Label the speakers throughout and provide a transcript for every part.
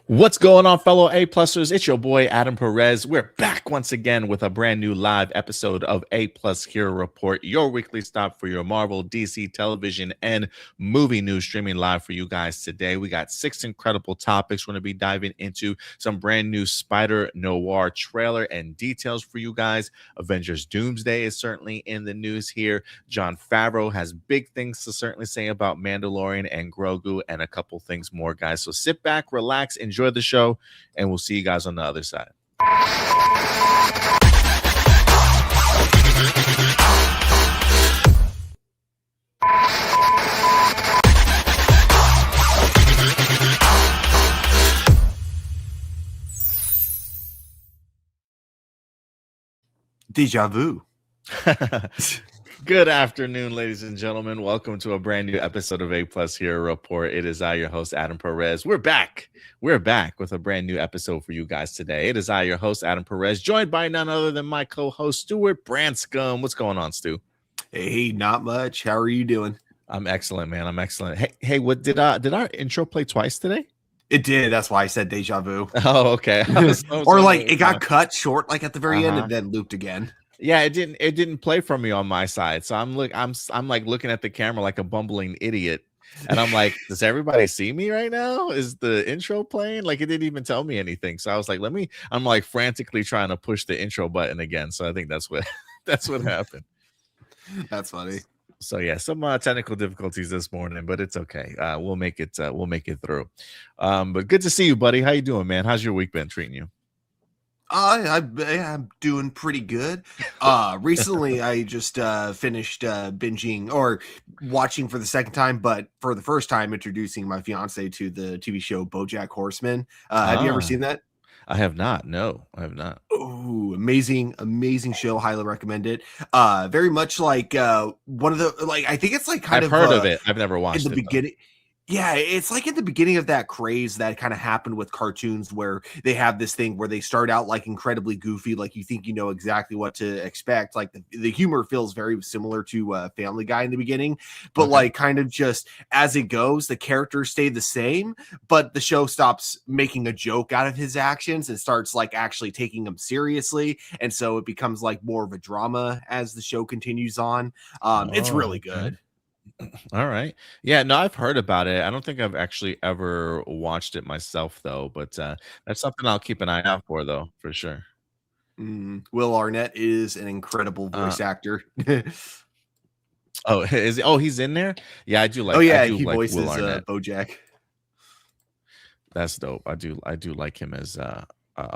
Speaker 1: What's going on, fellow A-Plusers? It's your boy, Adam Perez. We're back once again with a brand new live episode of A-Plus Hero Report, your weekly stop for your Marvel, DC, television, and movie news streaming live for you guys today. We got 6 incredible topics. We're going to be diving into some brand new Spider-Noir trailer and details for you guys. Avengers Doomsday is certainly in the news here. Jon Favreau has big things to certainly say about Mandalorian and Grogu and a couple things more, guys. So sit back, relax, enjoy the show, and we'll see you guys on the other side.
Speaker 2: Deja vu.
Speaker 1: Good afternoon, ladies and gentlemen. Welcome to a brand new episode of A-Plus Hero Report. It is I, your host, Adam Perez. We're back with a brand new episode for you guys today. It is I, your host, Adam Perez, joined by none other than my co-host, Stuart Branscombe. What's going on, Stu?
Speaker 2: Hey, not much. How are you doing?
Speaker 1: I'm excellent, man. I'm excellent. Hey, what did our intro play twice today?
Speaker 2: It did. That's why I said deja vu.
Speaker 1: Oh, okay.
Speaker 2: Or like it got cut short, like at the very end, and then looped again.
Speaker 1: Yeah, it didn't play for me on my side. So I'm like looking at the camera like a bumbling idiot. And I'm like, does everybody see me right now? Is the intro playing? Like, it didn't even tell me anything. So I was like, I'm like frantically trying to push the intro button again. So I think that's what happened.
Speaker 2: That's funny.
Speaker 1: So yeah, some technical difficulties this morning, but it's okay. We'll make it through. But good to see you, buddy. How you doing, man? How's your week been treating you?
Speaker 2: I'm doing pretty good. Recently, I just finished binging or watching for the second time, but for the first time, introducing my fiance to the TV show BoJack Horseman. Have you ever seen that?
Speaker 1: I have not. No, I have not.
Speaker 2: Oh, amazing show. Highly recommend it. Very much like one of the I think it's like kind
Speaker 1: I've
Speaker 2: of
Speaker 1: heard of it. I've never watched
Speaker 2: in the
Speaker 1: it,
Speaker 2: beginning. Yeah, it's like at the beginning of that craze that kind of happened with cartoons where they have this thing where they start out like incredibly goofy, like you think you know exactly what to expect. Like the humor feels very similar to Family Guy in the beginning, but like kind of just as it goes, the characters stay the same, but the show stops making a joke out of his actions and starts like actually taking him seriously. And so it becomes like more of a drama as the show continues on. It's really good.
Speaker 1: All right. Yeah, no, I've heard about it. I don't think I've actually ever watched it myself, though, but that's something I'll keep an eye out for, though, for sure.
Speaker 2: Will Arnett is an incredible voice actor.
Speaker 1: He's in there? Yeah, I do like.
Speaker 2: Oh yeah,
Speaker 1: he
Speaker 2: like voices
Speaker 1: Will Arnett.
Speaker 2: BoJack.
Speaker 1: That's dope. I do like him as a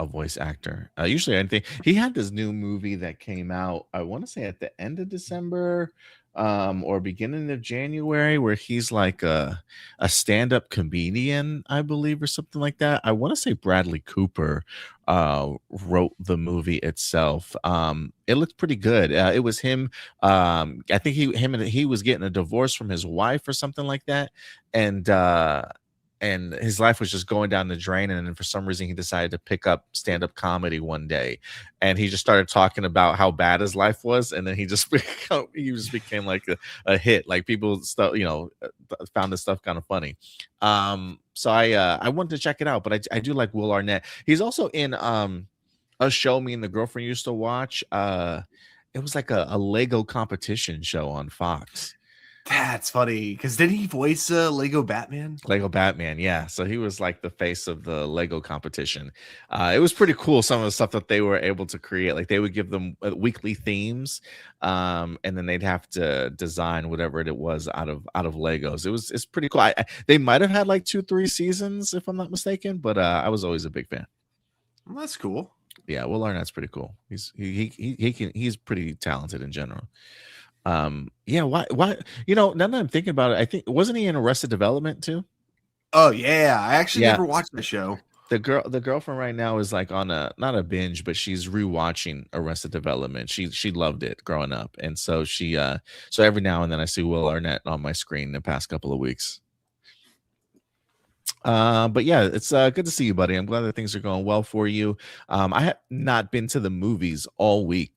Speaker 1: voice actor. Usually, I think he had this new movie that came out. I want to say at the end of December. Or beginning of January, where he's like a stand-up comedian, I believe, or something like that. I want to say Bradley Cooper wrote the movie itself. It looked pretty good. It was him. I think he was getting a divorce from his wife or something like that, and his life was just going down the drain. And then for some reason, he decided to pick up stand-up comedy one day, and he just started talking about how bad his life was. And then he just became like a hit. Like people found this stuff kind of funny. So I wanted to check it out, but I do like Will Arnett. He's also in a show me and the girlfriend used to watch. It was like a Lego competition show on Fox.
Speaker 2: That's funny because didn't he voice Lego Batman?
Speaker 1: Lego Batman, yeah. So he was like the face of the Lego competition. It was pretty cool. Some of the stuff that they were able to create, like they would give them weekly themes, and then they'd have to design whatever it was out of Legos. It's pretty cool. They might have had like 2-3 seasons if I'm not mistaken, but I was always a big fan.
Speaker 2: Well, that's cool.
Speaker 1: Yeah, Will Arnett's pretty cool. He's pretty talented in general. Yeah, why now that I'm thinking about it, I think wasn't he in Arrested Development too?
Speaker 2: Oh yeah, I actually never watched the show.
Speaker 1: The girlfriend right now is like on not a binge, but she's rewatching Arrested Development. She loved it growing up, and so so every now and then I see Will Arnett on my screen the past couple of weeks. But yeah, it's good to see you, buddy. I'm glad that things are going well for you. I have not been to the movies all week.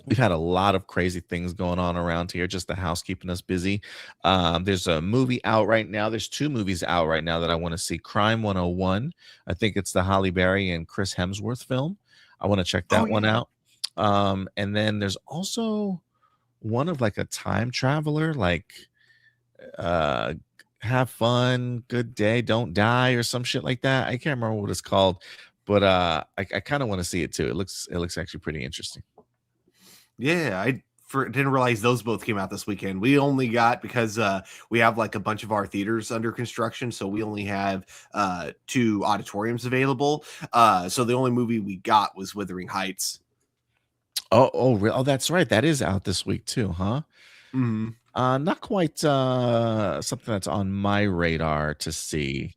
Speaker 1: We've had a lot of crazy things going on around here, just the house keeping us busy. There's a movie out right now. There's two movies out right now that I want to see. Crime 101. I think it's the Halle Berry and Chris Hemsworth film. I want to check
Speaker 2: Oh
Speaker 1: that one
Speaker 2: yeah.
Speaker 1: out. And then there's also one of like a time traveler, like uh have fun, good day, don't die, or some shit like that. I can't remember what it's called, but I kind of want to see it too. It looks actually pretty interesting.
Speaker 2: Yeah, didn't realize those both came out this weekend. We only got because we have like a bunch of our theaters under construction, so we only have two auditoriums available. So the only movie we got was Wuthering Heights.
Speaker 1: Oh, that's right. That is out this week too, huh?
Speaker 2: Mhm.
Speaker 1: Not quite something that's on my radar to see.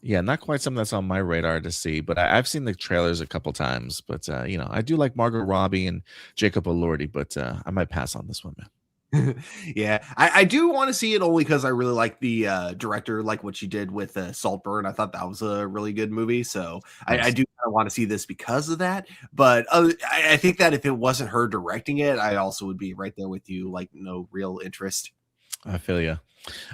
Speaker 1: Yeah, not quite something that's on my radar to see, but I've seen the trailers a couple times. But I do like Margot Robbie and Jacob Elordi, but I might pass on this one, man.
Speaker 2: Yeah, I do want to see it only because I really like the director, like what she did with Saltburn. I thought that was a really good movie, so I
Speaker 1: Nice.
Speaker 2: do kind of want to see this because of that. But I think that if it wasn't her directing it, I also would be right there with you, like no real interest.
Speaker 1: I feel you.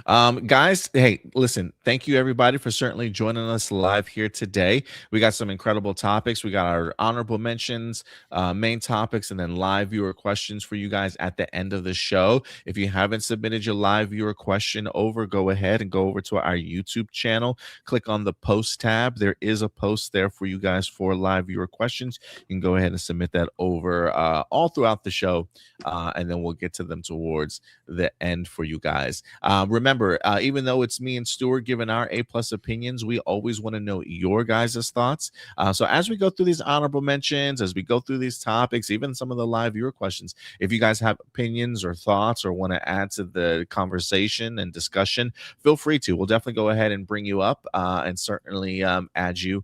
Speaker 1: Guys, hey, listen, thank you everybody for certainly joining us live here today. We got some incredible topics. We got our honorable mentions, main topics, and then live viewer questions for you guys at the end of the show. If you haven't submitted your live viewer question go ahead and go over to our YouTube channel. Click on the post tab. There is a post there for you guys for live viewer questions. You can go ahead and submit that over all throughout the show, and then we'll get to them towards the end for you guys. Remember, even though it's me and Stuart giving our A+ opinions, we always want to know your guys' thoughts. So as we go through these honorable mentions, as we go through these topics, even some of the live viewer questions, if you guys have opinions or thoughts or want to add to the conversation and discussion, feel free to. We'll definitely go ahead and bring you up and certainly add you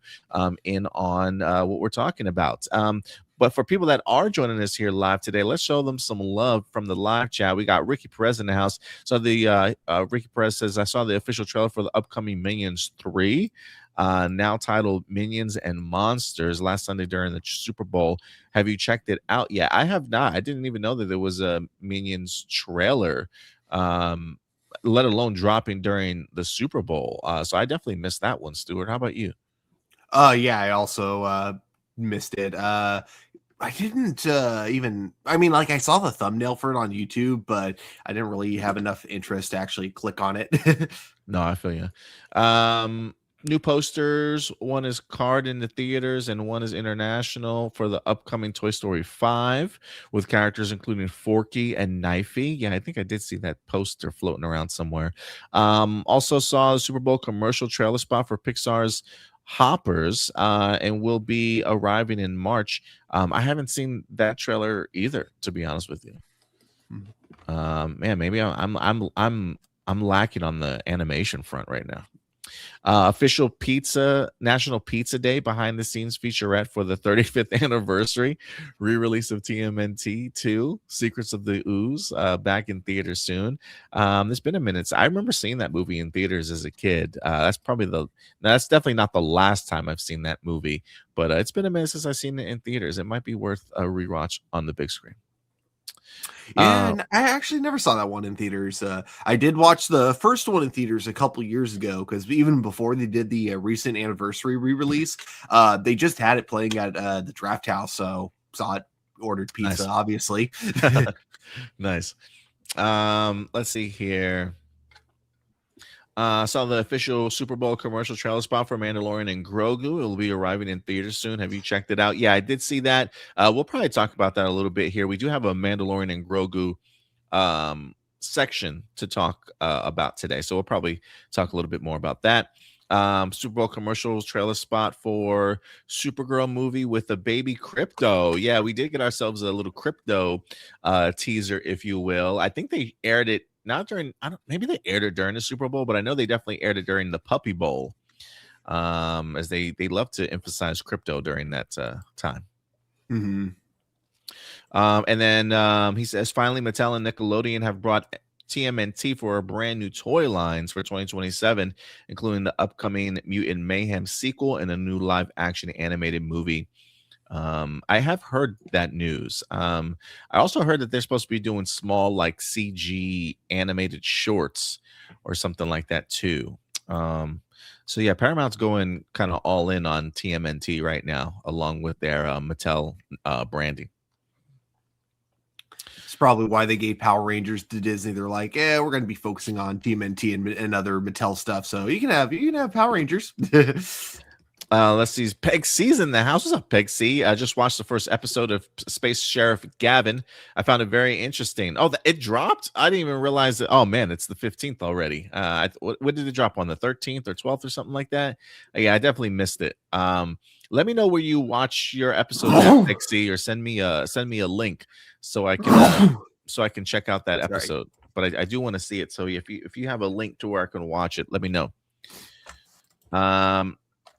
Speaker 1: in on what we're talking about. But for people that are joining us here live today, let's show them some love from the live chat. We got Ricky Perez in the house. So the Ricky Perez says, I saw the official trailer for the upcoming Minions 3, now titled Minions and Monsters, last Sunday during the Super Bowl. Have you checked it out yet? I have not. I didn't even know that there was a Minions trailer, let alone dropping during the Super Bowl. So I definitely missed that one, Stuart. How about you?
Speaker 2: Yeah, I also missed it. I didn't even, I mean, like I saw the thumbnail for it on YouTube, but I didn't really have enough interest to actually click on it.
Speaker 1: No, I feel you. New posters. One is card in the theaters, and one is international for the upcoming Toy Story 5, with characters including Forky and Knifey. Yeah, I think I did see that poster floating around somewhere. Also saw a Super Bowl commercial trailer spot for Pixar's Hoppers, and will be arriving in March. I haven't seen that trailer either, to be honest with you. Man, maybe I'm lacking on the animation front right now. Official National Pizza Day behind the scenes featurette for the 35th anniversary re-release of TMNT 2 Secrets of the Ooze, back in theaters soon. It's been a minute. I remember seeing that movie in theaters as a kid. That's definitely not the last time I've seen that movie, but it's been a minute since I've seen it in theaters. It might be worth a rewatch on the big screen.
Speaker 2: Yeah, and I actually never saw that one in theaters. I did watch the first one in theaters a couple years ago because even before they did the recent anniversary re-release, they just had it playing at the Draft House. So saw it, ordered pizza,
Speaker 1: Nice.
Speaker 2: obviously.
Speaker 1: Nice. Let's see here. Saw the official Super Bowl commercial trailer spot for Mandalorian and Grogu. It will be arriving in theaters soon. Have you checked it out? Yeah, I did see that. We'll probably talk about that a little bit here. We do have a Mandalorian and Grogu section to talk about today, so we'll probably talk a little bit more about that. Super Bowl commercials trailer spot for Supergirl movie with a baby Crypto. Yeah, we did get ourselves a little Crypto teaser, if you will. I think they aired it not during, maybe they aired it during the Super Bowl, but I know they definitely aired it during the Puppy Bowl, as they love to emphasize crypto during that time.
Speaker 2: Mm-hmm.
Speaker 1: And then he says, finally, Mattel and Nickelodeon have brought TMNT for a brand new toy lines for 2027, including the upcoming Mutant Mayhem sequel and a new live action animated movie I have heard that news. I also heard that they're supposed to be doing small, like CG animated shorts or something like that too. Um, so yeah, Paramount's going kind of all in on TMNT right now, along with their Mattel branding.
Speaker 2: It's probably why they gave Power Rangers to Disney. They're like, yeah, we're going to be focusing on TMNT and other Mattel stuff. So you can have Power Rangers.
Speaker 1: Let's see. Peg C's in the house. What's up, Peg C? I just watched the first episode of Space Sheriff Gavin. I found it very interesting. Oh, it dropped? I didn't even realize that. Oh, man, it's the 15th already. What did it drop on, the 13th or 12th or something like that? Yeah, I definitely missed it. Let me know where you watch your episodes at, Peg C, or send me a link so I can check out that episode. But I do want to see it. So if you have a link to where I can watch it, let me know.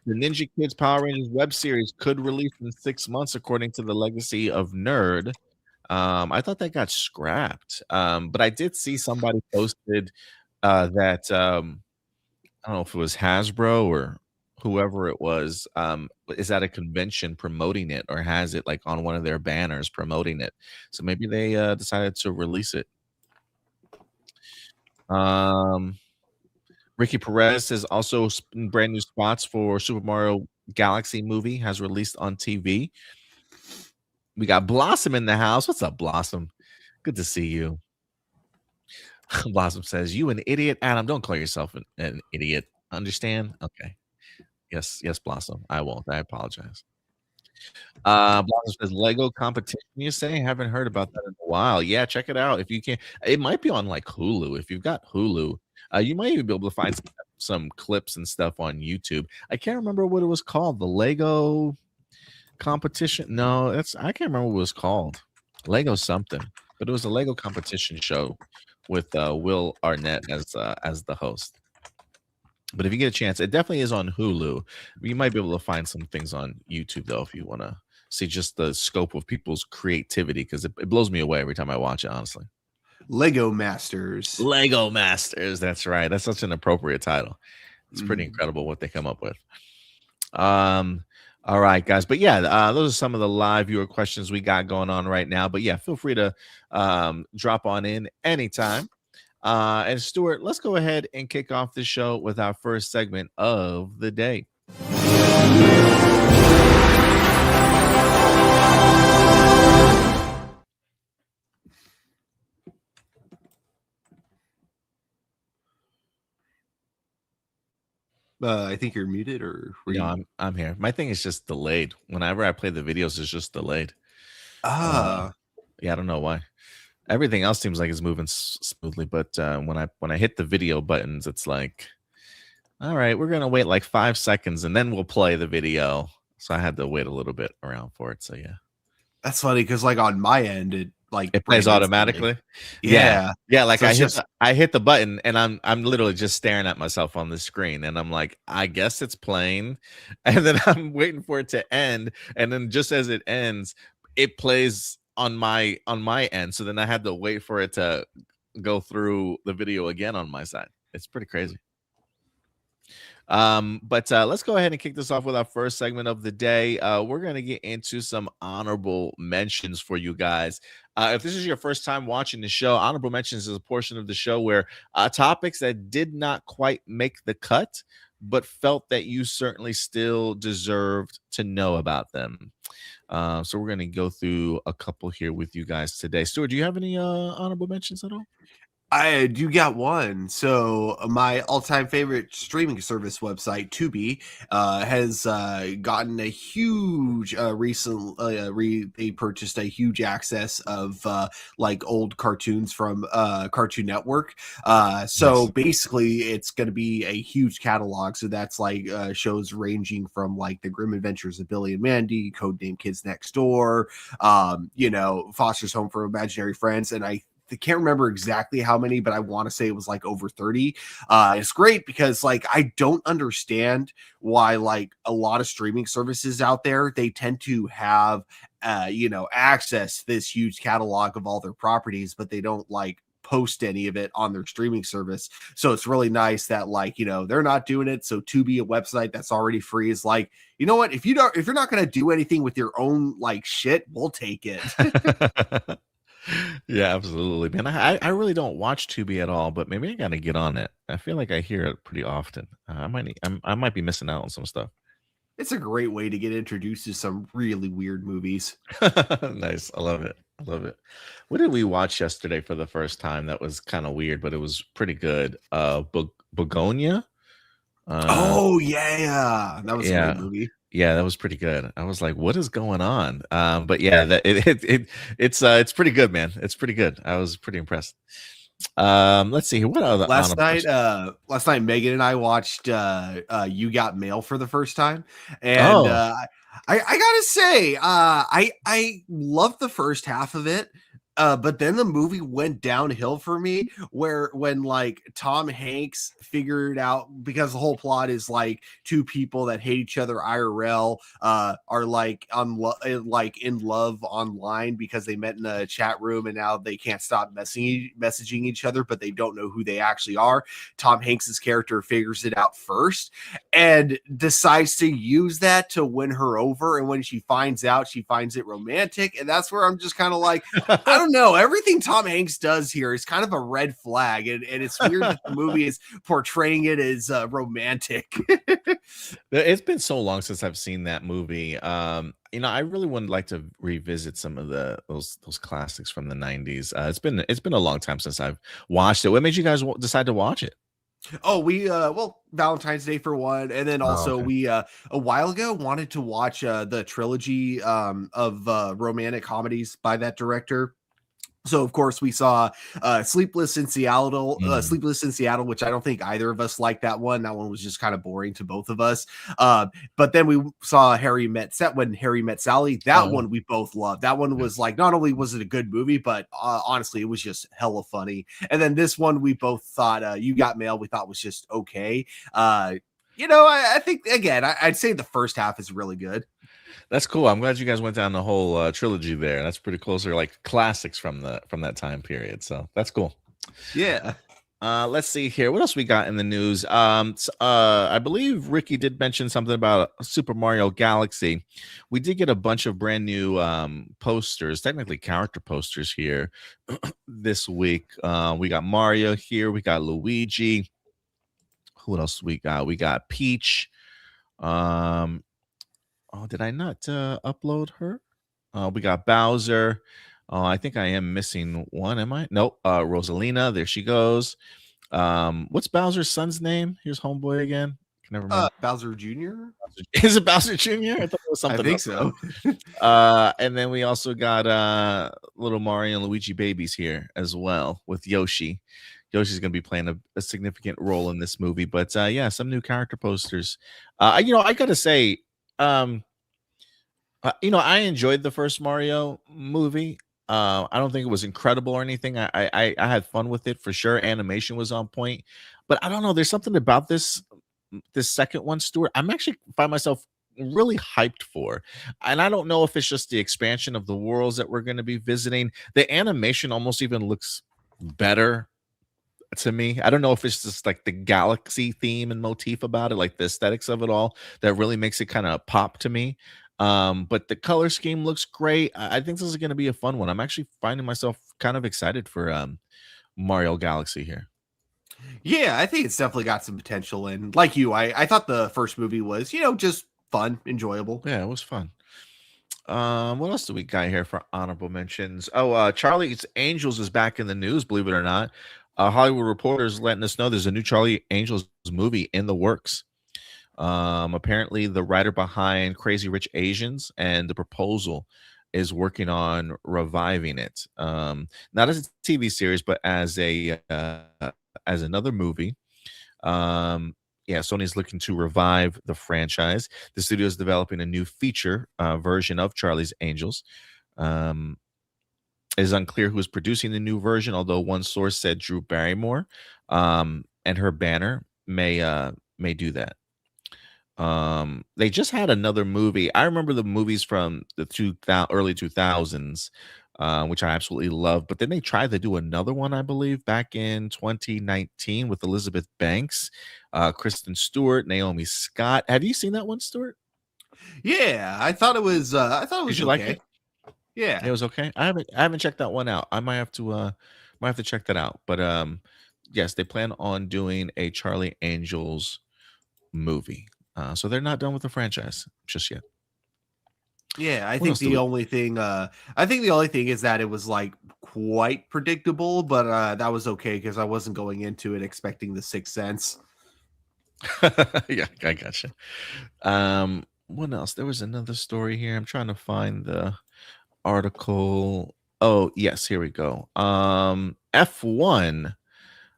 Speaker 1: The Ninja Kids Power Rangers web series could release in 6 months, according to the Legacy of Nerd. I thought that got scrapped, but I did see somebody posted that I don't know if it was Hasbro or whoever it was, is at a convention promoting it, or has it like on one of their banners promoting it. So maybe they decided to release it. Ricky Perez has also brand new spots for Super Mario Galaxy movie, has released on TV. We got Blossom in the house. What's up, Blossom? Good to see you. Blossom says, "You an idiot, Adam. Don't call yourself an idiot. Understand? Okay. Yes, Blossom. I won't. I apologize." Blossom says, "Lego competition, you say? Haven't heard about that in a while. Yeah, check it out if you can. It might be on like Hulu. If you've got Hulu, you might even be able to find some clips and stuff on YouTube. I can't remember what it was called. The Lego competition. No, I can't remember what it was called. Lego something, but it was a Lego competition show with Will Arnett as the host. But if you get a chance, it definitely is on Hulu. You might be able to find some things on YouTube though, if you want to see just the scope of people's creativity, because it blows me away every time I watch it, honestly.
Speaker 2: Lego Masters.
Speaker 1: Lego Masters. That's right. That's such an appropriate title. It's pretty incredible what they come up with. All right, guys. But yeah, those are some of the live viewer questions we got going on right now. But yeah, feel free to drop on in anytime. And Stuart, let's go ahead and kick off the show with our first segment of the day.
Speaker 2: I think you're muted, or
Speaker 1: I'm here. My thing is just delayed. Whenever I play the videos, it's just delayed.
Speaker 2: Yeah,
Speaker 1: I don't know why. Everything else seems like it's moving smoothly, but when I hit the video buttons, it's like, all right, we're gonna wait like 5 seconds and then we'll play the video. So I had to wait a little bit around for it. So yeah,
Speaker 2: that's funny because like on my end, it
Speaker 1: plays automatically. Yeah. Like so I hit the button and I'm literally just staring at myself on the screen, and I'm like, I guess it's playing, and then I'm waiting for it to end, and then just as it ends, it plays on my end. So then I had to wait for it to go through the video again on my side. It's pretty crazy. But let's go ahead and kick this off with our first segment of the day. We're going to get into some honorable mentions for you guys. If this is your first time watching the show, honorable mentions is a portion of the show where topics that did not quite make the cut, but felt that you certainly still deserved to know about them. So we're going to go through a couple here with you guys today. Stuart, do you have any honorable mentions at all?
Speaker 2: I do got one. So my all-time favorite streaming service website, Tubi, has gotten a huge they purchased a huge access of like old cartoons from Cartoon Network. So basically it's going to be a huge catalog. So that's like shows ranging from like The Grim Adventures of Billy and Mandy, Codename Kids Next Door, Foster's Home for Imaginary Friends, and I can't remember exactly how many, but I want to say it was like over 30. It's great because like I don't understand why like a lot of streaming services out there, they tend to have access this huge catalog of all their properties, but they don't like host any of it on their streaming service. So it's really nice that, like, you know, they're not doing it. So Tubi, a website that's already free, is like, you know what, if you're not going to do anything with your own like shit, we'll take it.
Speaker 1: Yeah, absolutely, man. I really don't watch Tubi at all, but maybe I gotta get on it. I feel like I hear it pretty often. I might be missing out on some stuff.
Speaker 2: It's a great way to get introduced to some really weird movies.
Speaker 1: Nice. I love it. I love it. What did we watch yesterday for the first time? That was kind of weird, but it was pretty good. Begonia.
Speaker 2: Oh yeah, that was a great
Speaker 1: Yeah.
Speaker 2: movie.
Speaker 1: Yeah, that was pretty good. I was like, "What is going on?" But yeah, it's pretty good, man. It's pretty good. I was pretty impressed. Let's see here. What other
Speaker 2: Last
Speaker 1: honorable
Speaker 2: night, Megan and I watched You Got Mail for the first time, and
Speaker 1: Oh,
Speaker 2: I gotta say, I loved the first half of it. But then the movie went downhill for me, where when like Tom Hanks figured out, because the whole plot is like two people that hate each other IRL are like like in love online because they met in a chat room and now they can't stop messaging each other, but they don't know who they actually are. Tom Hanks's character figures it out first and decides to use that to win her over, and when she finds out, she finds it romantic, and that's where I'm just kind of like, I don't know. Everything Tom Hanks does here is kind of a red flag, and it's weird that the movie is portraying it as romantic.
Speaker 1: it's been so long since I've seen that movie. I really would like to revisit some of those classics from the 90s. It's been a long time since I've watched it. What made you guys decide to watch it?
Speaker 2: Oh, we Valentine's Day for one, and then
Speaker 1: Oh,
Speaker 2: also
Speaker 1: okay.
Speaker 2: we a while ago wanted to watch the trilogy of romantic comedies by that director. So of course we saw
Speaker 1: Mm.
Speaker 2: Sleepless in Seattle, which I don't think either of us liked that one. That one was just kind of boring to both of us. But then we saw When Harry Met Sally. That
Speaker 1: Oh,
Speaker 2: one we both loved. That one
Speaker 1: yeah.
Speaker 2: was like, not only was it a good movie, but honestly, it was just hella funny. And then this one we both thought, You Got Mail, we thought was just okay. I think again, I'd say the first half is really good.
Speaker 1: That's cool. I'm glad you guys went down the whole trilogy there. That's pretty close. They're like classics from that time period. So that's cool.
Speaker 2: Yeah.
Speaker 1: Let's see here. What else we got in the news? I believe Ricky did mention something about Super Mario Galaxy. We did get a bunch of brand new posters, technically character posters here this week. We got Mario here. We got Luigi. Who else we got? We got Peach. Um, oh, did I not upload her? We got Bowser. Oh, I think I am missing one. Am I? Nope. Rosalina. There she goes. What's Bowser's son's name? Here's Homeboy again. Can never remember.
Speaker 2: Bowser Jr.
Speaker 1: Is it Bowser Jr.? I thought it was
Speaker 2: I
Speaker 1: something
Speaker 2: think
Speaker 1: else.
Speaker 2: so.
Speaker 1: And then we also got little Mario and Luigi babies here as well with Yoshi. Yoshi's going to be playing a significant role in this movie. But yeah, some new character posters. I got to say, I enjoyed the first Mario movie. I don't think it was incredible or anything. I had fun with it for sure. Animation was on point, but I don't know. There's something about this second one, Stuart. I'm actually find myself really hyped for, and I don't know if it's just the expansion of the worlds that we're going to be visiting. The animation almost even looks better to me. I don't know if it's just like the galaxy theme and motif about it, like the aesthetics of it all, that really makes it kind of pop to me. But the color scheme looks great. I think this is going to be a fun one. I'm actually finding myself kind of excited for Mario Galaxy here.
Speaker 2: Yeah, I think it's definitely got some potential. And like you, I thought the first movie was, just fun, enjoyable.
Speaker 1: Yeah, it was fun. What else do we got here for honorable mentions? Oh, Charlie's Angels is back in the news, believe it or not. Hollywood Reporters letting us know there's a new Charlie Angels movie in the works. Apparently, the writer behind Crazy Rich Asians and The Proposal is working on reviving it. Not as a TV series, but as another movie. Yeah, Sony's looking to revive the franchise. The studio is developing a new feature version of Charlie's Angels. It is unclear who is producing the new version, although one source said Drew Barrymore, and her banner may do that. They just had another movie. I remember the movies from the early 2000s which I absolutely love. But then they tried to do another one, I believe, back in 2019 with Elizabeth Banks, Kristen Stewart, Naomi Scott. Have you seen that one, Stuart?
Speaker 2: Yeah, I thought it was. I thought it
Speaker 1: Did
Speaker 2: was
Speaker 1: you like
Speaker 2: okay.
Speaker 1: it? It
Speaker 2: Yeah,
Speaker 1: was okay. I haven't checked that one out. I might have to check that out. But yes, they plan on doing a Charlie Angels movie. So they're not done with the franchise just yet.
Speaker 2: yeah. I
Speaker 1: What
Speaker 2: think
Speaker 1: else do
Speaker 2: the
Speaker 1: we?
Speaker 2: only thing. I think the only thing is that it was like quite predictable, but that was okay because I wasn't going into it expecting the Sixth Sense.
Speaker 1: Yeah, I gotcha. What else? There was another story here. I'm trying to find the article. Oh, yes, here we go. F1.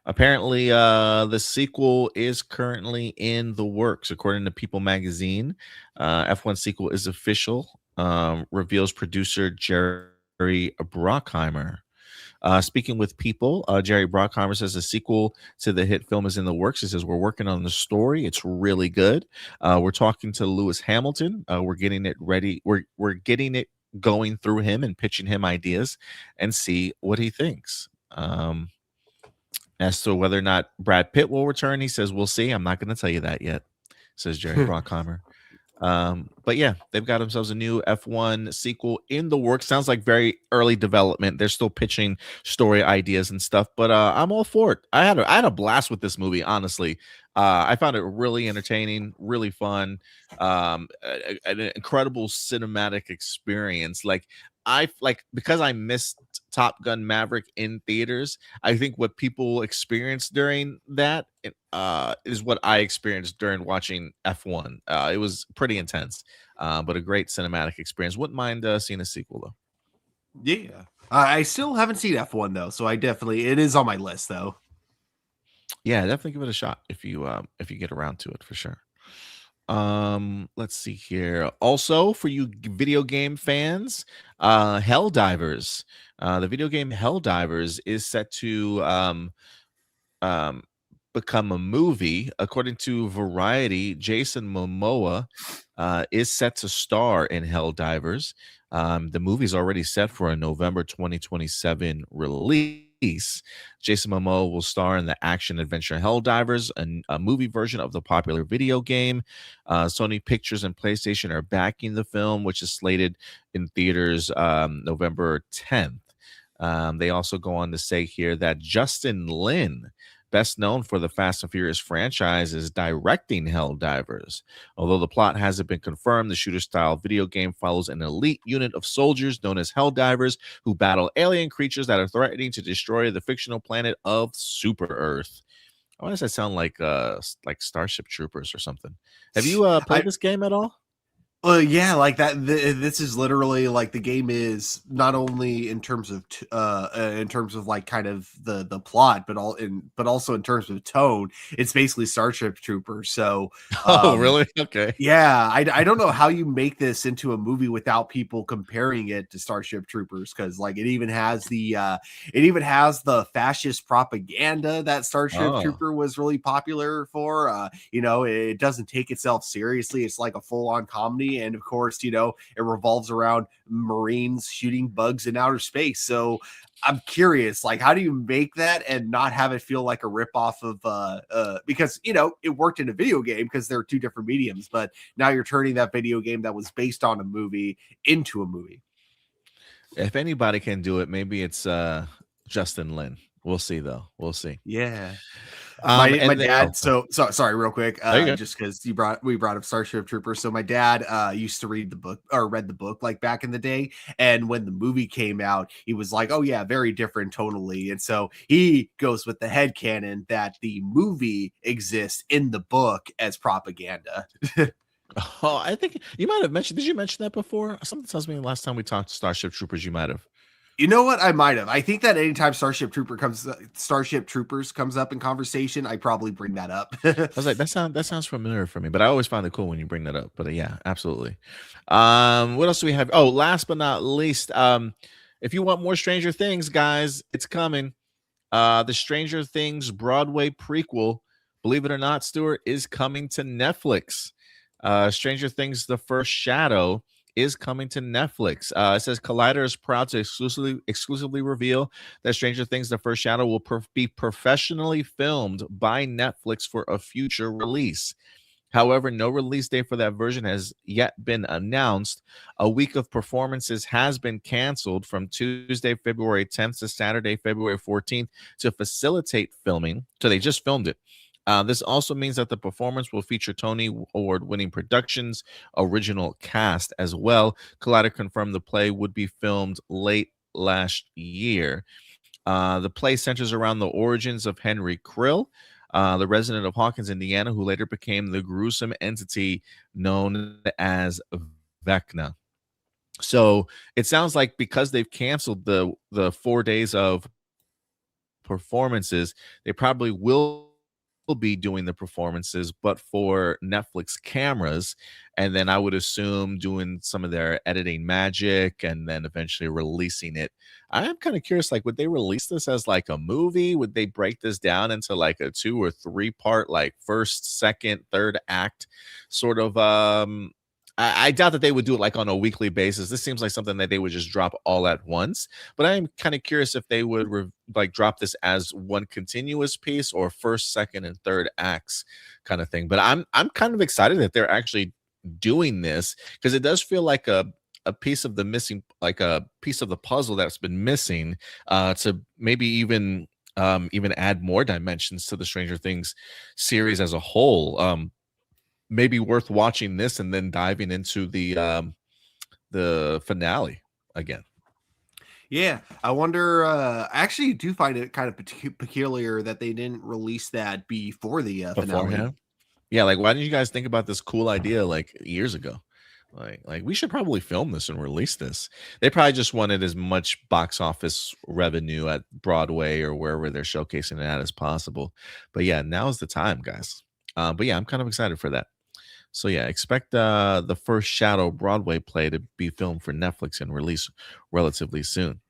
Speaker 1: Apparently, the sequel is currently in the works, according to People Magazine. F1 sequel is official, reveals producer Jerry Bruckheimer. Speaking with People, Jerry Bruckheimer says a sequel to the hit film is in the works. He says, "We're working on the story. It's really good. We're talking to Lewis Hamilton. We're getting it ready. We're getting it going through him and pitching him ideas and see what he thinks." As to whether or not Brad Pitt will return, he says, "We'll see. I'm not going to tell you that yet," says Jerry Bruckheimer. But yeah, they've got themselves a new F1 sequel in the works. Sounds like very early development. They're still pitching story ideas and stuff, but I'm all for it. I had a blast with this movie, honestly. I found it really entertaining, really fun, an incredible cinematic experience. Like because I missed Top Gun Maverick in theaters. I think what people experience during that is what I experienced during watching F1. It was pretty intense, but a great cinematic experience. Wouldn't mind seeing a sequel though.
Speaker 2: Yeah, I still haven't seen F1 though, so I definitely it is on my list though.
Speaker 1: Yeah, definitely give it a shot if you get around to it for sure. Let's see here. Also, for you video game fans, Helldivers. The video game Helldivers is set to um, become a movie. According to Variety, Jason Momoa is set to star in Helldivers. The movie's already set for a November 2027 release. Jason Momoa will star in the action adventure Helldivers, a movie version of the popular video game. Sony Pictures and PlayStation are backing the film, which is slated in theaters November 10th. They also go on to say here that Justin Lin, best known for the Fast and Furious franchise, is directing Helldivers. Although the plot hasn't been confirmed, the shooter-style video game follows an elite unit of soldiers known as Helldivers who battle alien creatures that are threatening to destroy the fictional planet of Super Earth. Why does that sound like Starship Troopers or something? Have you played
Speaker 2: I
Speaker 1: this game at all?
Speaker 2: Yeah, like that. This is literally like the game is not only in terms of in terms of like kind of the plot, but also in terms of tone. It's basically Starship Troopers. So,
Speaker 1: Oh,
Speaker 2: um,
Speaker 1: really? Okay.
Speaker 2: yeah, I don't know how you make this into a movie without people comparing it to Starship Troopers because like it even has the fascist propaganda that Starship
Speaker 1: Oh,
Speaker 2: Trooper was really popular for. It doesn't take itself seriously. It's like a full on comedy, and of course, it revolves around Marines shooting bugs in outer space. So I'm curious, like, how do you make that and not have it feel like a ripoff of because it worked in a video game because they're two different mediums, but now you're turning that video game that was based on a movie into a movie.
Speaker 1: if anybody can do it, maybe it's Justin Lin. We'll see though. We'll see.
Speaker 2: Yeah. My
Speaker 1: And then,
Speaker 2: dad, so sorry, real quick,
Speaker 1: there you go.
Speaker 2: just because we brought up Starship Troopers. So my dad used to read the book like back in the day, and when the movie came out, he was like, "Oh yeah, very different tonally," and so he goes with the headcanon that the movie exists in the book as propaganda.
Speaker 1: Oh, I think you might have mentioned. Did you mention that before? Something tells me the last time we talked to Starship Troopers, you might have.
Speaker 2: You know what? I might have. I think that anytime Starship Troopers comes up in conversation, I probably bring that up.
Speaker 1: I was like, that sounds familiar for me, but I always find it cool when you bring that up. But yeah, absolutely. What else do we have? Oh, last but not least, if you want more Stranger Things, guys, it's coming. The Stranger Things Broadway prequel, believe it or not, Stuart, is coming to Netflix. Stranger Things: The First Shadow is coming to Netflix. It says Collider is proud to exclusively reveal that Stranger Things: The First Shadow will be professionally filmed by Netflix for a future release. However, no release date for that version has yet been announced. A week of performances has been canceled from Tuesday, February 10th to Saturday, February 14th to facilitate filming. So they just filmed it. This also means that the performance will feature Tony Award-winning productions, original cast as well. Collider confirmed the play would be filmed late last year. The play centers around the origins of Henry Krill, the resident of Hawkins, Indiana, who later became the gruesome entity known as Vecna. So it sounds like because they've canceled the 4 days of performances, they probably will be doing the performances, but for Netflix cameras, and then I would assume doing some of their editing magic and then eventually releasing it. I am kind of curious, like, would they release this as like a movie? Would they break this down into like a 2 or 3 part, like first, second, third act sort of I doubt that they would do it like on a weekly basis. This seems like something that they would just drop all at once. But I am kind of curious if they would like drop this as one continuous piece or first, second, and third acts kind of thing. But I'm kind of excited that they're actually doing this because it does feel like a piece of the missing, like a piece of the puzzle that's been missing to maybe even add more dimensions to the Stranger Things series as a whole. Maybe worth watching this and then diving into the finale again.
Speaker 2: Yeah, I wonder. I actually do find it kind of peculiar that they didn't release that before the finale.
Speaker 1: Yeah, like why didn't you guys think about this cool idea like years ago? Like we should probably film this and release this. They probably just wanted as much box office revenue at Broadway or wherever they're showcasing it at as possible. But yeah, now's the time, guys. But yeah, I'm kind of excited for that. So yeah, expect the first Shadow Broadway play to be filmed for Netflix and released relatively soon.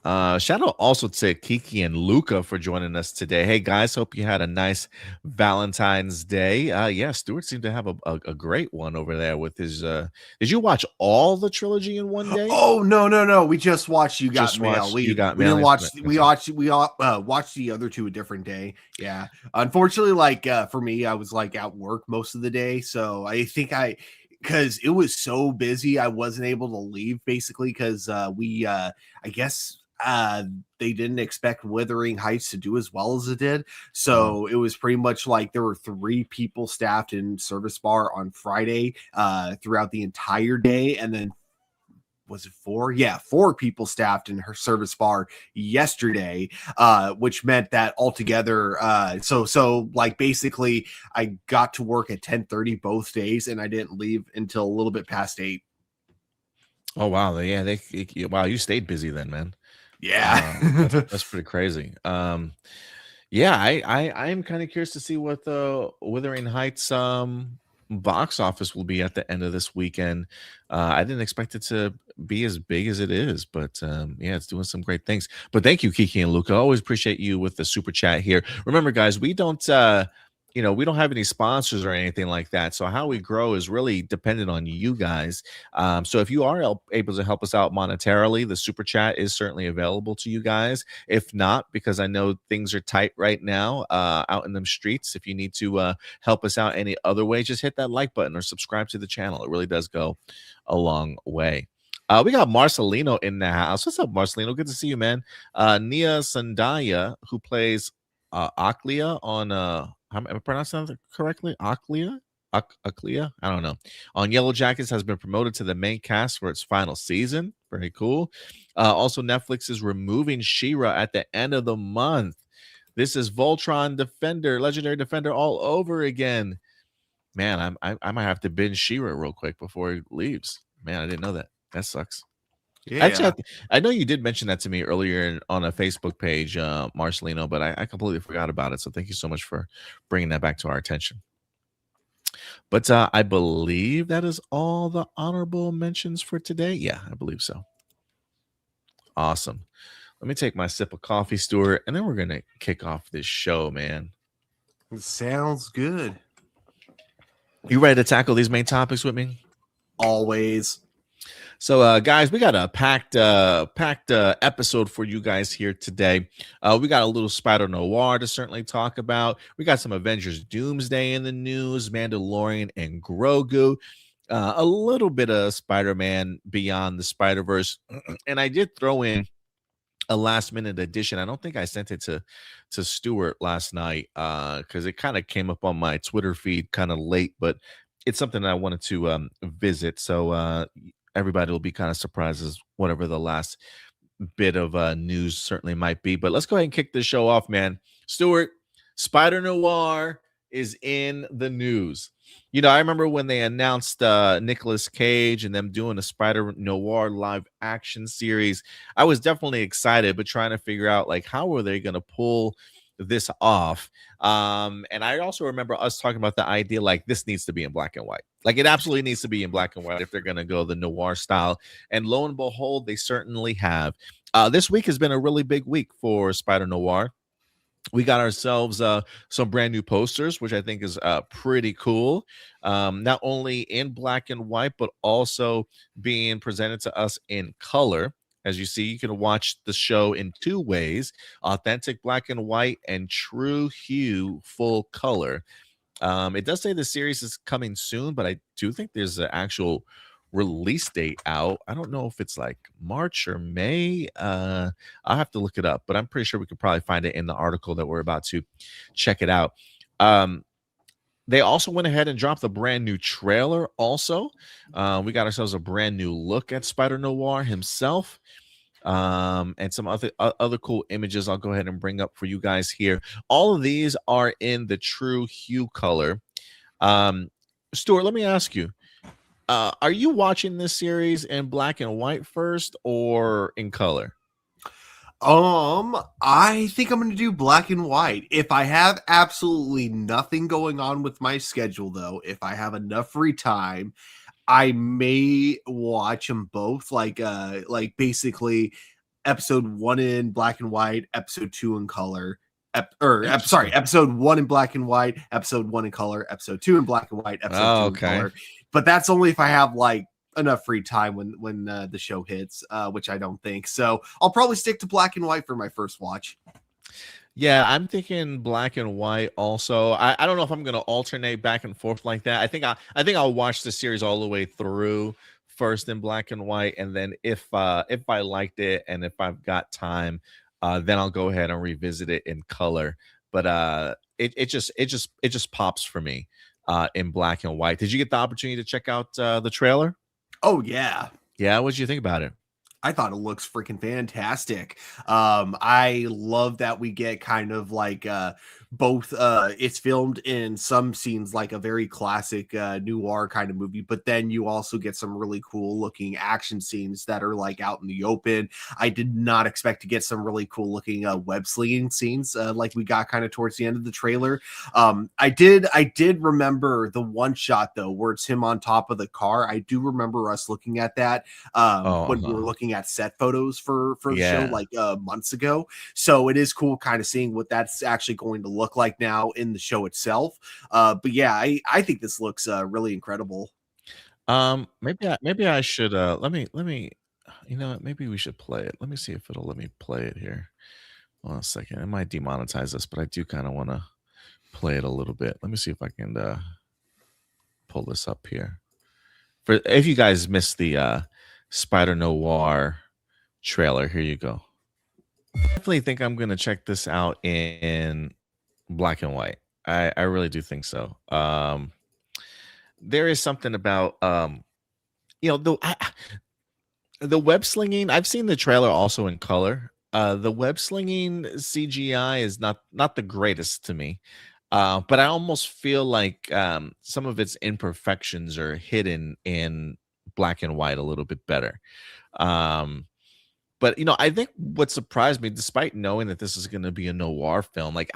Speaker 1: Shout out also to Kiki and Luca for joining us today. Hey guys, hope you had a nice Valentine's Day. Yeah, Stuart seemed to have a great one over there with his did you watch all the trilogy in one day?
Speaker 2: Oh no. We just watched You Got Mail. We didn't watch watched the other two a different day. Yeah. Unfortunately, like for me, I was like at work most of the day. So I think because it was so busy, I wasn't able to leave basically because I guess they didn't expect Wuthering Heights to do as well as it did. So it was pretty much like there were 3 people staffed in Service Bar on Friday throughout the entire day. And then was it 4? Yeah, 4 people staffed in her Service Bar yesterday, which meant that altogether, so like basically I got to work at 10:30 both days and I didn't leave until a little bit past 8.
Speaker 1: Oh wow, yeah, wow, you stayed busy then, man.
Speaker 2: Yeah.
Speaker 1: That's pretty crazy. Yeah, I am kind of curious to see what the Wuthering Heights box office will be at the end of this weekend. I didn't expect it to be as big as it is, but yeah, it's doing some great things. But thank you, Kiki and Luca. Always appreciate you with the super chat here. Remember, guys, we don't we don't have any sponsors or anything like that. So how we grow is really dependent on you guys. So if you are able to help us out monetarily, the super chat is certainly available to you guys. If not, because I know things are tight right now out in them streets, if you need to help us out any other way, just hit that like button or subscribe to the channel. It really does go a long way. We got Marcelino in the house. What's up, Marcelino? Good to see you, man. Nia Sandaya, who plays Aklia on am I pronouncing that correctly? Aklia? Aklia? I don't know. On Yellow Jackets has been promoted to the main cast for its final season. Very cool. Also, Netflix is removing She-Ra at the end of the month. This is Voltron Defender, Legendary Defender all over again. Man, I might have to binge She-Ra real quick before he leaves. Man, I didn't know that. That sucks.
Speaker 2: Yeah.
Speaker 1: Actually, I know you did mention that to me earlier on a Facebook page, Marcelino, but I completely forgot about it. So thank you so much for bringing that back to our attention. But I believe that is all the honorable mentions for today. Yeah, I believe so. Awesome. Let me take my sip of coffee, Stuart, and then we're going to kick off this show, man.
Speaker 2: It sounds good.
Speaker 1: You ready to tackle these main topics with me?
Speaker 2: Always.
Speaker 1: So, guys, we got a packed episode for you guys here today. We got a little Spider-Noir to certainly talk about. We got some Avengers Doomsday in the news, Mandalorian and Grogu, a little bit of Spider-Man Beyond the Spider-Verse, and I did throw in a last minute addition. I don't think I sent it to Stuart last night because it kind of came up on my Twitter feed kind of late, but it's something that I wanted to visit. So everybody will be kind of surprised as whatever the last bit of news certainly might be. But let's go ahead and kick this show off, man. Stuart, Spider-Noir is in the news. You know, I remember when they announced Nicolas Cage and them doing a Spider-Noir live action series. I was definitely excited, but trying to figure out like how were they going to pull this off. And I also remember us talking about the idea like this needs to be in black and white. Like it absolutely needs to be in black and white if they're going to go the noir style. And lo and behold, they certainly have. This week has been a really big week for Spider-Noir. We got ourselves some brand new posters, which I think is pretty cool. Not only in black and white, but also being presented to us in color. As you see, you can watch the show in two ways: authentic black and white and true hue full color. It does say the series is coming soon, but I do think there's an actual release date out. I don't know if it's like March or May. I'll have to look it up, but I'm pretty sure we could probably find it in the article that we're about to check it out. They also went ahead and dropped a brand new trailer. Also, we got ourselves a brand new look at Spider-Noir himself, and some other cool images I'll go ahead and bring up for you guys here. All of these are in the true hue color. Stuart, let me ask you, are you watching this series in black and white first or in color?
Speaker 2: I think I'm going to do black and white. If I have absolutely nothing going on with my schedule, though, if I have enough free time, I may watch them both. Like basically episode 1 in black and white, episode 2 in color. Episode 1 in black and white, episode 1 in color, episode 2 in black and white, episode 2 in color. But that's only if I have like enough free time when the show hits, which I don't think. So I'll probably stick to black and white for my first watch.
Speaker 1: Yeah, I'm thinking black and white also. I don't know if I'm gonna alternate back and forth like that. I think I'll watch the series all the way through first in black and white, and then if I liked it and if I've got time, then I'll go ahead and revisit it in color. But it just pops for me in black and white. Did you get the opportunity to check out the trailer?
Speaker 2: Oh yeah.
Speaker 1: Yeah, what did you think about it?
Speaker 2: I thought it looks freaking fantastic. I love that we get kind of like both it's filmed in some scenes like a very classic noir kind of movie, but then you also get some really cool looking action scenes that are like out in the open. I did not expect to get some really cool looking web slinging scenes like we got kind of towards the end of the trailer. I did remember the one shot though where it's him on top of the car. I do remember us looking at that when we were looking at set photos for the show like months ago. So it is cool kind of seeing what that's actually going to look like now in the show itself. But yeah, I think this looks really incredible.
Speaker 1: Maybe I should let me you know what, maybe we should play it. Let me see if it'll let me play it here. Hold on a second. It might demonetize us, but I do kind of want to play it a little bit. Let me see if I can pull this up here. For if you guys missed the Spider-Noir trailer, here you go. I definitely think I'm gonna check this out in black and white. I really do think so. There is something about you know the web slinging. I've seen the trailer also in color. The web slinging CGI is not the greatest to me. But I almost feel like some of its imperfections are hidden in black and white a little bit better. But you know, I think what surprised me, despite knowing that this is going to be a noir film, like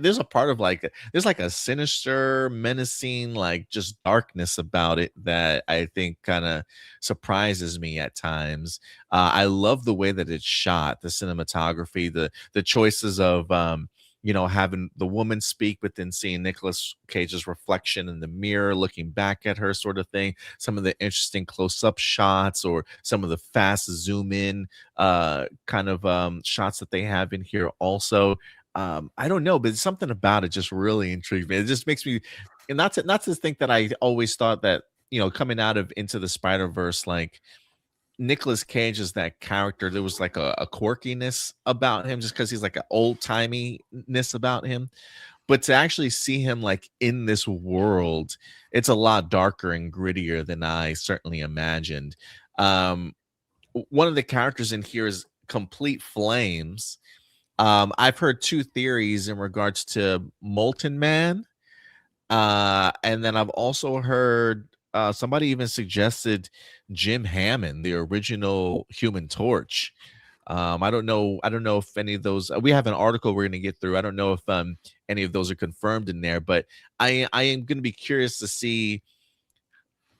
Speaker 1: there's a part of like there's like a sinister, menacing, like just darkness about it that I think kind of surprises me at times. I love the way that it's shot, the cinematography, the choices of having the woman speak, but then seeing Nicolas Cage's reflection in the mirror, looking back at her, sort of thing. Some of the interesting close-up shots, or some of the fast zoom in kind of shots that they have in here also. I don't know, but something about it just really intrigued me. It just makes me, and not to think that I always thought that, coming out of Into the Spider-Verse, like Nicolas Cage is that character. There was like a quirkiness about him, just because he's like an old timey-ness about him. But to actually see him like in this world, it's a lot darker and grittier than I certainly imagined. Um, One of the characters in here is Complete Flames. I've heard two theories in regards to Molten Man. And then I've also heard somebody even suggested Jim Hammond, the original Human Torch. I don't know if any of those, we have an article we're going to get through. I don't know if any of those are confirmed in there, but I am going to be curious to see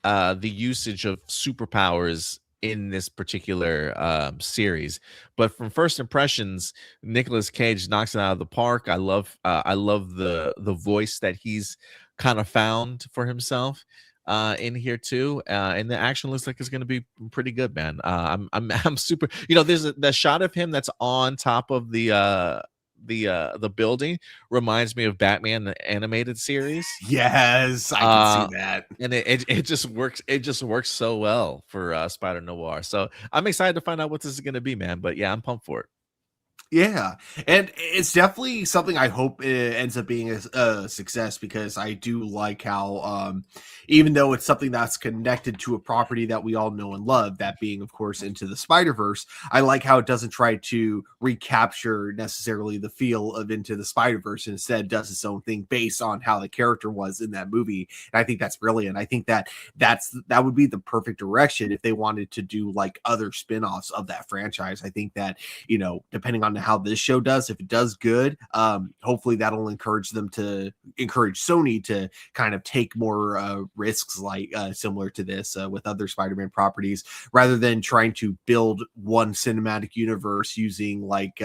Speaker 1: the usage of superpowers in this particular series. But from first impressions, Nicolas Cage knocks it out of the park. I love the voice that he's kind of found for himself in here too, and the action looks like it's going to be pretty good, man. I'm super. There's the shot of him that's on top of the building, reminds me of Batman the animated series.
Speaker 2: Yes, I can see that.
Speaker 1: And it just works. It just works so well for Spider-Noir. So I'm excited to find out what this is going to be, man. But yeah, I'm pumped for it.
Speaker 2: Yeah, and it's definitely something I hope it ends up being a success, because I do like how, even though it's something that's connected to a property that we all know and love, that being, of course, Into the Spider-Verse, I like how it doesn't try to recapture necessarily the feel of Into the Spider-Verse, and instead does its own thing based on how the character was in that movie. And I think that's brilliant. I think that that would be the perfect direction if they wanted to do like other spin-offs of that franchise. I think that, depending on how this show does, if it does good, hopefully that'll encourage Sony to kind of take more risks, like similar to this with other Spider-Man properties, rather than trying to build one cinematic universe using like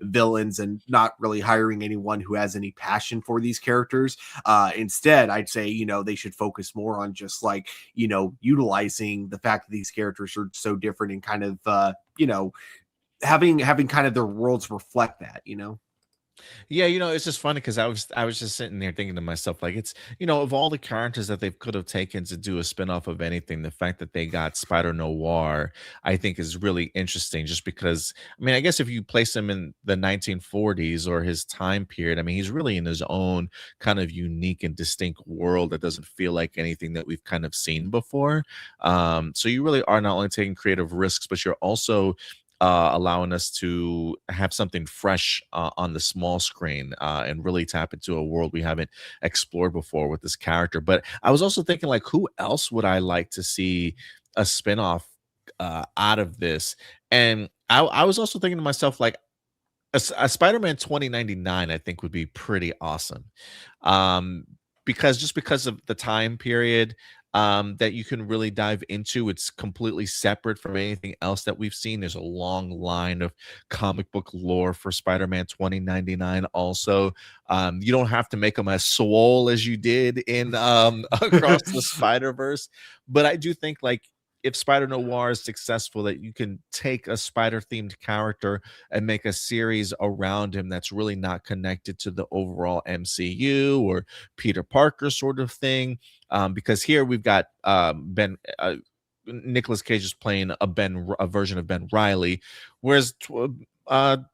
Speaker 2: villains and not really hiring anyone who has any passion for these characters. Instead, I'd say they should focus more on just like utilizing the fact that these characters are so different, and kind of having kind of their worlds reflect that.
Speaker 1: Yeah, it's just funny because I was just sitting there thinking to myself, like, it's of all the characters that they could have taken to do a spinoff of anything, the fact that they got Spider Noir, I think, is really interesting. Just because, I mean, I guess if you place him in the 1940s or his time period, I mean, he's really in his own kind of unique and distinct world that doesn't feel like anything that we've kind of seen before. So you really are not only taking creative risks, but you're also allowing us to have something fresh on the small screen, and really tap into a world we haven't explored before with this character. But I was also thinking, like, who else would I like to see a spinoff out of this? And I was also thinking to myself, like, a Spider-Man 2099, I think, would be pretty awesome. Um, because of the time period that you can really dive into. It's completely separate from anything else that we've seen. There's a long line of comic book lore for Spider-Man 2099 also. You don't have to make them as swole as you did in Across the Spider-Verse. But I do think, like, if Spider Noir is successful, that you can take a spider themed character and make a series around him that's really not connected to the overall MCU or Peter Parker sort of thing. Because here we've got Ben. Nicholas Cage is playing a version of Ben Riley, whereas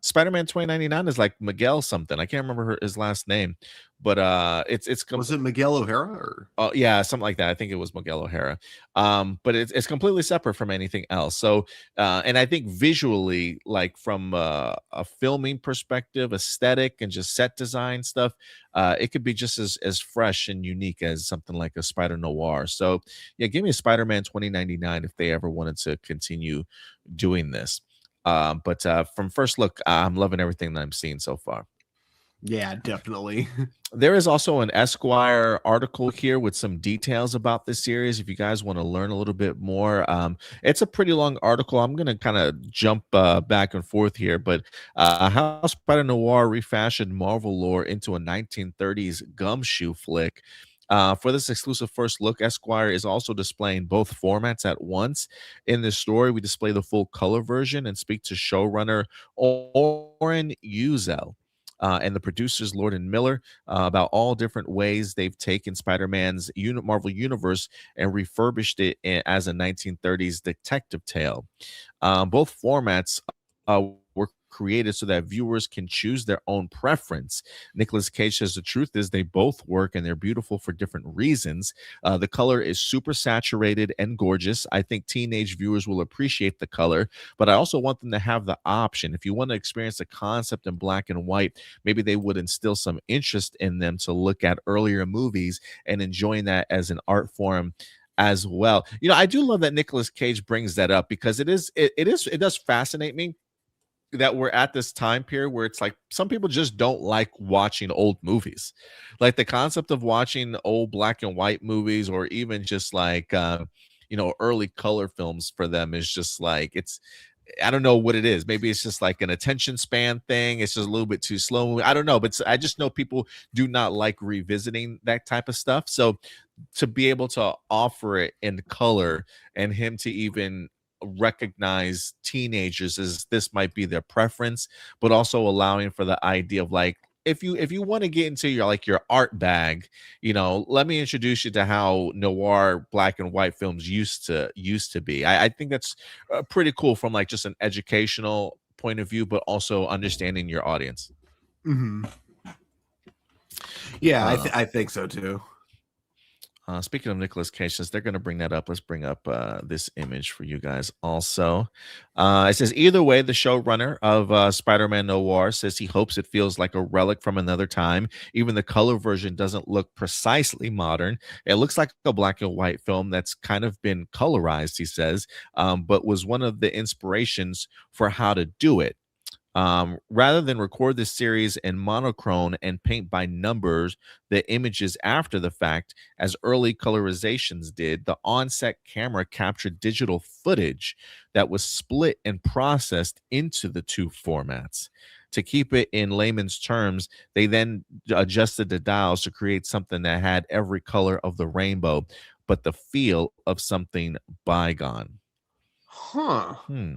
Speaker 1: Spider-Man 2099 is like Miguel something. I can't remember his last name, but
Speaker 2: Was it Miguel O'Hara or?
Speaker 1: Yeah, something like that. I think it was Miguel O'Hara. But it's completely separate from anything else. So, and I think visually, like from a filming perspective, aesthetic, and just set design stuff, it could be just as fresh and unique as something like a Spider Noir. So, yeah, give me a Spider-Man 2099 if they ever wanted to continue doing this. But from first look, I'm loving everything that I'm seeing so far.
Speaker 2: Yeah, definitely.
Speaker 1: There is also an Esquire article here with some details about this series. If you guys want to learn a little bit more, it's a pretty long article. I'm going to kind of jump back and forth here, but how Spider Noir refashioned Marvel lore into a 1930s gumshoe flick. For this exclusive first look, Esquire is also displaying both formats at once. In this story, we display the full color version and speak to showrunner Oren Uzel. And the producers, Lord and Miller, about all different ways they've taken Spider-Man's Marvel Universe and refurbished it as a 1930s detective tale. Both formats were created so that viewers can choose their own preference. Nicolas Cage says the truth is they both work and they're beautiful for different reasons. The color is super saturated and gorgeous. I think teenage viewers will appreciate the color, but I also want them to have the option. If you want to experience the concept in black and white, maybe they would instill some interest in them to look at earlier movies and enjoying that as an art form as well. I do love that Nicolas Cage brings that up because it does fascinate me that we're at this time period where it's like some people just don't like watching old movies. Like the concept of watching old black and white movies or even just like early color films for them is just like I don't know what it is. Maybe it's just like an attention span thing. It's just a little bit too slow. I don't know, but I just know people do not like revisiting that type of stuff. So to be able to offer it in color and him to even recognize teenagers as this might be their preference, but also allowing for the idea of like, if you want to get into your art bag, let me introduce you to how noir black and white films used to be. I think that's pretty cool from like just an educational point of view, but also understanding your audience.
Speaker 2: Hmm. Yeah,
Speaker 1: Uh,
Speaker 2: I think so too.
Speaker 1: Speaking of Nicolas Cage, since they're going to bring that up, let's bring up this image for you guys also. It says, either way, the showrunner of Spider-Man Noir says he hopes it feels like a relic from another time. Even the color version doesn't look precisely modern. It looks like a black and white film that's kind of been colorized, he says, but was one of the inspirations for how to do it. Rather than record this series in monochrome and paint by numbers the images after the fact, as early colorizations did, the on-set camera captured digital footage that was split and processed into the two formats. To keep it in layman's terms, they then adjusted the dials to create something that had every color of the rainbow, but the feel of something bygone.
Speaker 2: Huh.
Speaker 1: Hmm.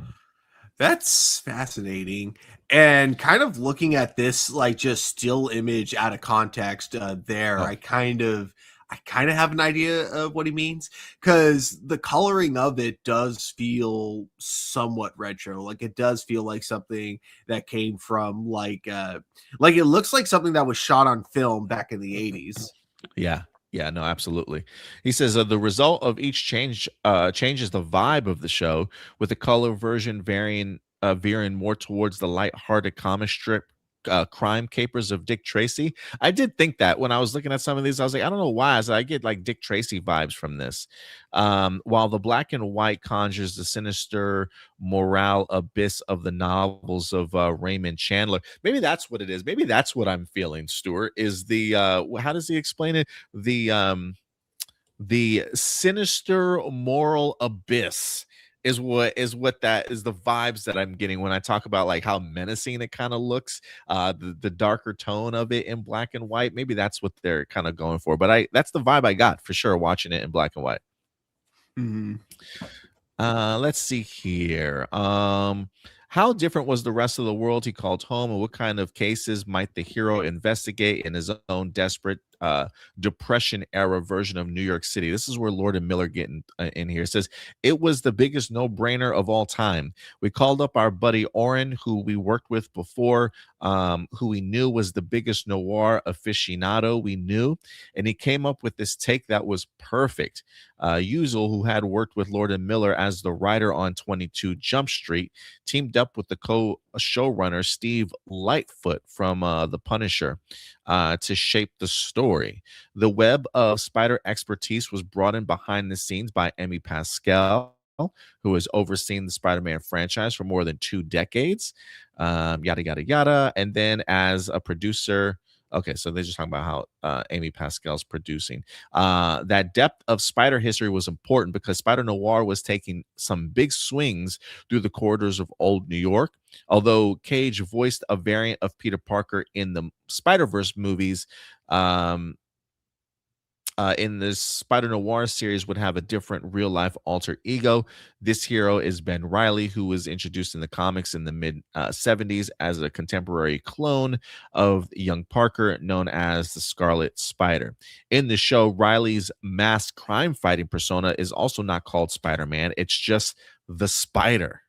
Speaker 2: That's fascinating. And kind of looking at this like just still image out of context there,
Speaker 1: Oh,
Speaker 2: I kind of have an idea of what he means because the coloring of it does feel somewhat retro. Like it does feel like something that came from like it looks like something that was shot on film back in the 80s.
Speaker 1: yeah. Yeah, no, absolutely. He says the result of each change changes the vibe of the show, with the color version veering more towards the light-hearted comic strip crime capers of Dick Tracy. I did think that when I was looking at some of these, I was like, I don't know why. I get like Dick Tracy vibes from this. While the black and white conjures the sinister morale abyss of the novels of Raymond Chandler. Maybe that's what it is. Maybe that's what I'm feeling, Stuart, is the how does he explain it? The sinister moral abyss is what that is, the vibes that I'm getting when I talk about like how menacing it kind of looks, the darker tone of it in black and white. Maybe that's what they're kind of going for, but I that's the vibe I got for sure watching it in black and white.
Speaker 2: Hmm.
Speaker 1: Let's see here. How different was the rest of the world he called home, and what kind of cases might the hero investigate in his own desperate depression era version of New York City? This is where Lord and Miller get in here. It says it was the biggest no-brainer of all time. We called up our buddy Oren, who we worked with before, who we knew was the biggest noir aficionado we knew, and he came up with this take that was perfect. Uzel, who had worked with Lord and Miller as the writer on 22 Jump Street, teamed up with the co-showrunner Steve Lightfoot from The Punisher to shape the story. The web of spider expertise was brought in behind the scenes by Emmy Pascal, who has overseen the Spider-Man franchise for more than 2 decades. Yada yada yada. And then as a producer, okay, so they're just talking about how Amy Pascal's producing. That depth of Spider history was important because Spider-Noir was taking some big swings through the corridors of old New York. Although Cage voiced a variant of Peter Parker in the Spider-Verse movies, um, in this Spider-Noir series would have a different real-life alter ego. This hero is Ben Reilly, who was introduced in the comics in the mid-70s as a contemporary clone of young Parker, known as the Scarlet Spider. In the show, Riley's mass crime-fighting persona is also not called Spider-Man. It's just the Spider.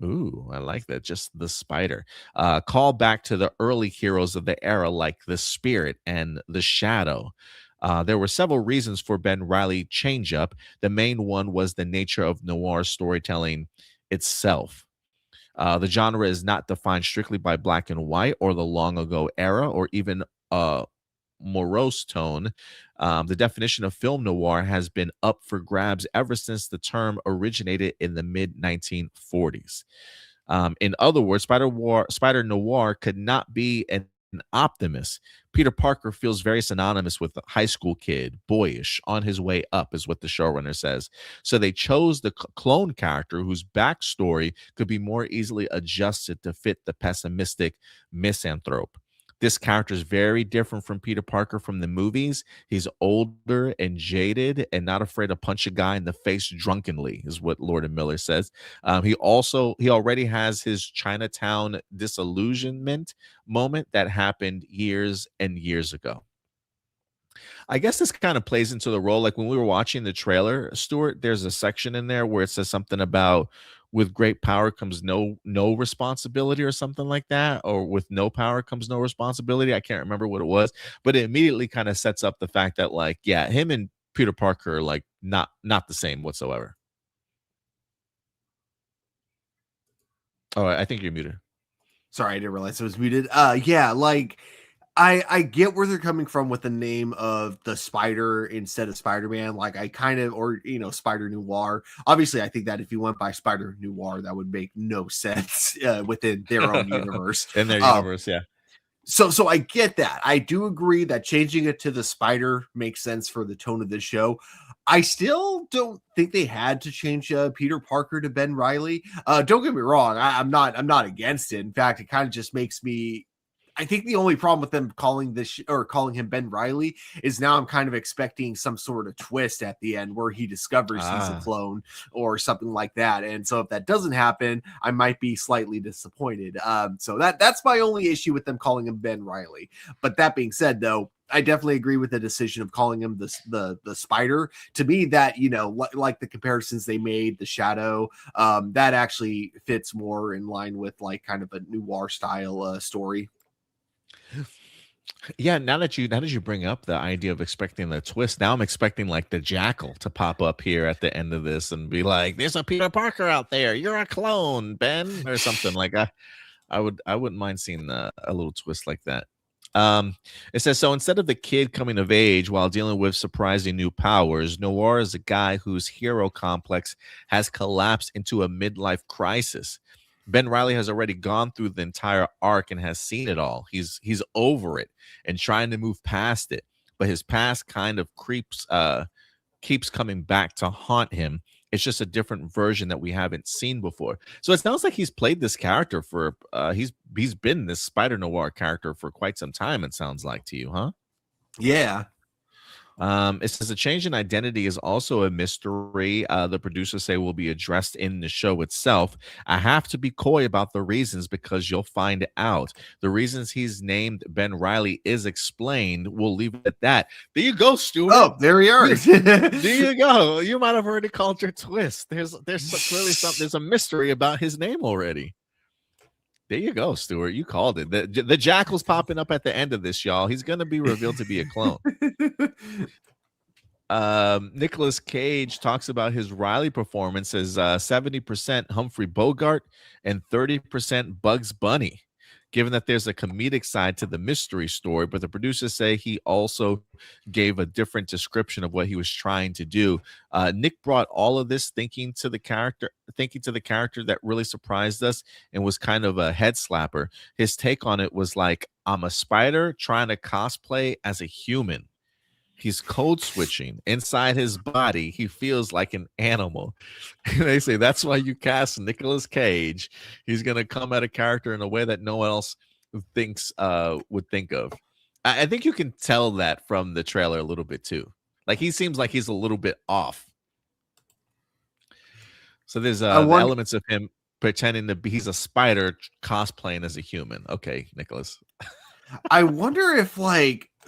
Speaker 1: Ooh, I like that. Just the Spider. Call back to the early heroes of the era like the Spirit and the Shadow. There were several reasons for Ben Reilly change up. The main one was the nature of noir storytelling itself. The genre is not defined strictly by black and white or the long ago era or even morose tone. The definition of film noir has been up for grabs ever since the term originated in the mid 1940s. In other words, Spider Noir could not be an optimist. Peter Parker feels very synonymous with a high school kid, boyish, on his way up, is what the showrunner says. So they chose the clone character whose backstory could be more easily adjusted to fit the pessimistic misanthrope. This character is very different from Peter Parker from the movies. He's older and jaded and not afraid to punch a guy in the face drunkenly, is what Lord and Miller says. He already has his Chinatown disillusionment moment that happened years and years ago. I guess this kind of plays into the role. Like when we were watching the trailer, Stuart, there's a section in there where it says something about with great power comes no responsibility or something like that, or with no power comes no responsibility. I can't remember what it was, but it immediately kind of sets up the fact that, like, yeah, him and Peter Parker are like not the same whatsoever. Oh, I think you're muted.
Speaker 2: Sorry, I didn't realize it was muted. Yeah, like I get where they're coming from with the name of the Spider instead of Spider-Man. Like I kind of, or Spider Noir. Obviously, I think that if you went by Spider Noir, that would make no sense within their own universe.
Speaker 1: In their universe, yeah.
Speaker 2: So I get that. I do agree that changing it to the Spider makes sense for the tone of the show. I still don't think they had to change Peter Parker to Ben Reilly. Don't get me wrong. I'm not against it. In fact, it kind of just makes me. I think the only problem with them calling this or calling him Ben Reilly is now I'm kind of expecting some sort of twist at the end where he discovers he's a clone or something like that. And so if that doesn't happen, I might be slightly disappointed. So that's my only issue with them calling him Ben Reilly. But that being said, though, I definitely agree with the decision of calling him the Spider. To me, that like the comparisons they made, the Shadow, that actually fits more in line with like kind of a noir style story.
Speaker 1: Yeah, now that you bring up the idea of expecting the twist, now I'm expecting like the Jackal to pop up here at the end of this and be like, "There's a Peter Parker out there. You're a clone, Ben," or something like that. I wouldn't mind seeing a little twist like that. It says, so instead of the kid coming of age while dealing with surprising new powers, Noir is a guy whose hero complex has collapsed into a midlife crisis. Ben Reilly has already gone through the entire arc and has seen it all. He's over it and trying to move past it, but his past kind of keeps coming back to haunt him. It's just a different version that we haven't seen before. So it sounds like he's played this character for he's been this Spider Noir character for quite some time. It sounds like to you, huh?
Speaker 2: Yeah.
Speaker 1: It says the change in identity is also a mystery. The producers say will be addressed in the show itself. I have to be coy about the reasons because you'll find out. The reasons he's named Ben Reilly is explained. We'll leave it at that. There you go, Stuart.
Speaker 2: Oh, there we are.
Speaker 1: There you go. You might have already called your twist. There's clearly something. There's a mystery about his name already. There you go, Stuart. You called it. The Jackal's popping up at the end of this, y'all. He's going to be revealed to be a clone. Nicolas Cage talks about his Riley performance as 70% Humphrey Bogart and 30% Bugs Bunny. given that there's a comedic side to the mystery story, but the producers say he also gave a different description of what he was trying to do. Nick brought all of this thinking to the character that really surprised us and was kind of a head slapper. His take on it was like, I'm a spider trying to cosplay as a human. He's code switching inside his body. He feels like an animal. They say that's why you cast Nicolas Cage. He's going to come at a character in a way that no one else would think of. I think you can tell that from the trailer a little bit too. Like he seems like he's a little bit off. So there's the elements of him pretending to be he's a spider cosplaying as a human. Okay, Nicholas.
Speaker 2: I wonder if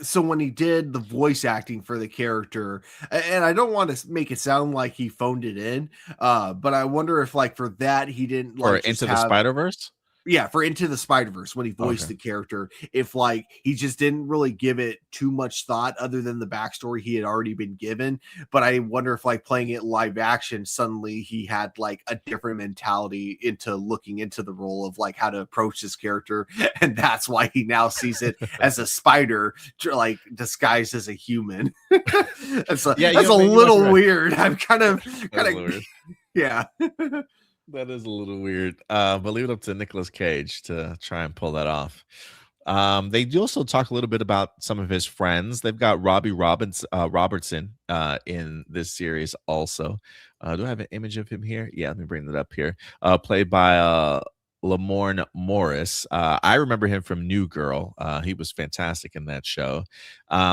Speaker 2: so when he did the voice acting for the character, and I don't want to make it sound like he phoned it in, but I wonder if for that he didn't
Speaker 1: or Into the Spider-Verse.
Speaker 2: Yeah, for Into the Spider-Verse, when he voiced the character, if he just didn't really give it too much thought other than the backstory he had already been given. But I wonder if playing it live action, suddenly he had a different mentality into looking into the role of how to approach this character. And that's why he now sees it as a spider, disguised as a human. that's a little weird. I'm kind of, yeah.
Speaker 1: That is a little weird, but leave it up to Nicolas Cage to try and pull that off. They do also talk a little bit about some of his friends. They've got Robbie Robertson in this series also. Do I have an image of him here? Yeah, let me bring that up here. Played by Lamorne Morris. I remember him from New Girl. He was fantastic in that show.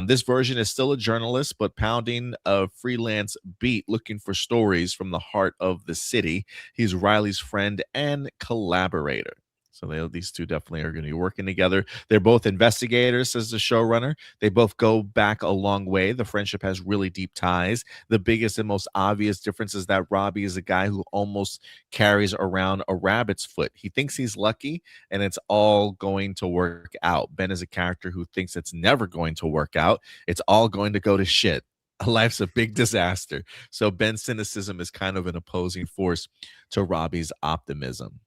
Speaker 1: This version is still a journalist, but pounding a freelance beat looking for stories from the heart of the city. He's Riley's friend and collaborator. So these two definitely are going to be working together. They're both investigators, says the showrunner. They both go back a long way. The friendship has really deep ties. The biggest and most obvious difference is that Robbie is a guy who almost carries around a rabbit's foot. He thinks he's lucky and it's all going to work out. Ben is a character who thinks it's never going to work out. It's all going to go to shit. Life's a big disaster. So Ben's cynicism is kind of an opposing force to Robbie's optimism.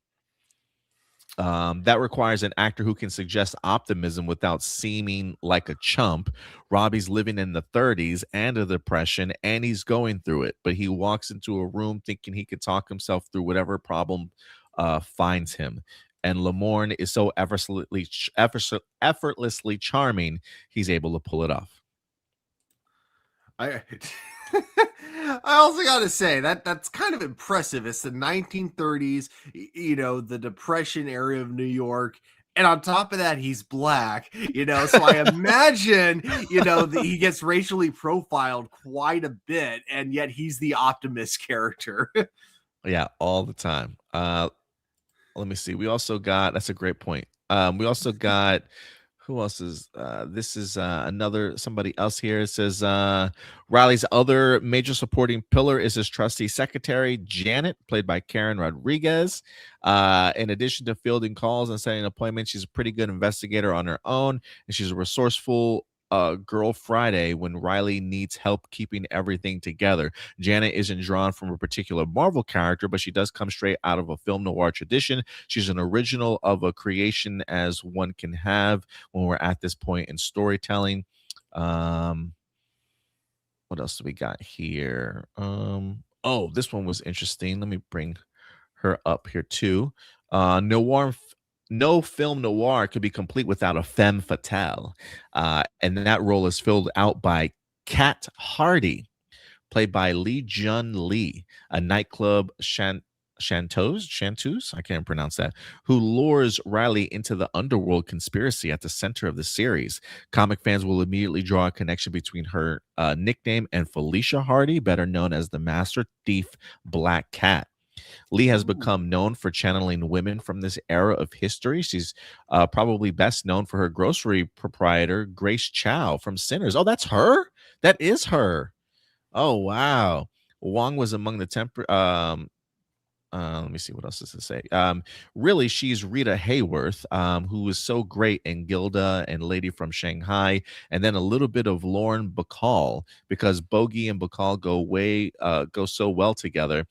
Speaker 1: That requires an actor who can suggest optimism without seeming like a chump. Robbie's living in the 30s and a depression, and he's going through it. But he walks into a room thinking he could talk himself through whatever problem finds him. And Lamorne is so effortlessly charming, he's able to pull it off.
Speaker 2: I also got to say that's kind of impressive. It's the 1930s, the Depression area of New York. And on top of that, he's black, so I imagine, he gets racially profiled quite a bit. And yet he's the optimist character.
Speaker 1: Yeah, all the time. Let me see. We also got, that's a great point. We also got, who else is this is somebody else here. It says Riley's other major supporting pillar is his trusty secretary Janet, played by Karen Rodriguez. In addition to fielding calls and setting appointments, she's a pretty good investigator on her own, and she's a resourceful girl Friday when Riley needs help keeping everything together. Janet isn't drawn from a particular Marvel character, but she does come straight out of a film noir tradition. She's an original of a creation as one can have when we're at this point in storytelling. What else do we got here? Oh, this one was interesting. Let me bring her up here too. No film noir could be complete without a femme fatale. And that role is filled out by Kat Hardy, played by Lee Jun Lee, a nightclub chanteuse, I can't pronounce that, who lures Riley into the underworld conspiracy at the center of the series. Comic fans will immediately draw a connection between her nickname and Felicia Hardy, better known as the Master Thief Black Cat. Lee has become known for channeling women from this era of history. She's probably best known for her grocery proprietor, Grace Chow from Sinners. Oh, that's her? That is her. Oh, wow. Wong was among the let me see what else is to say. Really, she's Rita Hayworth, who was so great in Gilda and Lady from Shanghai, and then a little bit of Lauren Bacall, because Bogey and Bacall go so well together.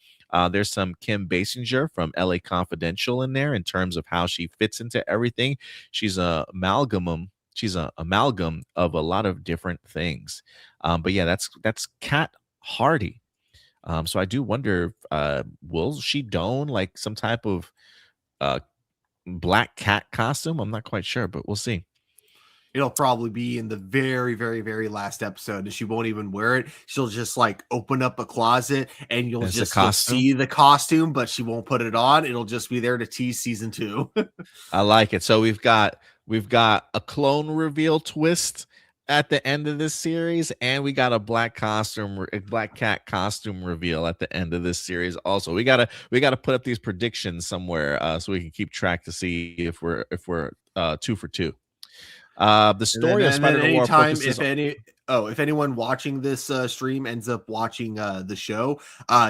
Speaker 1: There's some Kim Basinger from LA Confidential in there in terms of how she fits into everything. She's a amalgam. She's a amalgam of a lot of different things. But yeah, that's Kat Hardy. So I do wonder, will she don like some type of uh, black cat costume? I'm not quite sure, but we'll see.
Speaker 2: It'll probably be in the very, very, very last episode, and she won't even wear it. She'll just like open up a closet, and you'll
Speaker 1: Costume.
Speaker 2: see the costume, but she won't put it on. It'll just be there to tease season 2.
Speaker 1: I like it. So we've got a clone reveal twist at the end of this series, and we got a black cat costume reveal at the end of this series. Also, we gotta put up these predictions somewhere so we can keep track to see if we're 2 for 2. The story of
Speaker 2: And then
Speaker 1: Spider-Noir
Speaker 2: anytime
Speaker 1: focuses.
Speaker 2: if anyone watching this stream ends up watching the show,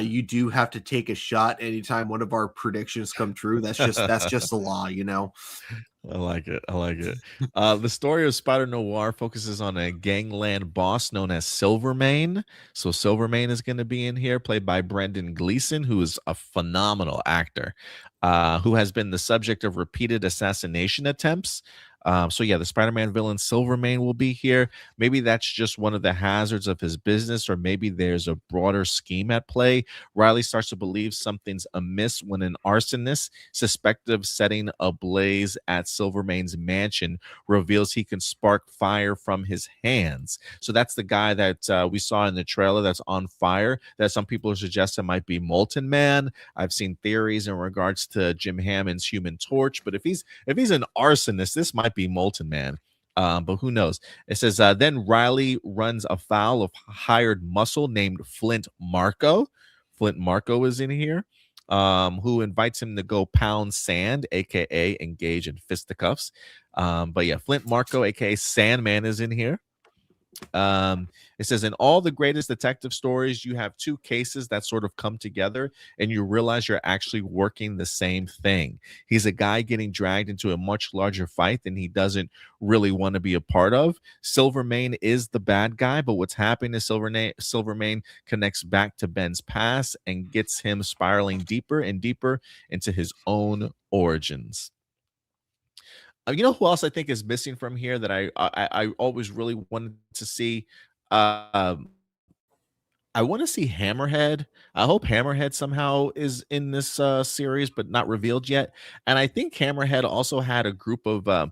Speaker 2: you do have to take a shot anytime one of our predictions come true. That's just the law, you know.
Speaker 1: I like it. I like it. The story of Spider-Noir focuses on a gangland boss known as Silvermane. So Silvermane is going to be in here, played by Brendan Gleeson, who is a phenomenal actor, who has been the subject of repeated assassination attempts. So yeah, the Spider-Man villain Silvermane will be here. Maybe that's just one of the hazards of his business, or maybe there's a broader scheme at play. Riley starts to believe something's amiss when an arsonist suspected of setting a blaze at Silvermane's mansion reveals he can spark fire from his hands. So that's the guy that we saw in the trailer that's on fire, that some people are suggesting might be Molten Man. I've seen theories in regards to Jim Hammond's Human Torch, but if he's an arsonist, this might be Molten Man. But who knows? It says then Riley runs afoul of hired muscle named Flint Marco. Flint Marco is in here, who invites him to go pound sand, aka engage in fisticuffs. But yeah, Flint Marco, aka Sandman, is in here. It says in all the greatest detective stories, you have two cases that sort of come together and you realize you're actually working the same thing. He's a guy getting dragged into a much larger fight than he doesn't really want to be a part of. Silvermane is the bad guy, but what's happening is Silvermane connects back to Ben's past and gets him spiraling deeper and deeper into his own origins. You know who else I think is missing from here that I always really wanted to see? Um, I want to see Hammerhead. I hope Hammerhead somehow is in this series, but not revealed yet. And I think Hammerhead also had a group of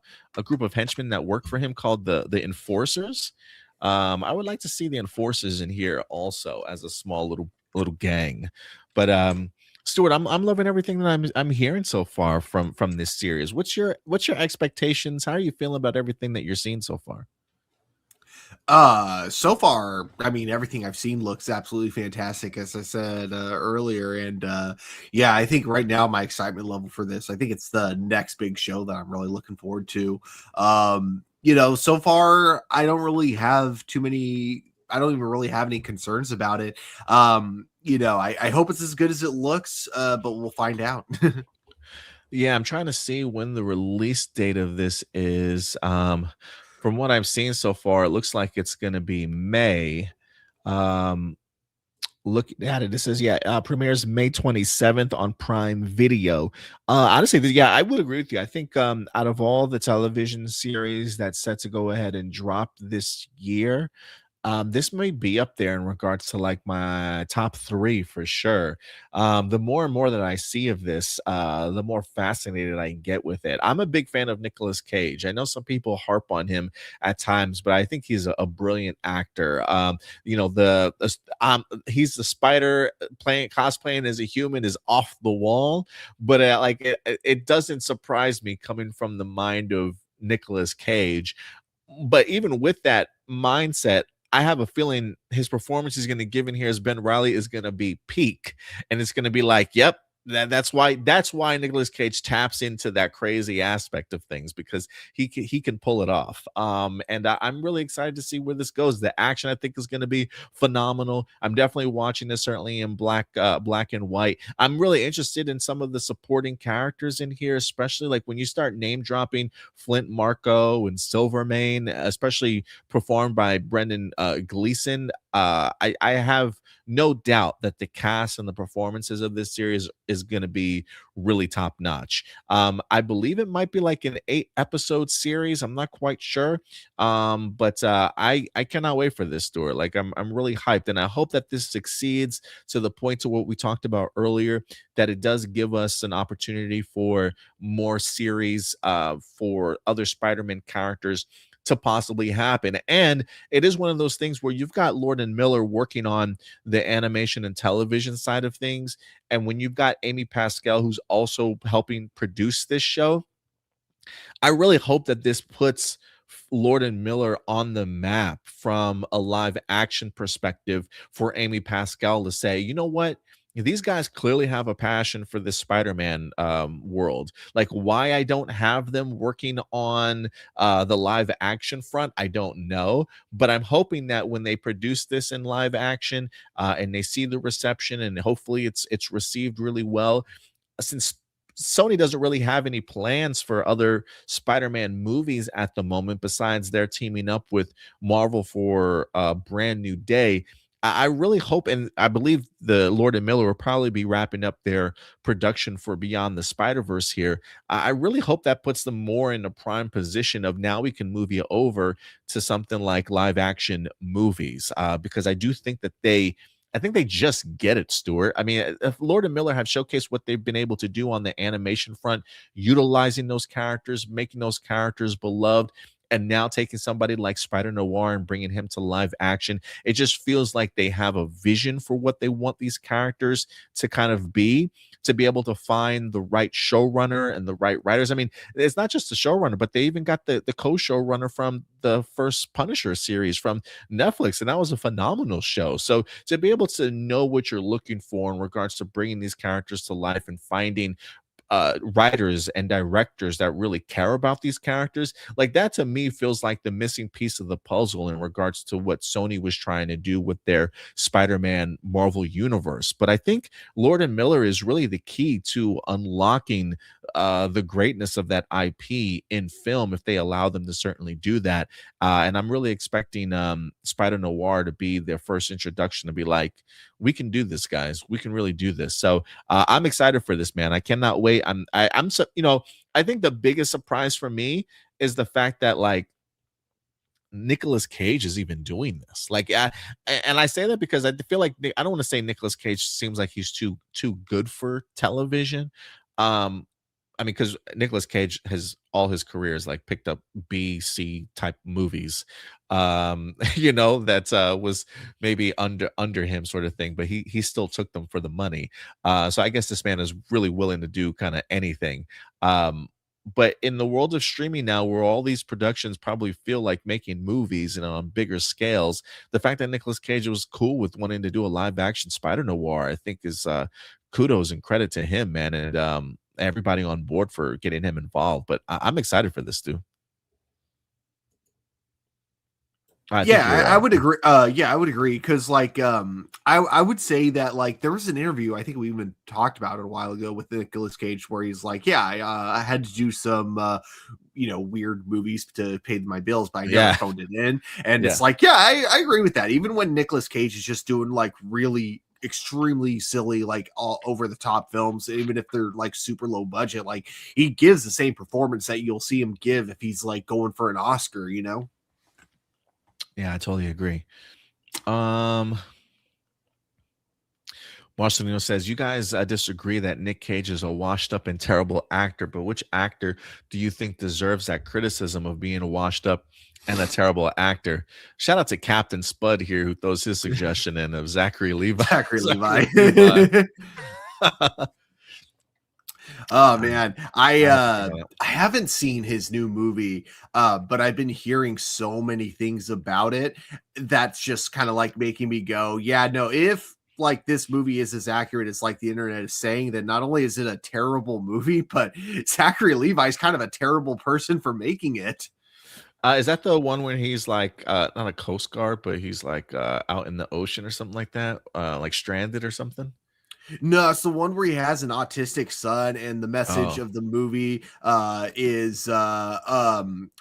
Speaker 1: henchmen that work for him called the Enforcers. I would like to see the Enforcers in here also as a small little gang. But Stuart, I'm loving everything that I'm hearing so far from this series. What's your expectations? How are you feeling about everything that you're seeing so far?
Speaker 2: So far, I mean, everything I've seen looks absolutely fantastic, as I said earlier. And yeah, I think right now my excitement level for this, I think it's the next big show that I'm really looking forward to. So far, I don't really have too many. I don't even really have any concerns about it. I hope it's as good as it looks, but we'll find out.
Speaker 1: Yeah, I'm trying to see when the release date of this is. From what I've seen so far, it looks like it's going to be May. Um, Looking at it, it says, yeah, premieres May 27th on Prime Video. Honestly, yeah, I would agree with you. I think out of all the television series that's set to go ahead and drop this year, this may be up there in regards to like my top three for sure. The more and more that I see of this, the more fascinated I get with it. I'm a big fan of Nicolas Cage. I know some people harp on him at times, but I think he's a brilliant actor. He's the spider playing cosplaying as a human is off the wall, but it doesn't surprise me coming from the mind of Nicolas Cage. But even with that mindset, I have a feeling his performance he's going to give in here as Ben Riley is going to be peak. And it's going to be like, yep, That's why Nicolas Cage taps into that crazy aspect of things, because he can pull it off. And I'm really excited to see where this goes. The action, I think, is going to be phenomenal. I'm definitely watching this, certainly in black and white. I'm really interested in some of the supporting characters in here, especially like when you start name dropping Flint Marco and Silvermane, especially performed by Brendan Gleeson. I have no doubt that the cast and the performances of this series is going to be really top notch. I believe it might be like an 8-episode series. I'm not quite sure. But I cannot wait for this, Stuart. Like I'm really hyped, and I hope that this succeeds to the point to what we talked about earlier, that it does give us an opportunity for more series for other Spider-Man characters to possibly happen. And it is one of those things where you've got Lord and Miller working on the animation and television side of things, and when you've got Amy Pascal, who's also helping produce this show, I really hope that this puts Lord and Miller on the map from a live action perspective for Amy Pascal to say, you know what? These guys clearly have a passion for this Spider-Man world. Like, why I don't have them working on the live action front, I don't know. But I'm hoping that when they produce this in live action and they see the reception, and hopefully it's received really well, since Sony doesn't really have any plans for other Spider-Man movies at the moment, besides they're teaming up with Marvel for a brand new day. I really hope, and I believe the Lord and Miller will probably be wrapping up their production for Beyond the Spider-Verse here. I really hope that puts them more in a prime position of now we can move you over to something like live action movies, because I do think that I think they just get it, Stuart. I mean, if Lord and Miller have showcased what they've been able to do on the animation front, utilizing those characters, making those characters beloved, and now taking somebody like Spider-Noir and bringing him to live action, it just feels like they have a vision for what they want these characters to kind of be, to be able to find the right showrunner and the right writers. I mean, it's not just the showrunner, but they even got the co-showrunner from the first Punisher series from Netflix, and that was a phenomenal show. So to be able to know what you're looking for in regards to bringing these characters to life and finding writers and directors that really care about these characters, like that to me feels like the missing piece of the puzzle in regards to what Sony was trying to do with their Spider-Man Marvel universe. But I think Lord and Miller is really the key to unlocking the greatness of that IP in film, if they allow them to certainly do that. And I'm really expecting Spider-Noir to be their first introduction, to be like, we can do this, guys. We can really do this. So I'm excited for this, man. I cannot wait. I'm so, I think the biggest surprise for me is the fact that like Nicolas Cage is even doing this. Like, and I say that because I feel like I don't want to say Nicolas Cage seems like he's too good for television. I mean, because Nicolas Cage has all his careers like picked up B, C type movies, that was maybe under him sort of thing, but he still took them for the money. So I guess this man is really willing to do kind of anything. But in the world of streaming now, where all these productions probably feel like making movies and on bigger scales, the fact that Nicolas Cage was cool with wanting to do a live action Spider-Noir, I think is kudos and credit to him, man. And everybody on board for getting him involved. But I'm excited for this, dude.
Speaker 2: I would agree. I would agree because, like, I would say that like there was an interview I think we even talked about it a while ago with Nicolas Cage where he's like, I had to do some weird movies to pay my bills, but I never phoned it in, and it's like, I agree with that. Even when Nicolas Cage is just doing like really extremely silly, like all over the top films, even if they're like super low budget, like he gives the same performance that you'll see him give if he's like going for an Oscar.
Speaker 1: Yeah, I totally agree. Marcelino says, you guys disagree that Nick Cage is a washed up and terrible actor, but which actor do you think deserves that criticism of being a washed up and a terrible actor? Shout out to Captain Spud here, who throws his suggestion in of Zachary Levi.
Speaker 2: Levi. Oh man, I haven't seen his new movie, but I've been hearing so many things about it that's just kind of like making me go, yeah, no, if like this movie is as accurate as like the internet is saying, then not only is it a terrible movie, but Zachary Levi's kind of a terrible person for making it.
Speaker 1: Is that the one where he's like not a Coast Guard, but he's like out in the ocean or something like that, like stranded or something?
Speaker 2: No, it's the one where he has an autistic son, and the message
Speaker 1: Oh,
Speaker 2: of the movie is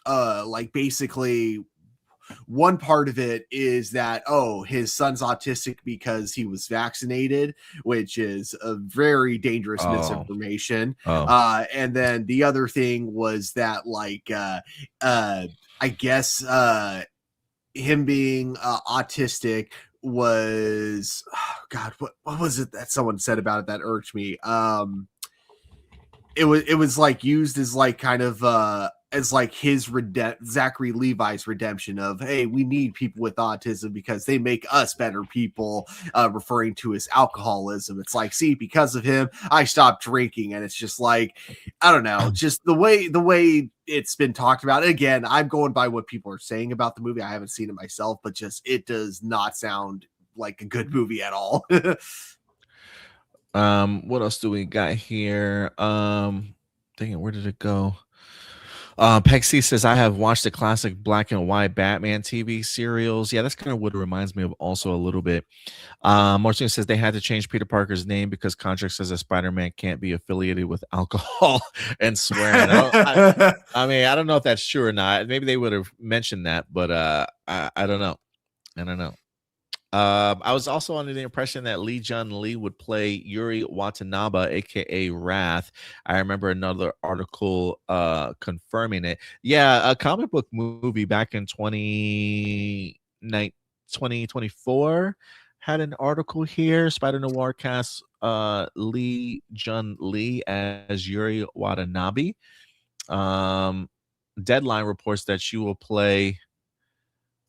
Speaker 2: like basically one part of it is that, oh, his son's autistic because he was vaccinated, which is a very dangerous
Speaker 1: oh,
Speaker 2: misinformation.
Speaker 1: oh.
Speaker 2: And then the other thing was that, like, I guess him being autistic was, oh God, what was it that someone said about it that irked me? It was like used as like kind of as like his Zachary Levi's redemption of, hey, we need people with autism because they make us better people, referring to his alcoholism. It's like, see, because of him I stopped drinking. And it's just like, I don't know, just the way it's been talked about. Again, I'm going by what people are saying about the movie. I haven't seen it myself, but just it does not sound like a good movie at all.
Speaker 1: What else do we got here? Dang it, where did it go? Peg C says, I have watched the classic black and white Batman TV serials. Yeah, that's kind of what it reminds me of also a little bit. Martin says they had to change Peter Parker's name because contract says that Spider-Man can't be affiliated with alcohol and swearing. I mean, I don't know if that's true or not. Maybe they would have mentioned that, but I don't know. I don't know. I was also under the impression that Lee Jun Lee would play Yuri Watanabe, aka Wrath. I remember another article confirming it. Yeah, a comic book movie back in 2024 had an article here. Spider-Noir cast Lee Jun Lee as Yuri Watanabe. Deadline reports that she will play.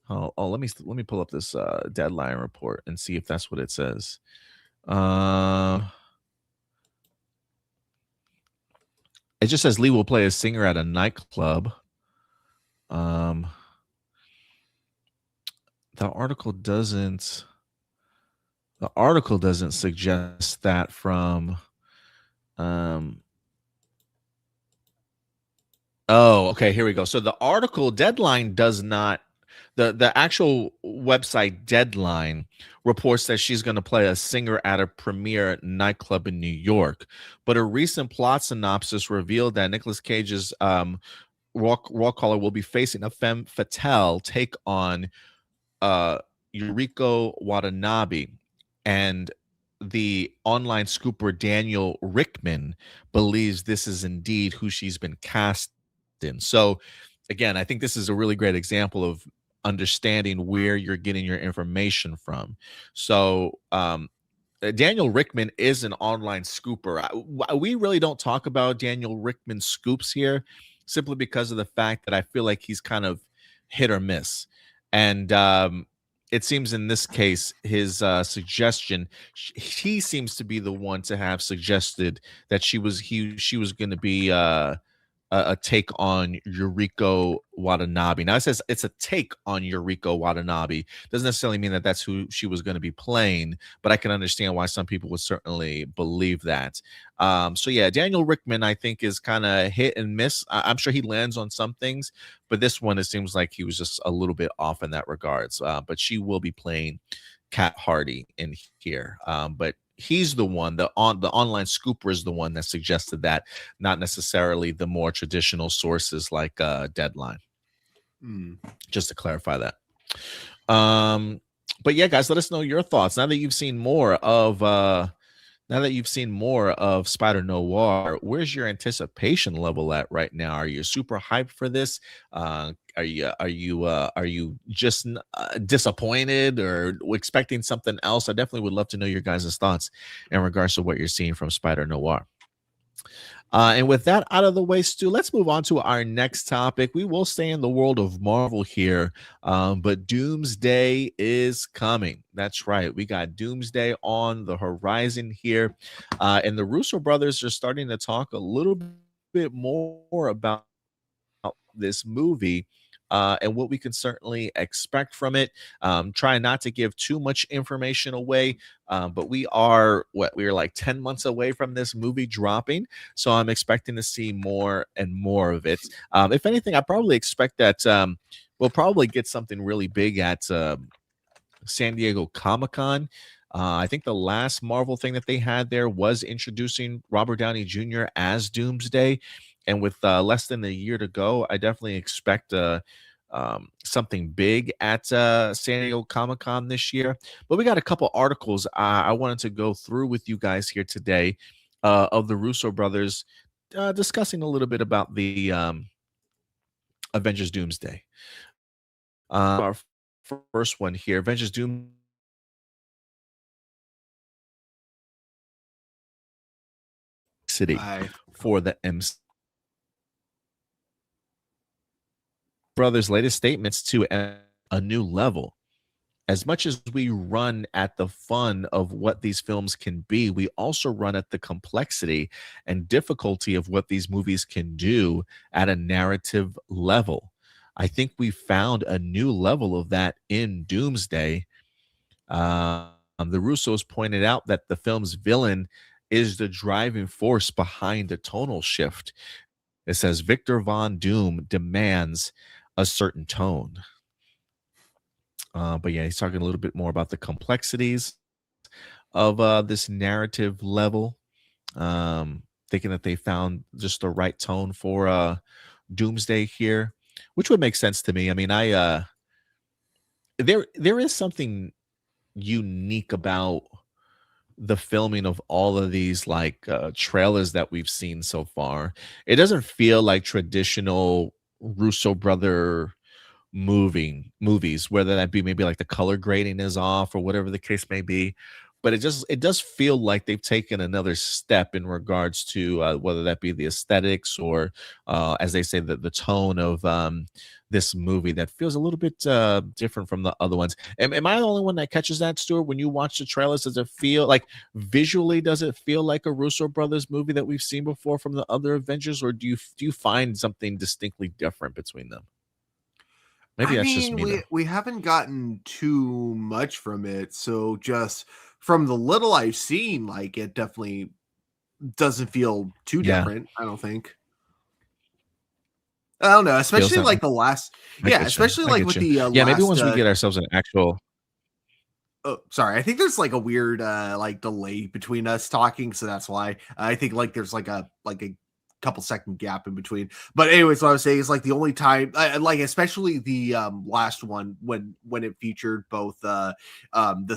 Speaker 1: Let me pull up this deadline report and see if that's what it says. It just says Lee will play a singer at a nightclub. The article doesn't suggest that from oh, okay, here we go. So the article deadline does not, the actual website Deadline reports that she's going to play a singer at a premier nightclub in New York. But a recent plot synopsis revealed that Nicolas Cage's raw caller will be facing a femme fatale take on Yuriko Watanabe, and the online scooper Daniel Rickman believes this is indeed who she's been cast in. So again, I think this is a really great example of understanding where you're getting your information from. So Daniel Rickman is an online scooper. We really don't talk about Daniel Rickman scoops here simply because of the fact that I feel like he's kind of hit or miss. And it seems in this case, his suggestion, he seems to be the one to have suggested that she was going to be a take on Yuriko Watanabe. Now it says it's a take on Yuriko Watanabe. Doesn't necessarily mean that that's who she was going to be playing, but I can understand why some people would certainly believe that. So yeah, Daniel Rickman, I think, is kind of hit and miss. I'm sure he lands on some things, but this one, it seems like he was just a little bit off in that regards. But she will be playing Kat Hardy in here. But he's the one, the online scooper is the one that suggested that, not necessarily the more traditional sources like Deadline. Just to clarify that. But yeah, guys, let us know your thoughts now that you've seen more of Spider-Noir. Where's your anticipation level at right now? Are you super hyped for this? Are you just disappointed or expecting something else? I definitely would love to know your guys' thoughts in regards to what you're seeing from Spider-Noir. And with that out of the way, Stu, let's move on to our next topic. We will stay in the world of Marvel here, but Doomsday is coming. That's right. We got Doomsday on the horizon here. And the Russo brothers are starting to talk a little bit more about this movie and what we can certainly expect from it. Try not to give too much information away, but we are like 10 months away from this movie dropping, so I'm expecting to see more and more of it. If anything, I probably expect that we'll probably get something really big at San Diego Comic-Con. I think the last Marvel thing that they had there was introducing Robert Downey Jr. as Doomsday, and with less than a year to go, I definitely expect something big at San Diego Comic-Con this year. But we got a couple articles I wanted to go through with you guys here today of the Russo brothers discussing a little bit about the Avengers Doomsday. Our first one here, Avengers Doomsday City for the MC. Brothers' latest statements to a new level. As much as we run at the fun of what these films can be, we also run at the complexity and difficulty of what these movies can do at a narrative level. I think we found a new level of that in Doomsday. The Russos pointed out that the film's villain is the driving force behind the tonal shift. It says Victor Von Doom demands a certain tone. But yeah, he's talking a little bit more about the complexities of this narrative level. Thinking that they found just the right tone for Doomsday here, which would make sense to me. I mean, there is something unique about the filming of all of these like trailers that we've seen so far. It doesn't feel like traditional Russo brother movies, whether that be maybe like the color grading is off or whatever the case may be. But it does feel like they've taken another step in regards to whether that be the aesthetics or as they say the tone of this movie that feels a little bit different from the other ones. Am I the only one that catches that, Stuart? When you watch the trailers, does it feel like visually, does it feel like a Russo brothers movie that we've seen before from the other Avengers, or do you find something distinctly different between them? Maybe
Speaker 2: I
Speaker 1: that's just
Speaker 2: mean,
Speaker 1: me though.
Speaker 2: we haven't gotten too much from it, so just from the little I've seen, like it definitely doesn't feel too
Speaker 1: Yeah,
Speaker 2: different. I don't think. I don't know,
Speaker 1: feels
Speaker 2: especially
Speaker 1: that.
Speaker 2: like the last,
Speaker 1: I
Speaker 2: yeah,
Speaker 1: get you.
Speaker 2: especially
Speaker 1: I
Speaker 2: like
Speaker 1: get
Speaker 2: with
Speaker 1: you.
Speaker 2: the
Speaker 1: Yeah, maybe
Speaker 2: last.
Speaker 1: once we get ourselves an actual.
Speaker 2: Oh, sorry. I think there's like a weird like delay between us talking, so that's why I think like there's like a couple second gap in between. But anyways, what I was saying is like the only time like especially the last one when it featured both the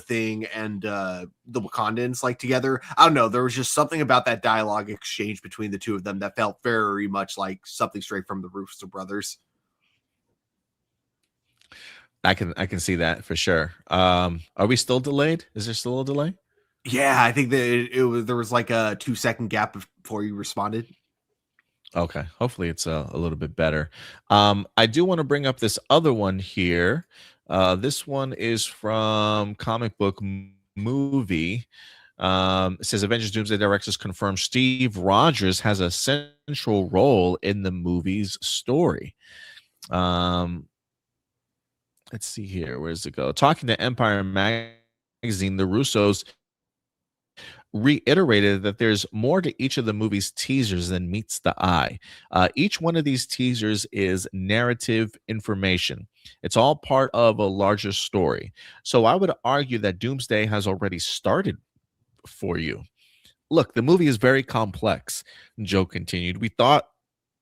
Speaker 2: Thing and the Wakandans like together. I don't know, there was just something about that dialogue exchange between the two of them that felt very much like something straight from the Russo brothers.
Speaker 1: I can see that for sure. Are we still delayed? Is there still a delay?
Speaker 2: Yeah, I think that it was there was like a 2 second gap before you responded.
Speaker 1: Okay, hopefully it's a little bit better. I do want to bring up this other one here. This one is from Comic Book Movie. It says Avengers Doomsday directors confirm Steve Rogers has a central role in the movie's story. Um, let's see here. Where does it go? Talking to Empire Magazine, the Russos reiterated that there's more to each of the movie's teasers than meets the eye. Each one of these teasers is narrative information. It's all part of a larger story. So I would argue that Doomsday has already started for you. Look, the movie is very complex, Joe continued. We thought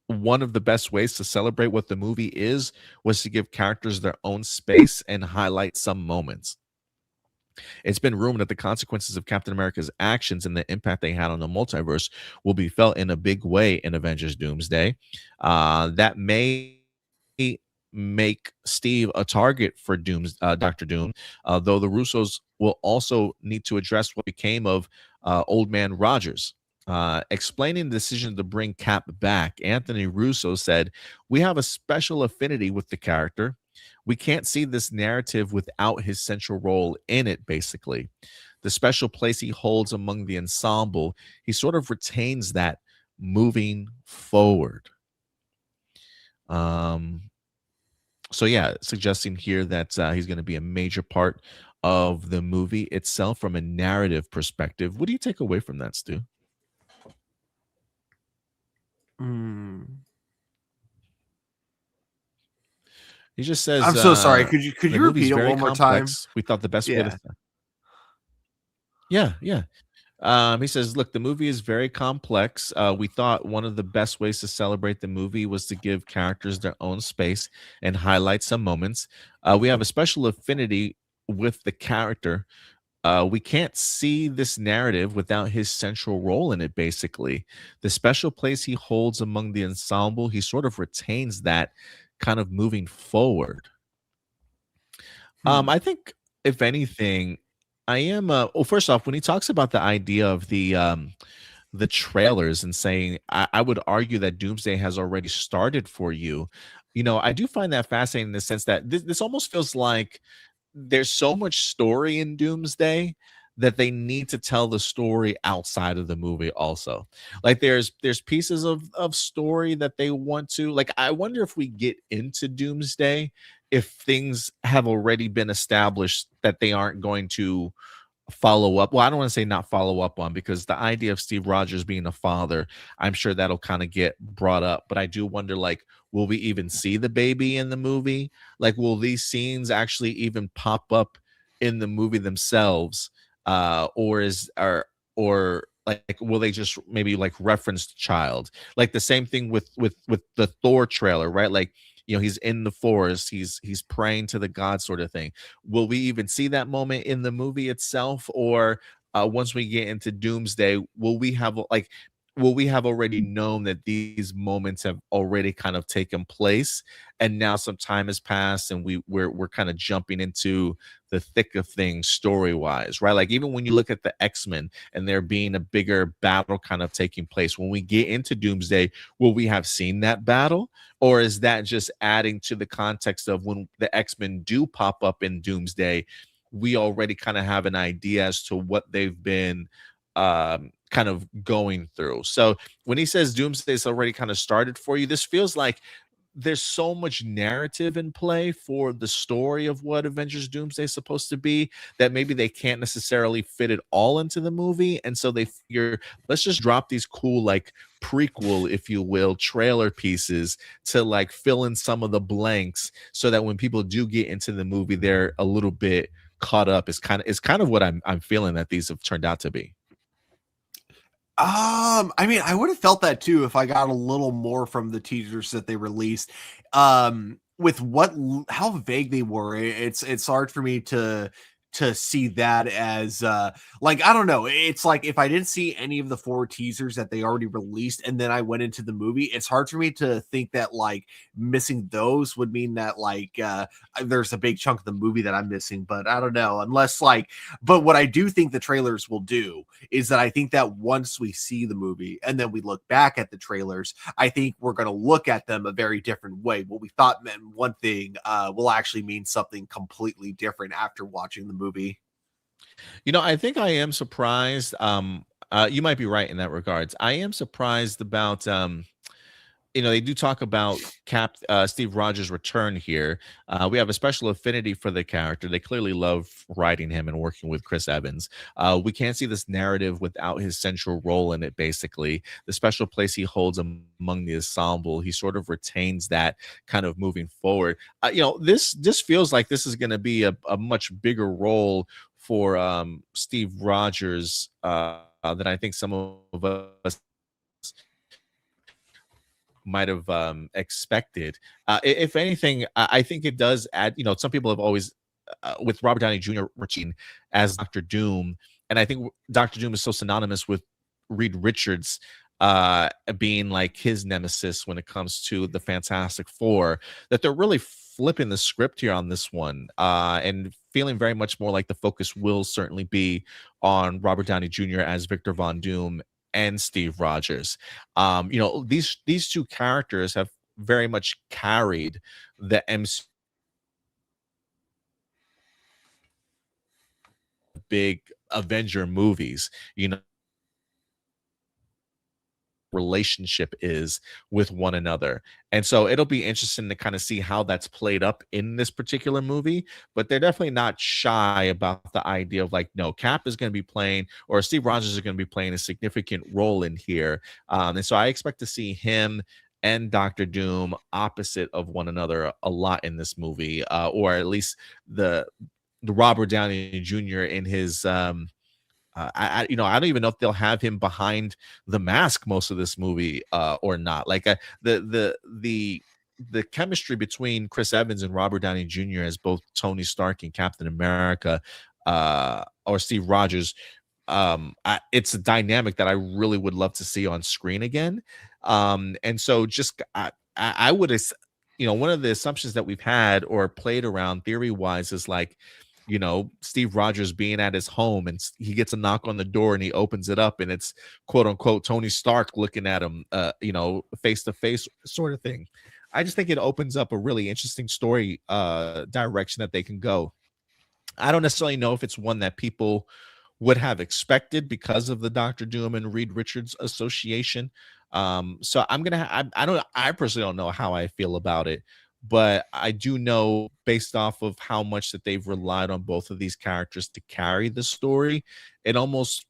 Speaker 1: one of the best ways to celebrate what the movie is was to give characters their own space and highlight some moments. It's been rumored that the consequences of Captain America's actions and the impact they had on the multiverse will be felt in a big way in Avengers Doomsday. That may make Steve a target for Dr. Doom, though the Russos will also need to address what became of Old Man Rogers. Explaining the decision to bring Cap back, Anthony Russo said, "We have a special affinity with the character. We can't see this narrative without his central role in it, basically. The special place he holds among the ensemble, he sort of retains that moving forward." So yeah, suggesting here that he's going to be a major part of the movie itself from a narrative perspective. What do you take away from that, Stu?
Speaker 2: Mm.
Speaker 1: He just says
Speaker 2: I'm so sorry. Could
Speaker 1: the
Speaker 2: you
Speaker 1: movie's
Speaker 2: repeat it
Speaker 1: very
Speaker 2: one more time?
Speaker 1: complex. We thought the best way to
Speaker 2: Yeah.
Speaker 1: yeah, yeah. He says, "Look, the movie is very complex. We thought one of the best ways to celebrate the movie was to give characters their own space and highlight some moments. We have a special affinity with the character. We can't see this narrative without his central role in it. Basically, the special place he holds among the ensemble, he sort of retains that kind of moving forward."
Speaker 2: Hmm.
Speaker 1: I think if anything, I am well, first off, when he talks about the idea of the trailers and saying I would argue that Doomsday has already started for you. I do find that fascinating in the sense that this almost feels like there's so much story in Doomsday that they need to tell the story outside of the movie also. Like there's pieces of story that they want to, like, I wonder if we get into Doomsday if things have already been established that they aren't going to follow up. Well, I don't want to say not follow up on, because the idea of Steve Rogers being a father, I'm sure that'll kind of get brought up. But I do wonder, like, will we even see the baby in the movie? Like, will these scenes actually even pop up in the movie themselves? Or like will they just maybe like reference the child? Like the same thing with the Thor trailer, right? Like, he's in the forest, he's praying to the god sort of thing. Will we even see that moment in the movie itself, or once we get into Doomsday, will we have already known that these moments have already kind of taken place, and now some time has passed, and we're kind of jumping into the thick of things story wise, right? Like even when you look at the X-Men and there being a bigger battle kind of taking place, when we get into Doomsday, will we have seen that battle? Or is that just adding to the context of when the X-Men do pop up in Doomsday, we already kind of have an idea as to what they've been kind of going through. So when he says Doomsday's already kind of started for you, this feels like there's so much narrative in play for the story of what Avengers Doomsday is supposed to be that maybe they can't necessarily fit it all into the movie. And so they figure, let's just drop these cool, like, prequel, if you will, trailer pieces to like fill in some of the blanks so that when people do get into the movie, they're a little bit caught up. Is kind of what I'm feeling that these have turned out to be.
Speaker 2: I mean, I would have felt that too if I got a little more from the teasers that they released. With how vague they were, it's hard for me to see that as like, I don't know. It's like if I didn't see any of the four teasers that they already released and then I went into the movie, it's hard for me to think that like missing those would mean that like there's a big chunk of the movie that I'm missing. But I don't know, unless like, but what I do think the trailers will do is that I think that once we see the movie and then we look back at the trailers, I think we're going to look at them a very different way. What we thought meant one thing will actually mean something completely different after watching the movie.
Speaker 1: I think I am surprised. You might be right in that regards. I am surprised about they do talk about Steve Rogers' return here. We have a special affinity for the character. They clearly love writing him and working with Chris Evans. We can't see this narrative without his central role in it. Basically, the special place he holds among the ensemble, he sort of retains that kind of moving forward. This feels like this is going to be a much bigger role for Steve Rogers than I think some of us might have expected. If anything, I think it does add. Some people have always, with Robert Downey Jr. routine as Doctor Doom, and I think Doctor Doom is so synonymous with Reed Richards being like his nemesis when it comes to the Fantastic Four, that they're really flipping the script here on this one, and feeling very much more like the focus will certainly be on Robert Downey Jr. as Victor Von Doom and Steve Rogers. These two characters have very much carried the MC big Avenger movies. relationship is with one another. And so it'll be interesting to kind of see how that's played up in this particular movie. But they're definitely not shy about the idea of like, no, Cap is going to be playing, or Steve Rogers is going to be playing a significant role in here. And so I expect to see him and Doctor Doom opposite of one another a lot in this movie, or at least the Robert Downey Jr. in his I don't even know if they'll have him behind the mask most of this movie or not. Like the chemistry between Chris Evans and Robert Downey Jr. as both Tony Stark and Captain America, or Steve Rogers, it's a dynamic that I really would love to see on screen again. And so just I would, one of the assumptions that we've had or played around theory wise is like, Steve Rogers being at his home and he gets a knock on the door and he opens it up and it's quote unquote Tony Stark looking at him, face to face sort of thing. I just think it opens up a really interesting story direction that they can go. I don't necessarily know if it's one that people would have expected because of the Doctor Doom and Reed Richards association. So I'm gonna. I personally don't know how I feel about it, but I do know based off of how much that they've relied on both of these characters to carry the story, it almost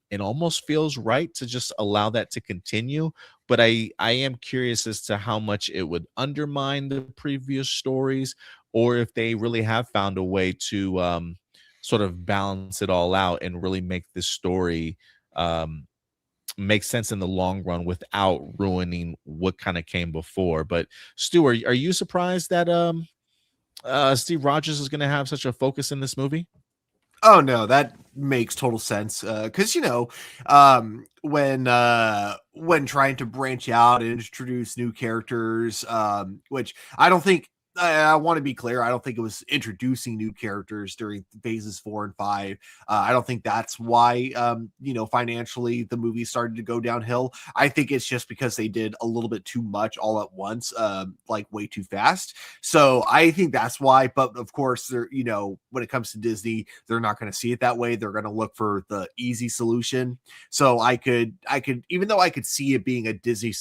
Speaker 1: feels right to just allow that to continue. But I am curious as to how much it would undermine the previous stories, or if they really have found a way to sort of balance it all out and really make this story make sense in the long run without ruining what kind of came before. But Stu, are you surprised that Steve Rogers is going to have such a focus in this movie?
Speaker 2: Oh no, that makes total sense. Because when trying to branch out and introduce new characters, which I don't think I want to be clear, I don't think it was introducing new characters during phases 4 and 5. I don't think that's why financially the movie started to go downhill. I think it's just because they did a little bit too much all at once, like way too fast. So I think that's why. But of course, they're when it comes to Disney, they're not going to see it that way. They're going to look for the easy solution. So I could, even though I could see it being a Disney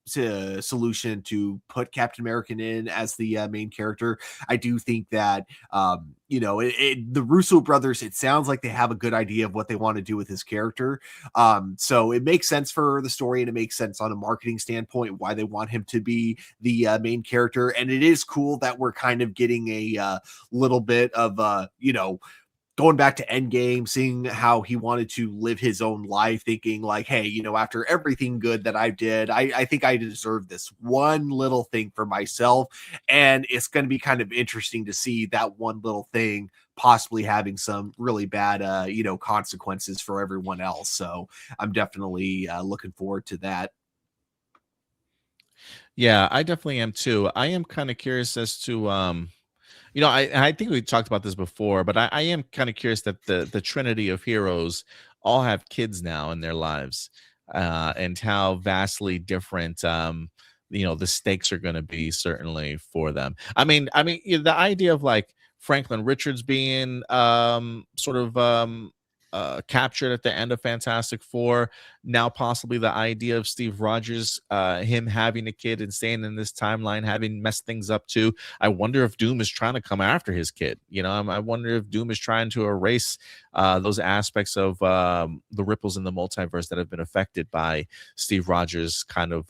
Speaker 2: solution to put Captain America in as the main character, I do think that the Russo brothers, it sounds like they have a good idea of what they want to do with his character. So it makes sense for the story, and it makes sense on a marketing standpoint why they want him to be the main character. And it is cool that we're kind of getting a little bit of going back to Endgame, seeing how he wanted to live his own life, thinking like, hey, after everything good that I did, I think I deserve this one little thing for myself. And it's going to be kind of interesting to see that one little thing possibly having some really bad, consequences for everyone else. So I'm definitely looking forward to that.
Speaker 1: Yeah, I definitely am too. I am kind of curious as to I think we talked about this before, but I am kind of curious that the trinity of heroes all have kids now in their lives, and how vastly different the stakes are going to be certainly for them. The idea of like Franklin Richards being sort of captured at the end of Fantastic Four. Now, possibly the idea of Steve Rogers, him having a kid and staying in this timeline, having messed things up too. I wonder if Doom is trying to come after his kid. I wonder if Doom is trying to erase those aspects of the ripples in the multiverse that have been affected by Steve Rogers' kind of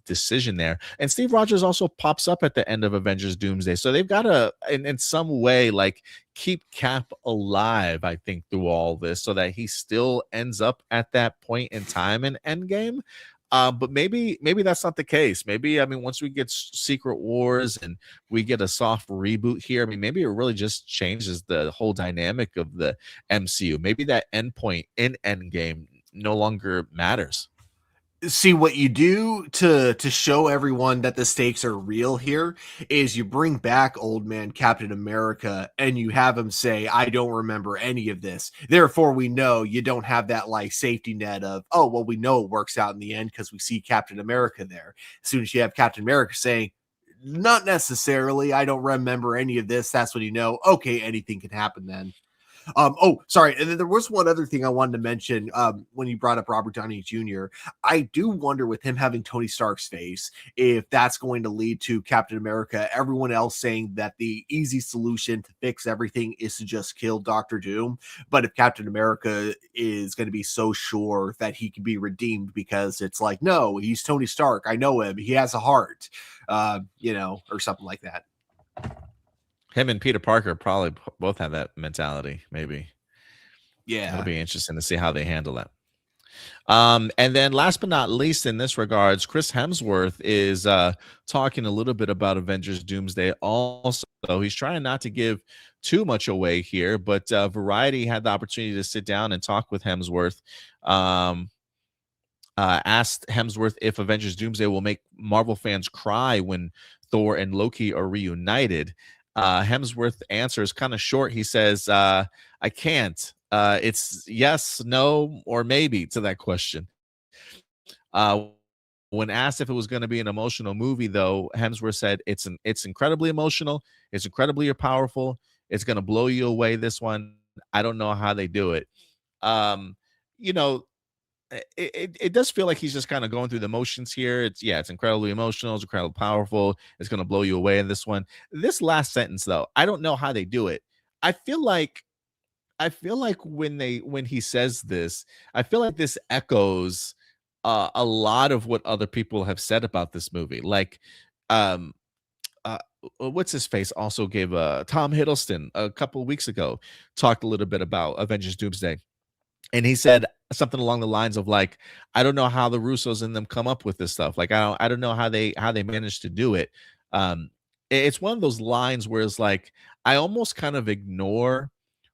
Speaker 1: decision there. And Steve Rogers also pops up at the end of Avengers Doomsday. So they've got to, in some way, like keep Cap alive, I think, through all this so that he still ends up at that point in time in Endgame. But maybe that's not the case. Maybe, once we get Secret Wars and we get a soft reboot here, maybe it really just changes the whole dynamic of the MCU. Maybe that endpoint in Endgame no longer matters.
Speaker 2: See, what you do to show everyone that the stakes are real here is you bring back old man Captain America and you have him say, I don't remember any of this. Therefore, we know you don't have that like safety net of, oh, well, we know it works out in the end because we see Captain America there. As soon as you have Captain America saying, not necessarily, I don't remember any of this, that's when you know, okay, anything can happen then. Oh, sorry. And then there was one other thing I wanted to mention. When you brought up Robert Downey Jr., I do wonder with him having Tony Stark's face, if that's going to lead to Captain America, everyone else saying that the easy solution to fix everything is to just kill Doctor Doom. But if Captain America is going to be so sure that he can be redeemed because it's like, no, he's Tony Stark. I know him. He has a heart, or something like that.
Speaker 1: Him and Peter Parker probably both have that mentality. Maybe.
Speaker 2: Yeah.
Speaker 1: It'll be interesting to see how they handle that. And then last but not least in this regards, Chris Hemsworth is talking a little bit about Avengers Doomsday also. He's trying not to give too much away here, but Variety had the opportunity to sit down and talk with Hemsworth. Asked Hemsworth if Avengers Doomsday will make Marvel fans cry when Thor and Loki are reunited. Hemsworth answers kind of short. He says, I can't. It's yes, no, or maybe to that question. When asked if it was going to be an emotional movie, though, Hemsworth said it's incredibly emotional. It's incredibly powerful. It's going to blow you away. This one, I don't know how they do it. You know, it does feel like he's just kind of going through the motions here. It's incredibly emotional. It's incredibly powerful. It's going to blow you away in this one. This last sentence, though, I don't know how they do it. I feel like when he says this, I feel like this echoes a lot of what other people have said about this movie. Like, what's his face also gave Tom Hiddleston a couple of weeks ago talked a little bit about Avengers Doomsday. And he said something along the lines of like, I don't know how the Russos and them come up with this stuff. Like, I don't know how they managed to do it. It's one of those lines where it's like, I almost kind of ignore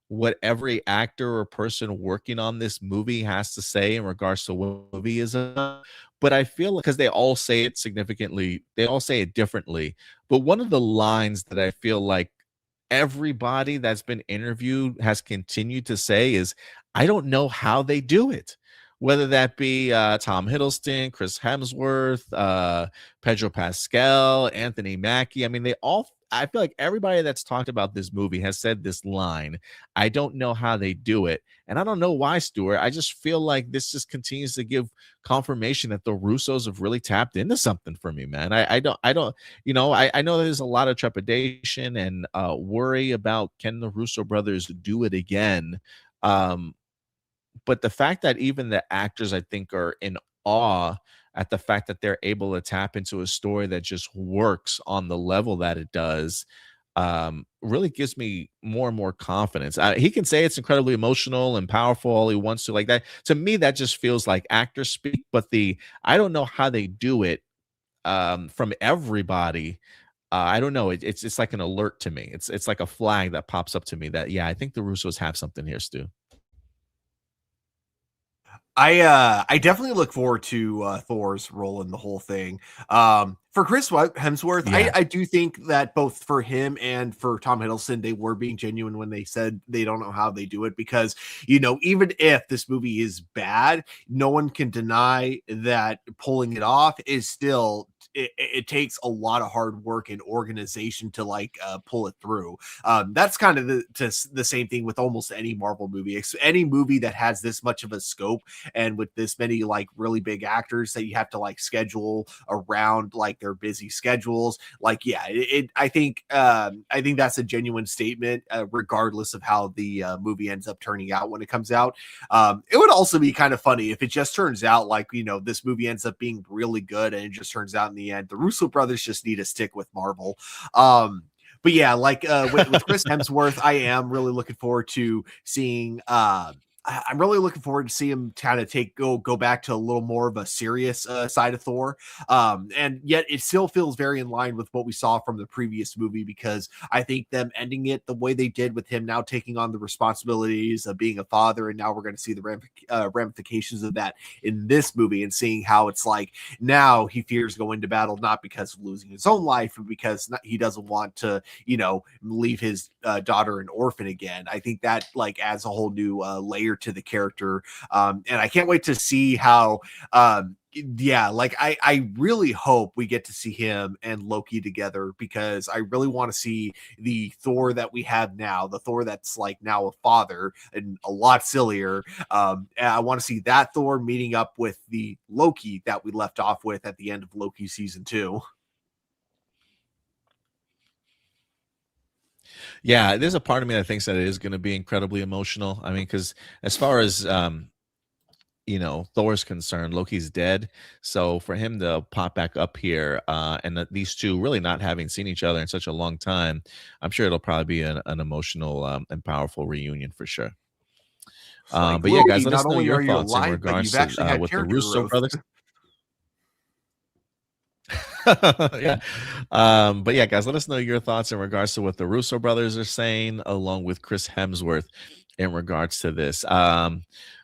Speaker 1: what every actor or person working on this movie has to say in regards to what the movie is about. But I feel like because they all say it significantly, they all say it differently. But one of the lines that I feel like everybody that's been interviewed has continued to say is, I don't know how they do it. Whether that be Tom Hiddleston, Chris Hemsworth, Pedro Pascal, Anthony Mackie. I mean, I feel like everybody that's talked about this movie has said this line. I don't know how they do it. And I don't know why, Stuart. I just feel like this just continues to give confirmation that the Russos have really tapped into something for me, man. I know there's a lot of trepidation and worry about, can the Russo brothers do it again? But the fact that even the actors, I think, are in awe at the fact that they're able to tap into a story that just works on the level that it does, really gives me more and more confidence. He can say it's incredibly emotional and powerful all he wants to, like that. To me, that just feels like actor speak. But I don't know how they do it from everybody. I don't know. It's like an alert to me. It's like a flag that pops up to me that, I think the Russos have something here, Stu.
Speaker 2: I definitely look forward to Thor's role in the whole thing. For Chris Hemsworth, I do think that both for him and for Tom Hiddleston, they were being genuine when they said they don't know how they do it, because, even if this movie is bad, no one can deny that pulling it off is still, it takes a lot of hard work and organization to pull it through. That's kind of the same thing with almost any Marvel movie. Any movie that has this much of a scope and with this many really big actors that you have to schedule around their busy schedules. I think that's a genuine statement, regardless of how the movie ends up turning out when it comes out. It would also be kind of funny if it just turns out this movie ends up being really good, and it just turns out in the end the Russo brothers just need to stick with Marvel. But yeah, with Chris Hemsworth, I am really looking forward to seeing I'm really looking forward to see him kind of go back to a little more of a serious side of Thor. And yet it still feels very in line with what we saw from the previous movie, because I think them ending it the way they did with him now taking on the responsibilities of being a father, and now we're going to see the ramifications of that in this movie, and seeing how it's now he fears going to battle, not because of losing his own life, but because he doesn't want to, leave his daughter an orphan again. I think that adds a whole new layer familiar to the character. And I can't wait to see how yeah, like I really hope we get to see him and Loki together, because I really want to see the Thor that we have now, the Thor that's like now a father and a lot sillier. And I want to see that Thor meeting up with the Loki that we left off with at the end of Loki season 2.
Speaker 1: Yeah, there's a part of me that thinks that it is going to be incredibly emotional. I mean, because as far as Thor's concerned, Loki's dead. So for him to pop back up here, and that these two really not having seen each other in such a long time, I'm sure it'll probably be an emotional and powerful reunion for sure.
Speaker 2: Like,
Speaker 1: But yeah, guys,
Speaker 2: Loki,
Speaker 1: let us
Speaker 2: not
Speaker 1: know
Speaker 2: only
Speaker 1: your
Speaker 2: are you
Speaker 1: thoughts in
Speaker 2: alive, but you've
Speaker 1: regards to
Speaker 2: actually had
Speaker 1: with the
Speaker 2: character
Speaker 1: Russo
Speaker 2: growth.
Speaker 1: brothers. Yeah. But yeah, guys, let us know your thoughts in regards to what the Russo brothers are saying, along with Chris Hemsworth in regards to this.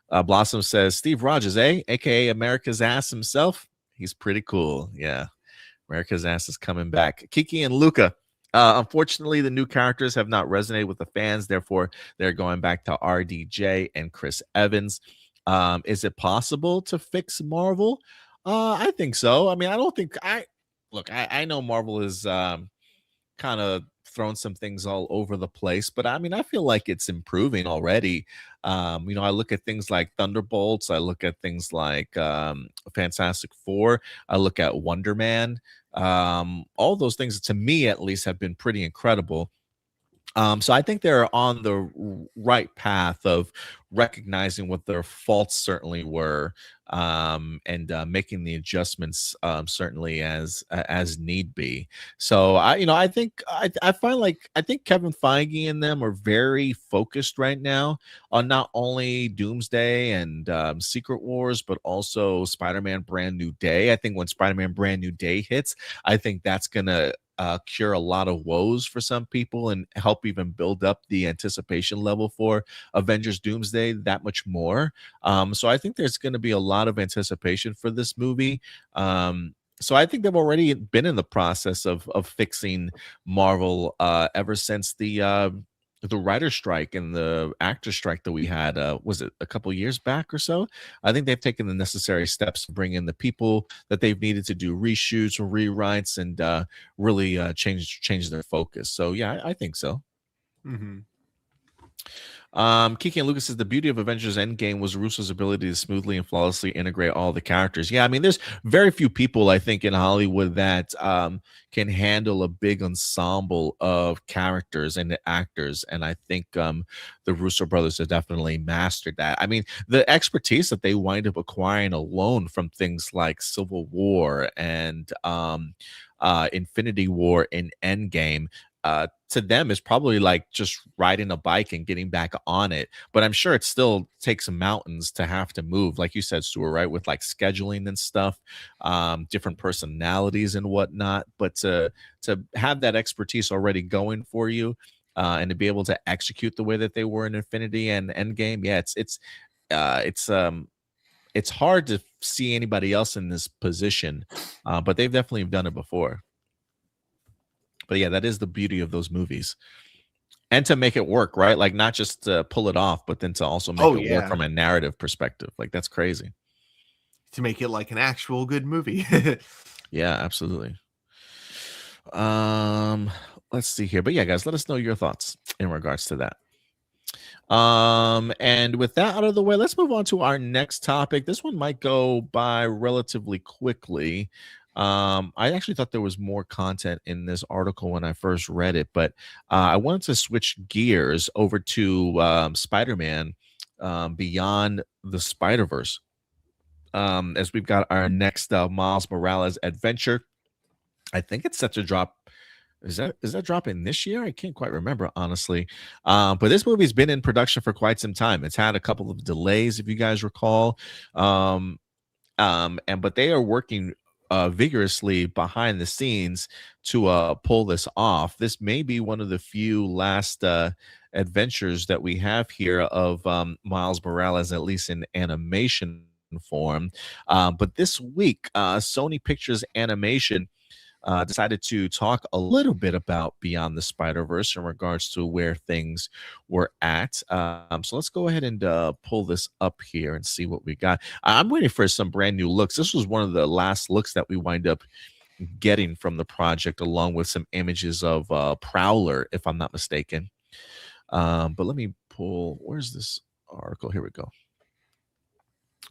Speaker 1: Blossom says Steve Rogers, aka America's ass himself. He's pretty cool. Yeah. America's ass is coming back. Kiki and Luca. Unfortunately, the new characters have not resonated with the fans. Therefore, they're going back to RDJ and Chris Evans. Is it possible to fix Marvel? I think so. I mean, I don't think I know Marvel is kind of thrown some things all over the place, but I mean, I feel like it's improving already. I look at things like Thunderbolts, I look at things like Fantastic Four, I look at Wonder Man. All those things, to me at least, have been pretty incredible. So I think they're on the right path of recognizing what their faults certainly were, and making the adjustments certainly as need be. So I think I find like I think Kevin Feige and them are very focused right now on not only Doomsday and Secret Wars, but also Spider-Man Brand New Day. I think when Spider-Man Brand New Day hits, I think that's gonna cure a lot of woes for some people and help even build up the anticipation level for Avengers Doomsday that much more. So I think there's going to be a lot of anticipation for this movie. So I think they've already been in the process of fixing Marvel ever since the writer strike and the actor strike that we had. Was it a couple years back or so? I think they've taken the necessary steps to bring in the people that they've needed to do reshoots or rewrites and really change their focus. So yeah, I think so.
Speaker 2: Mm-hmm.
Speaker 1: Kiki and Lucas says the beauty of Avengers Endgame was Russo's ability to smoothly and flawlessly integrate all the characters. Yeah, I mean, there's very few people I think in Hollywood that can handle a big ensemble of characters and actors, and I think the Russo brothers have definitely mastered that. I mean, the expertise that they wind up acquiring alone from things like Civil War and Infinity War in Endgame, to them is probably like just riding a bike and getting back on it. But I'm sure it still takes mountains to have to move, like you said, Stuart, right? With like scheduling and stuff, different personalities and whatnot. But to have that expertise already going for you, and to be able to execute the way that they were in Infinity and Endgame, yeah, it's hard to see anybody else in this position, but they've definitely done it before. But yeah, that is the beauty of those movies. And to make it work, right? Like not just to pull it off, but then to also make it work from a narrative perspective. Like that's crazy.
Speaker 2: To make it like an actual good movie.
Speaker 1: Yeah, absolutely. Let's see here. But yeah, guys, let us know your thoughts in regards to that. And with that out of the way, let's move on to our next topic. This one might go by relatively quickly. I actually thought there was more content in this article when I first read it, but I wanted to switch gears over to Spider-Man Beyond the Spider-Verse, as we've got our next Miles Morales adventure. I think it's set to drop. Is that dropping this year? I can't quite remember, honestly. But this movie's been in production for quite some time. It's had a couple of delays, if you guys recall. But they are working vigorously behind the scenes to pull this off. This may be one of the few last adventures that we have here of Miles Morales, at least in animation form. But this week, Sony Pictures Animation decided to talk a little bit about Beyond the Spider-Verse in regards to where things were at. So let's go ahead and pull this up here and see what we got. I'm waiting for some brand new looks. This was one of the last looks that we wind up getting from the project, along with some images of Prowler, if I'm not mistaken. But let me pull, where's this article? Here we go.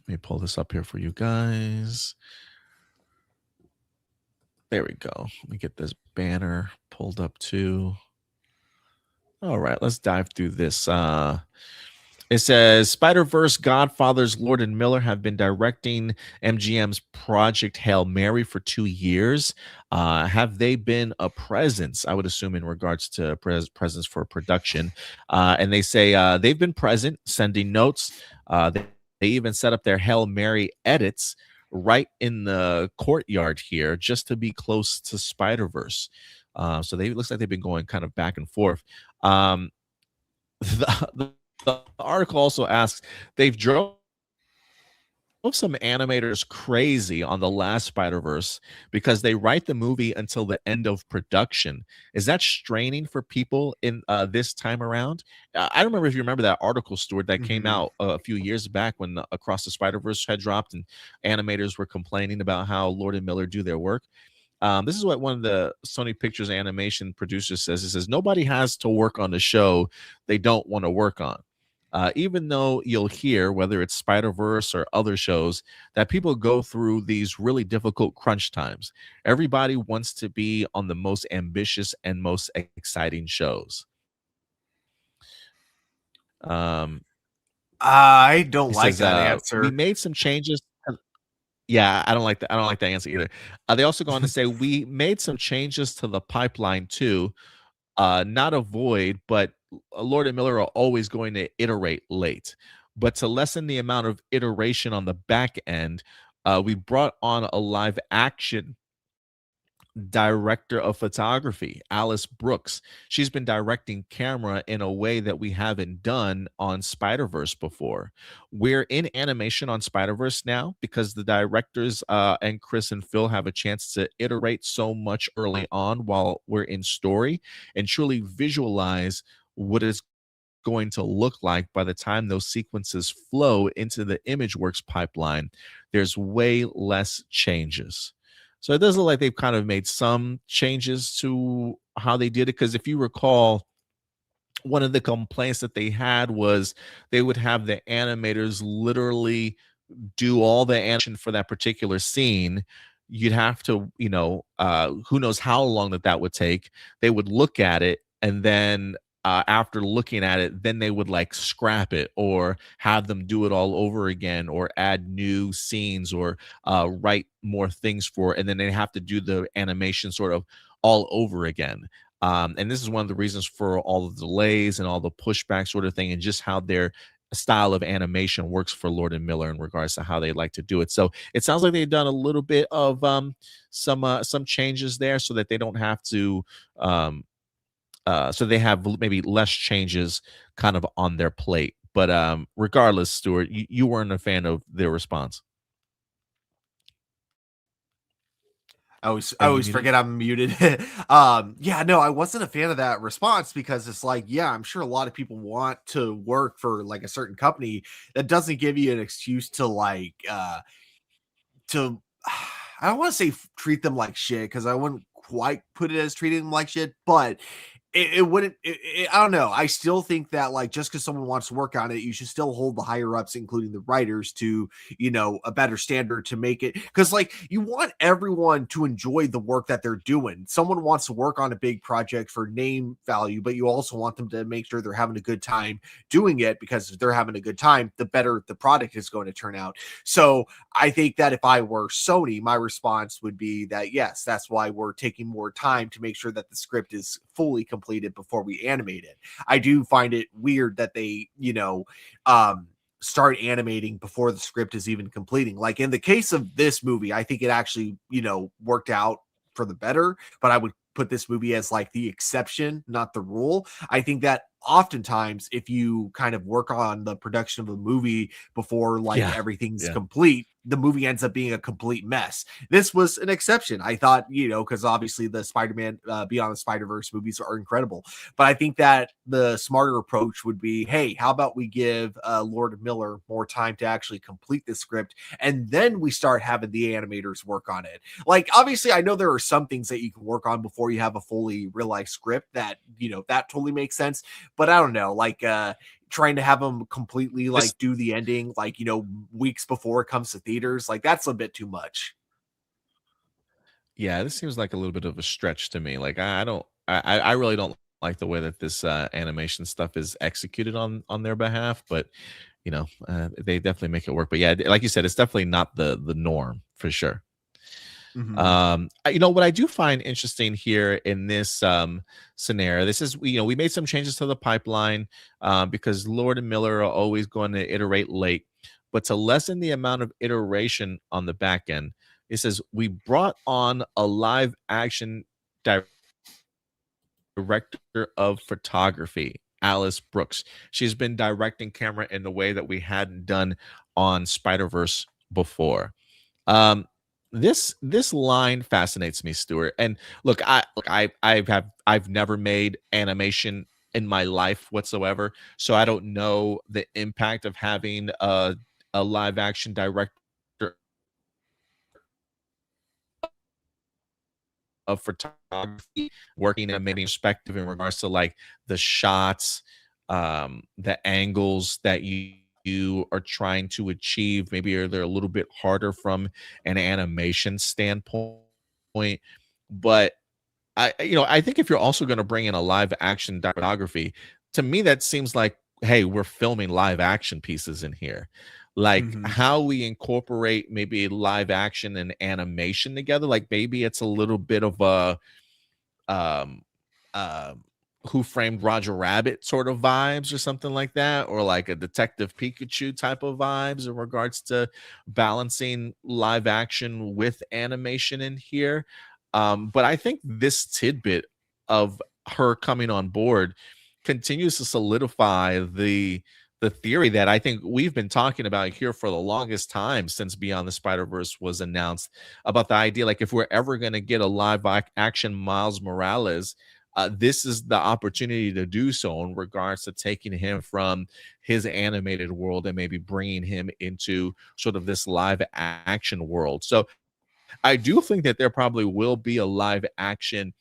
Speaker 1: Let me pull this up here for you guys. There we go. Let me get this banner pulled up too. All right, let's dive through this. It says Spider-Verse Godfathers Lord and Miller have been directing MGM's Project Hail Mary for 2 years. Have they been a presence? I would assume in regards to presence for production. And they say they've been present, sending notes. They even set up their Hail Mary edits right in the courtyard here just to be close to Spider-Verse. So it looks like they've been going kind of back and forth. The article also asks, they've drove some animators crazy on the last Spider-Verse because they write the movie until the end of production. Is that straining for people in this time around? I don't remember if you remember that article, Stuart, that came out a few years back when Across the Spider-Verse had dropped and animators were complaining about how Lord and Miller do their work. This is what one of the Sony Pictures animation producers says. He says, nobody has to work on the show they don't want to work on. Even though you'll hear, whether it's Spider-Verse or other shows, that people go through these really difficult crunch times. Everybody wants to be on the most ambitious and most exciting shows.
Speaker 2: I don't like
Speaker 1: says,
Speaker 2: that answer.
Speaker 1: We made some changes. Yeah, I don't like that. I don't like that answer either. They also go on to say, we made some changes to the pipeline too. Not avoid, but Lord and Miller are always going to iterate late. But to lessen the amount of iteration on the back end, we brought on a live action director of photography, Alice Brooks. She's been directing camera in a way that we haven't done on Spider-Verse before. We're in animation on Spider-Verse now because the directors and Chris and Phil have a chance to iterate so much early on while we're in story and truly visualize what it's going to look like by the time those sequences flow into the ImageWorks pipeline. There's way less changes. So it does look like they've kind of made some changes to how they did it. Because if you recall, one of the complaints that they had was they would have the animators literally do all the animation for that particular scene. You'd have to, who knows how long that would take. They would look at it, and then after looking at it, then they would like scrap it or have them do it all over again or add new scenes or write more things for it. And then they have to do the animation sort of all over again. And this is one of the reasons for all the delays and all the pushback sort of thing, and just how their style of animation works for Lord and Miller in regards to how they like to do it. So it sounds like they've done a little bit of some changes there so that they don't have to so they have maybe less changes kind of on their plate. But regardless, Stuart, you weren't a fan of their response.
Speaker 2: I always forget I'm muted. Yeah, no, I wasn't a fan of that response because it's like, yeah, I'm sure a lot of people want to work for like a certain company. That doesn't give you an excuse to like to I don't want to say treat them like shit, because I wouldn't quite put it as treating them like shit, but it wouldn't. I don't know. I still think that like just because someone wants to work on it, you should still hold the higher ups, including the writers, to a better standard to make it. Because like you want everyone to enjoy the work that they're doing. Someone wants to work on a big project for name value, but you also want them to make sure they're having a good time doing it, because if they're having a good time, the better the product is going to turn out. So I think that if I were Sony, my response would be that yes, that's why we're taking more time to make sure that the script is fully completed before we animate it. I do find it weird that they, start animating before the script is even completing. Like in the case of this movie, I think it actually, worked out for the better, but I would put this movie as like the exception, not the rule. I think that oftentimes if you kind of work on the production of a movie before like everything's complete, the movie ends up being a complete mess. This was an exception. I thought, because obviously the Spider-Man Beyond the Spider-Verse movies are incredible. But I think that the smarter approach would be, hey, how about we give Lord Miller more time to actually complete the script, and then we start having the animators work on it. Like, obviously, I know there are some things that you can work on before you have a fully realized script that, that totally makes sense. But I don't know, like, trying to have them completely like do the ending like weeks before it comes to theaters, like that's a bit too much.
Speaker 1: Yeah, this seems like a little bit of a stretch to me. Like I don't I really don't like the way that this animation stuff is executed on their behalf, but they definitely make it work. But yeah, like you said, it's definitely not the norm for sure.
Speaker 2: Mhm.
Speaker 1: What I do find interesting here in this scenario, this is we made some changes to the pipeline because Lord and Miller are always going to iterate late, but to lessen the amount of iteration on the back end, it says we brought on a live action director of photography, Alice Brooks. She's been directing camera in a way that we hadn't done on Spider-Verse before. Um, this line fascinates me, Stuart. And look, I've never made animation in my life whatsoever, so I don't know the impact of having a live action director of photography working at maybe perspective in regards to like the shots, the angles that you are trying to achieve. Maybe they're a little bit harder from an animation standpoint, but I think if you're also going to bring in a live action photography, to me that seems like, hey, we're filming live action pieces in here. Like
Speaker 2: Mhm.
Speaker 1: how we incorporate maybe live action and animation together. Like maybe it's a little bit of a um uh Who Framed Roger Rabbit sort of vibes or something like that, or like a Detective Pikachu type of vibes in regards to balancing live action with animation in here. But I think this tidbit of her coming on board continues to solidify the theory that I think we've been talking about here for the longest time since Beyond the Spider-Verse was announced, about the idea like if we're ever going to get a live action Miles Morales, this is the opportunity to do so in regards to taking him from his animated world and maybe bringing him into sort of this live action world. So I do think that there probably will be a live action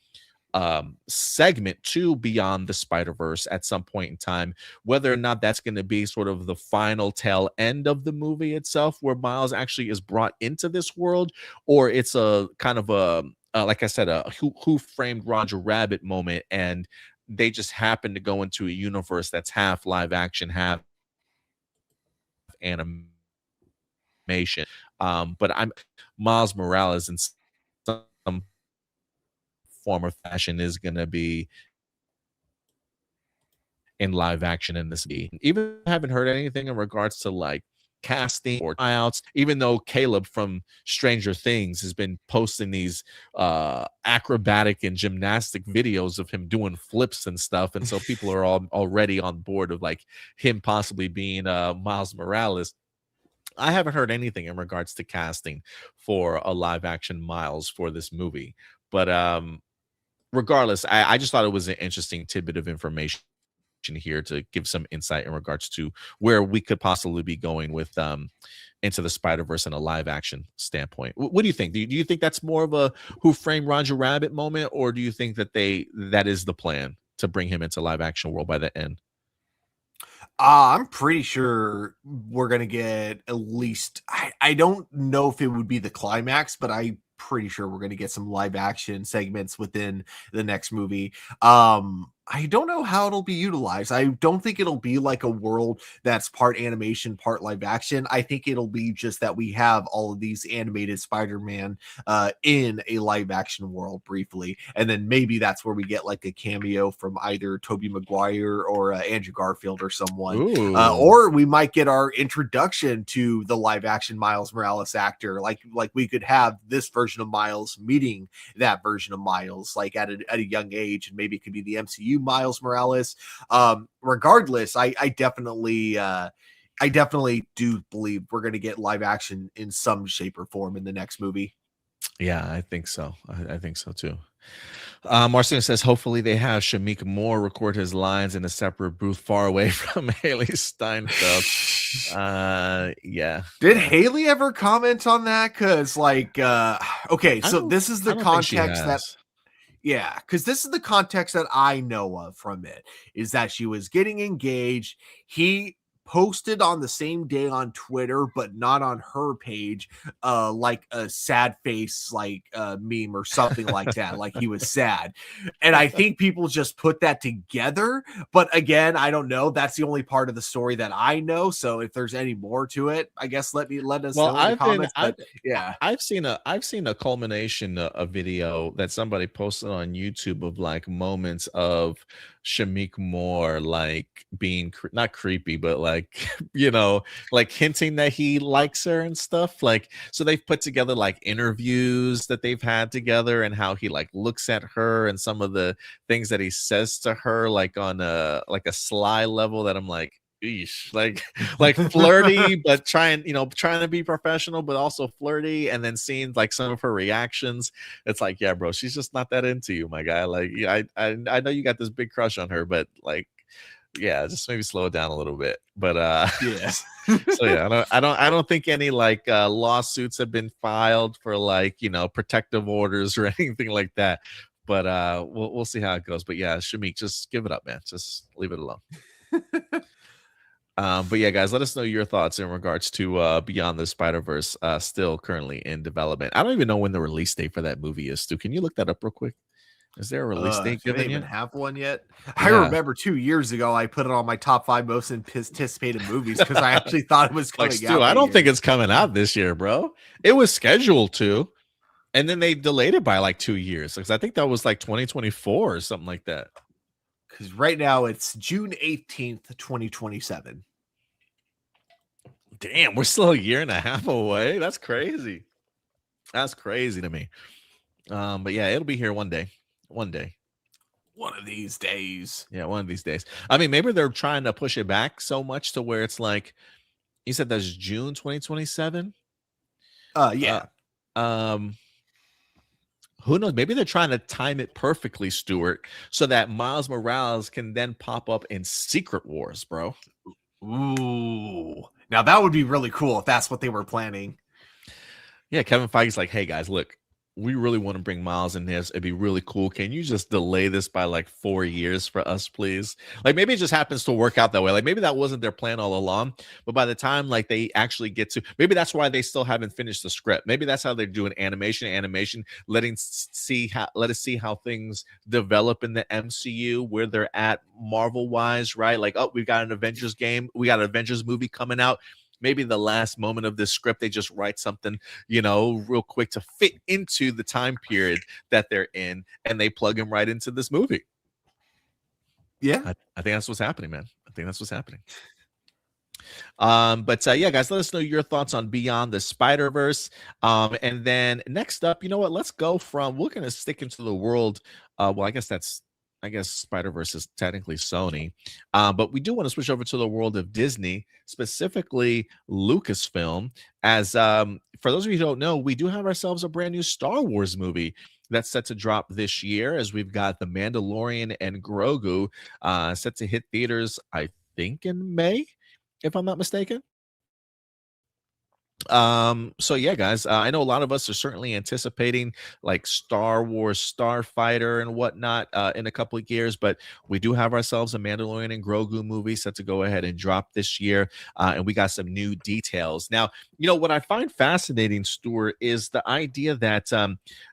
Speaker 1: segment to Beyond the Spider-Verse at some point in time. Whether or not that's going to be sort of the final tail end of the movie itself, where Miles actually is brought into this world, or it's a kind of a like I said, a who framed Roger Rabbit moment, and they just happen to go into a universe that's half live action, half animation. But I'm Miles Morales in some form or fashion is going to be in live action in this movie. Even haven't heard anything in regards to like casting or tryouts, even though Caleb from Stranger Things has been posting these acrobatic and gymnastic videos of him doing flips and stuff. And so people are all already on board of like him possibly being Miles Morales. I haven't heard anything in regards to casting for a live action Miles for this movie. But regardless, I just thought it was an interesting tidbit of information here to give some insight in regards to where we could possibly be going with Into the Spider-Verse in a live action standpoint. What do you think? Do you think that's more of a Who Framed Roger Rabbit moment, or do you think that that is the plan to bring him into live action world by the end?
Speaker 2: I'm pretty sure we're gonna get at least. I don't know if it would be the climax, but I pretty sure we're gonna get some live action segments within the next movie. I don't know how it'll be utilized. I don't think it'll be like a world that's part animation, part live action. I think it'll be just that we have all of these animated Spider-Man in a live action world briefly, and then maybe that's where we get like a cameo from either Tobey Maguire or Andrew Garfield or someone,
Speaker 1: Ooh.
Speaker 2: or we might get our introduction to the live action Miles Morales actor. Like we could have this version of Miles meeting that version of Miles, like at a young age, and maybe it could be the MCU Miles Morales. Regardless, I definitely I definitely do believe we're going to get live action in some shape or form in the next movie.
Speaker 1: Yeah, I think so. I think so too. Marcin says, hopefully they have Shamik Moore record his lines in a separate booth far away from Haley Steinfeld. Yeah.
Speaker 2: Did Haley ever comment on that? Because okay, so this is
Speaker 1: I
Speaker 2: the
Speaker 1: don't think she
Speaker 2: context that
Speaker 1: has.
Speaker 2: yeah, because this is the context that I know of from it, is that she was getting engaged. He posted on the same day on Twitter, but not on her page, like a sad face, like meme or something like that, like he was sad. And I think people just put that together. But again, I don't know. That's the only part of the story that I know. So if there's any more to it, I guess let us
Speaker 1: Well,
Speaker 2: know in the comments. But yeah.
Speaker 1: I've seen a culmination a video that somebody posted on YouTube of like moments of Shamik Moore like being not creepy, but like like hinting that he likes her and stuff. Like, so they've put together like interviews that they've had together and how he like looks at her and some of the things that he says to her, like on a sly level that I'm like, eesh, like flirty, but trying to be professional, but also flirty, and then seeing like some of her reactions. It's like, yeah, bro, she's just not that into you, my guy. Like, yeah, I know you got this big crush on her, but like, yeah, just maybe slow it down a little bit. But
Speaker 2: Yeah.
Speaker 1: so yeah, I don't think any like lawsuits have been filed for like protective orders or anything like that. But we'll see how it goes. But yeah, Shamik, just give it up, man. Just leave it alone. But yeah, guys, let us know your thoughts in regards to Beyond the Spider-Verse, still currently in development. I don't even know when the release date for that movie is, Stu. Can you look that up real quick? Is there a release date
Speaker 2: Do they
Speaker 1: given
Speaker 2: even
Speaker 1: yet?
Speaker 2: have one yet?
Speaker 1: Yeah.
Speaker 2: I remember 2 years ago I put it on my top 5 most anticipated movies because I actually thought it was coming
Speaker 1: Like, Stu,
Speaker 2: out.
Speaker 1: I don't think it's coming out this year, bro. It was scheduled to, and then they delayed it by like 2 years. Because I think that was like 2024 or something like that.
Speaker 2: Because right now it's June 18th, 2027.
Speaker 1: Damn, we're still a year and a half away. That's crazy. That's crazy to me. But yeah, it'll be here one day. One day.
Speaker 2: One of these days.
Speaker 1: Yeah, one of these days. I mean, maybe they're trying to push it back so much to where it's like, you said that's June 2027.
Speaker 2: Yeah.
Speaker 1: Who knows? Maybe they're trying to time it perfectly, Stuart, so that Miles Morales can then pop up in Secret Wars, bro.
Speaker 2: Ooh. Now that would be really cool if that's what they were planning.
Speaker 1: Yeah, Kevin Feige's like, hey guys, look, we really want to bring Miles in this. It'd be really cool. Can you just delay this by like 4 years for us, please? Like, maybe it just happens to work out that way. Like, maybe that wasn't their plan all along, but by the time like they actually get to, maybe that's why they still haven't finished the script. Maybe that's how they're doing animation, let us see how things develop in the MCU, where they're at Marvel wise, right? Like, oh, we've got an Avengers game, we got an Avengers movie coming out. Maybe the last moment of this script, they just write something, real quick to fit into the time period that they're in, and they plug him right into this movie.
Speaker 2: Yeah.
Speaker 1: I think that's what's happening, man. I think that's what's happening. But yeah, guys, let us know your thoughts on Beyond the Spider-Verse. And then next up, you know what? Let's go from, we're going to stick into the world. Well, I guess Spider-Verse is technically Sony, but we do want to switch over to the world of Disney, specifically Lucasfilm. As for those of you who don't know, we do have ourselves a brand new Star Wars movie that's set to drop this year, as we've got The Mandalorian and Grogu set to hit theaters, I think in May, if I'm not mistaken. So yeah, guys, I know a lot of us are certainly anticipating like Star Wars Starfighter and whatnot in a couple of years, but we do have ourselves a Mandalorian and Grogu movie set to go ahead and drop this year, and we got some new details. Now, what I find fascinating, Stuart, is the idea that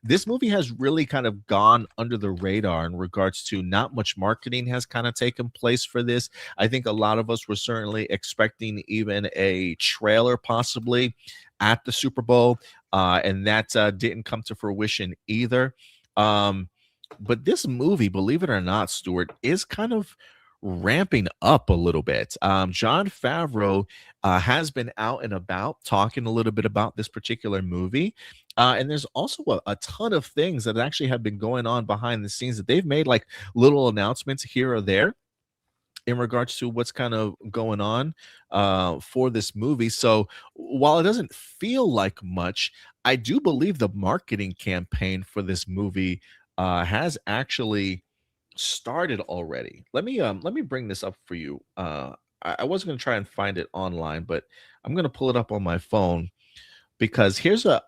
Speaker 1: this movie has really kind of gone under the radar in regards to not much marketing has kind of taken place for this. I think a lot of us were certainly expecting even a trailer possibly at the Super Bowl, and that didn't come to fruition either. But this movie, believe it or not, Stuart, is kind of ramping up a little bit. Jon Favreau has been out and about talking a little bit about this particular movie. And there's also a ton of things that actually have been going on behind the scenes that they've made like little announcements here or there. in regards to what's kind of going on for this movie. So while it doesn't feel like much, I do believe the marketing campaign for this movie has actually started already. Let me bring this up for you. I was going to try and find it online, but I'm going to pull it up on my phone because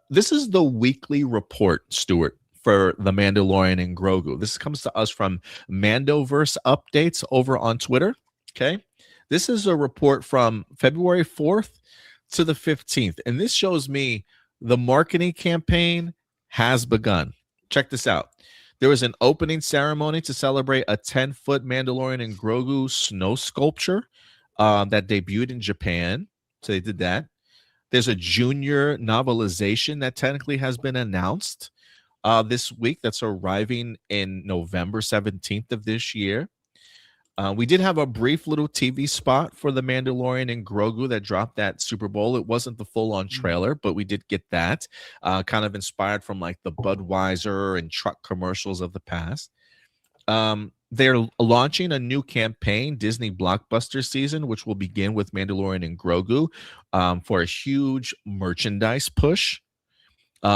Speaker 1: this is the weekly report, Stuart, for The Mandalorian and Grogu. This comes to us from Mandoverse Updates over on Twitter. Okay. This is a report from February 4th to the 15th. And this shows me the marketing campaign has begun. Check this out. There was an opening ceremony to celebrate a 10-foot Mandalorian and Grogu snow sculpture that debuted in Japan. So they did that. There's a junior novelization that technically has been announced this week that's arriving in November 17th of this year. We did have a brief little TV spot for The Mandalorian and Grogu that dropped at Super Bowl. It wasn't the full-on trailer, but we did get that, kind of inspired from like the Budweiser and truck commercials of the past. They're launching a new campaign, Disney Blockbuster Season, which will begin with Mandalorian and Grogu for a huge merchandise push.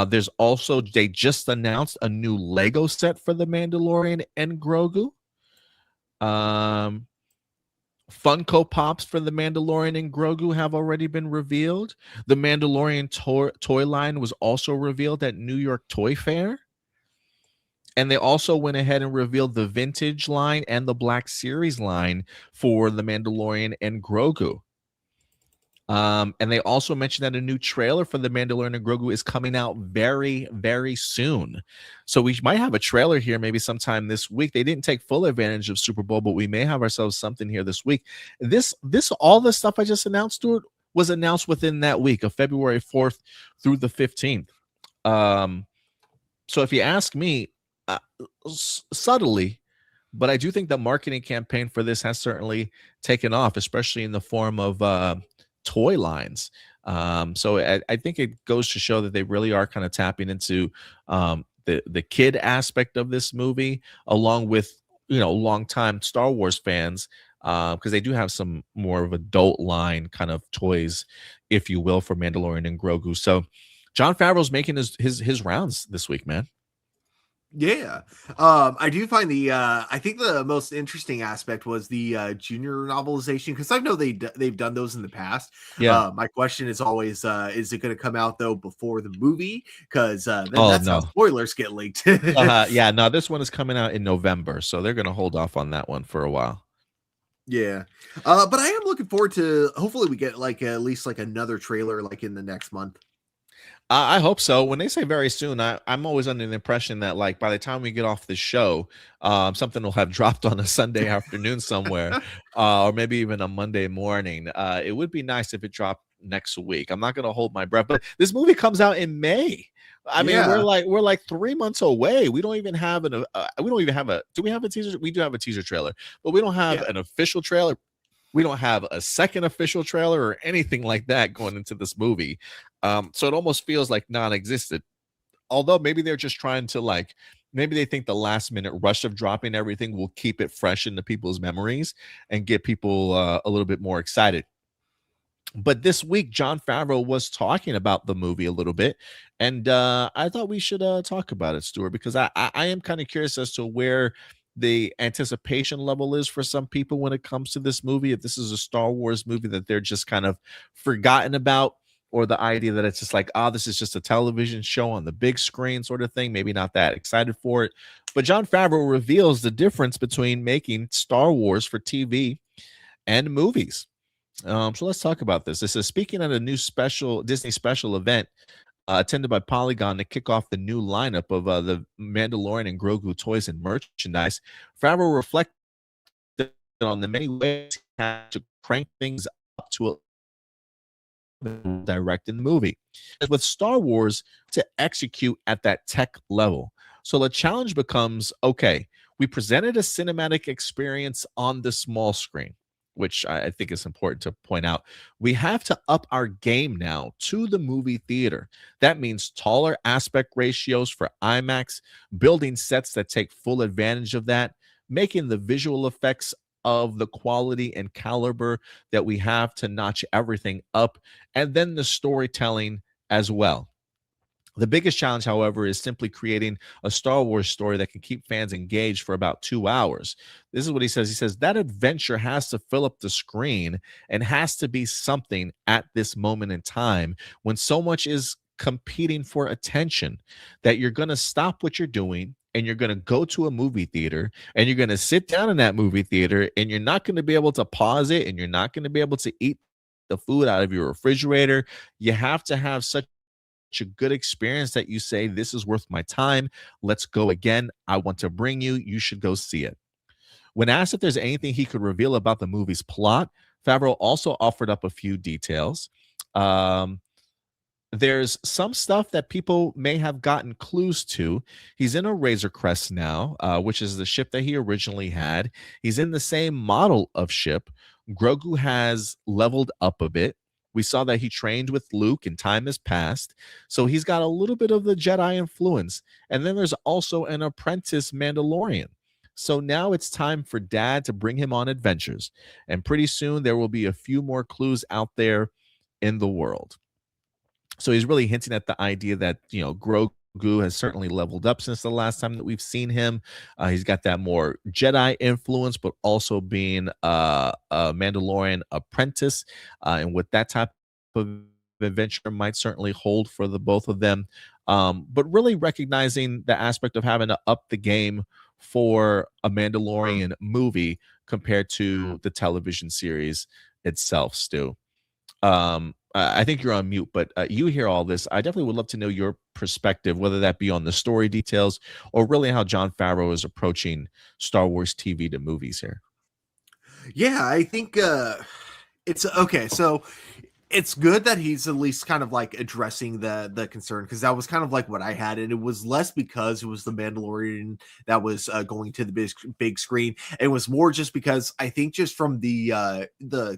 Speaker 1: There's also, they just announced a new Lego set for The Mandalorian and Grogu. Funko Pops for The Mandalorian and Grogu have already been revealed. The Mandalorian toy line was also revealed at New York Toy Fair. And they also went ahead and revealed the vintage line and the Black Series line for The Mandalorian and Grogu. And they also mentioned that a new trailer for The Mandalorian and Grogu is coming out very, very soon. So we might have a trailer here maybe sometime this week. They didn't take full advantage of Super Bowl, but we may have ourselves something here this week. All the stuff I just announced, Stuart, was announced within that week of February 4th through the 15th. So if you ask me, subtly, but I do think the marketing campaign for this has certainly taken off, especially in the form of toy lines. So I think it goes to show that they really are kind of tapping into the kid aspect of this movie, along with longtime Star Wars fans, because they do have some more of adult line kind of toys, if you will, for Mandalorian and Grogu. So Jon Favreau's making his rounds this week, man.
Speaker 2: Yeah. I do find I think the most interesting aspect was the junior novelization, because I know they've done those in the past.
Speaker 1: Yeah.
Speaker 2: My question is always, is it going to come out though before the movie? Because then that's how spoilers get leaked.
Speaker 1: Yeah, no, this one is coming out in November, so they're going to hold off on that one for a while.
Speaker 2: Yeah. But I am looking forward to, hopefully we get like at least like another trailer like in the next month.
Speaker 1: I hope so. When they say very soon, I'm always under the impression that like by the time we get off the show, something will have dropped on a Sunday afternoon somewhere, or maybe even a Monday morning. It would be nice if it dropped next week. I'm not going to hold my breath, but this movie comes out in May. I mean, we're like 3 months away. We don't even have do we have a teaser? We do have a teaser trailer, but we don't have an official trailer. We don't have a second official trailer or anything like that going into this movie. So it almost feels like non-existent. Although maybe they're just trying to maybe they think the last minute rush of dropping everything will keep it fresh into people's memories and get people a little bit more excited. But this week, Jon Favreau was talking about the movie a little bit, and I thought we should talk about it, Stuart, because I am kind of curious as to where the anticipation level is for some people when it comes to this movie. If this is a Star Wars movie that they're just kind of forgotten about, or the idea that it's just like, this is just a television show on the big screen sort of thing, maybe not that excited for it. But Jon Favreau reveals the difference between making Star Wars for TV and movies. So let's talk about this. This is speaking at a new Disney special event attended by Polygon to kick off the new lineup of the Mandalorian and Grogu toys and merchandise. Favreau reflected on the many ways he had to crank things up to a directing the movie. With Star Wars, to execute at that tech level. So the challenge becomes, okay, we presented a cinematic experience on the small screen, which I think is important to point out. We have to up our game now to the movie theater. That means taller aspect ratios for IMAX, building sets that take full advantage of that, making the visual effects of the quality and caliber that we have to notch everything up, and then the storytelling as well. The biggest challenge, however, is simply creating a Star Wars story that can keep fans engaged for about 2 hours. This is what he says. He says that adventure has to fill up the screen and has to be something at this moment in time when so much is competing for attention that you're going to stop what you're doing and you're going to go to a movie theater and you're going to sit down in that movie theater and you're not going to be able to pause it and you're not going to be able to eat the food out of your refrigerator. You have to have such a good experience that you say, this is worth my time. Let's go again. I want to bring you. You should go see it. When asked if there's anything he could reveal about the movie's plot, Favreau also offered up a few details. There's some stuff that people may have gotten clues to. He's in a Razor Crest now, which is the ship that he originally had. He's in the same model of ship. Grogu has leveled up a bit. We saw that he trained with Luke and time has passed. So he's got a little bit of the Jedi influence. And then there's also an apprentice Mandalorian. So now it's time for Dad to bring him on adventures. And pretty soon there will be a few more clues out there in the world. So he's really hinting at the idea that, Grogu has certainly leveled up since the last time that we've seen him. He's got that more Jedi influence, but also being a Mandalorian apprentice. And what that type of adventure might certainly hold for the both of them. But really recognizing the aspect of having to up the game for a Mandalorian movie compared to the television series itself, Stu. I think you're on mute, but you hear all this. I definitely would love to know your perspective, whether that be on the story details or really how Jon Favreau is approaching Star Wars TV to movies here.
Speaker 2: Yeah, I think it's okay. So it's good that he's at least kind of like addressing the concern, because that was kind of like what I had, and it was less because it was the Mandalorian that was going to the big screen. It was more just because I think just from the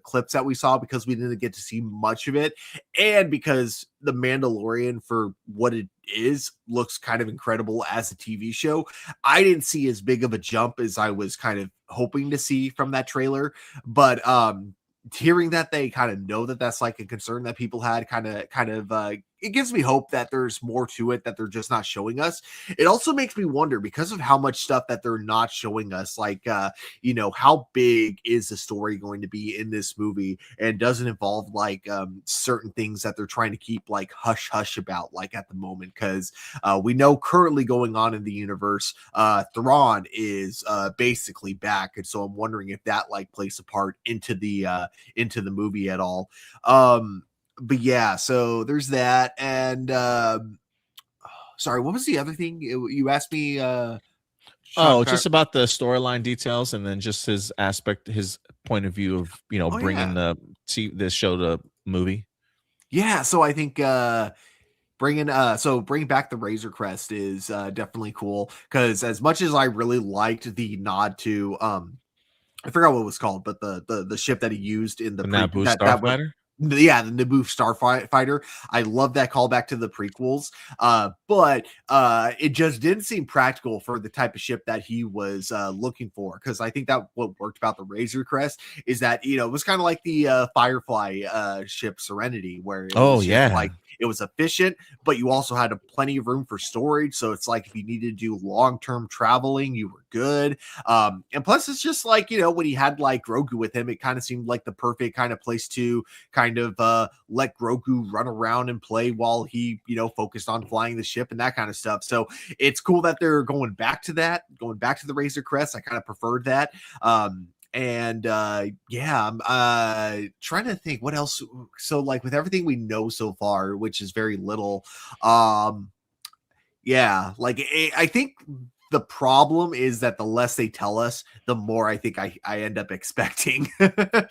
Speaker 2: clips that we saw, because we didn't get to see much of it, and because the Mandalorian, for what it is, looks kind of incredible as a TV show. I didn't see as big of a jump as I was kind of hoping to see from that trailer, but hearing that they kind of know that that's like a concern that people had kind of it gives me hope that there's more to it that they're just not showing us. It also makes me wonder, because of how much stuff that they're not showing us, like how big is the story going to be in this movie, and doesn't involve like certain things that they're trying to keep like hush hush about, like at the moment, because we know currently going on in the universe, Thrawn is basically back, and so I'm wondering if that like plays a part into the movie at all. But yeah, so there's that. And sorry, what was the other thing you asked me?
Speaker 1: Just about the storyline details, and then just his point of view of bringing this show to movie. Yeah,
Speaker 2: so I think bringing back the Razor Crest is definitely cool, because as much as I really liked the nod to I forgot what it was called, but the ship that he used in the
Speaker 1: Naboo Starfighter.
Speaker 2: Yeah, the Naboo Starfighter. I love that callback to the prequels. But it just didn't seem practical for the type of ship that he was looking for. Because I think that what worked about the Razor Crest is that it was kind of like the Firefly ship Serenity, where it was like it was efficient, but you also had plenty of room for storage. So it's like if you needed to do long-term traveling, you were good. And plus, it's just like when he had like Grogu with him, it kind of seemed like the perfect kind of place to kind of let Grogu run around and play while he focused on flying the ship and that kind of stuff. So it's cool that they're going back to the Razor Crest. I kind of preferred that. And I'm trying to think what else. So like with everything we know so far, which is very little, I think the problem is that the less they tell us, the more I think I end up expecting.
Speaker 1: You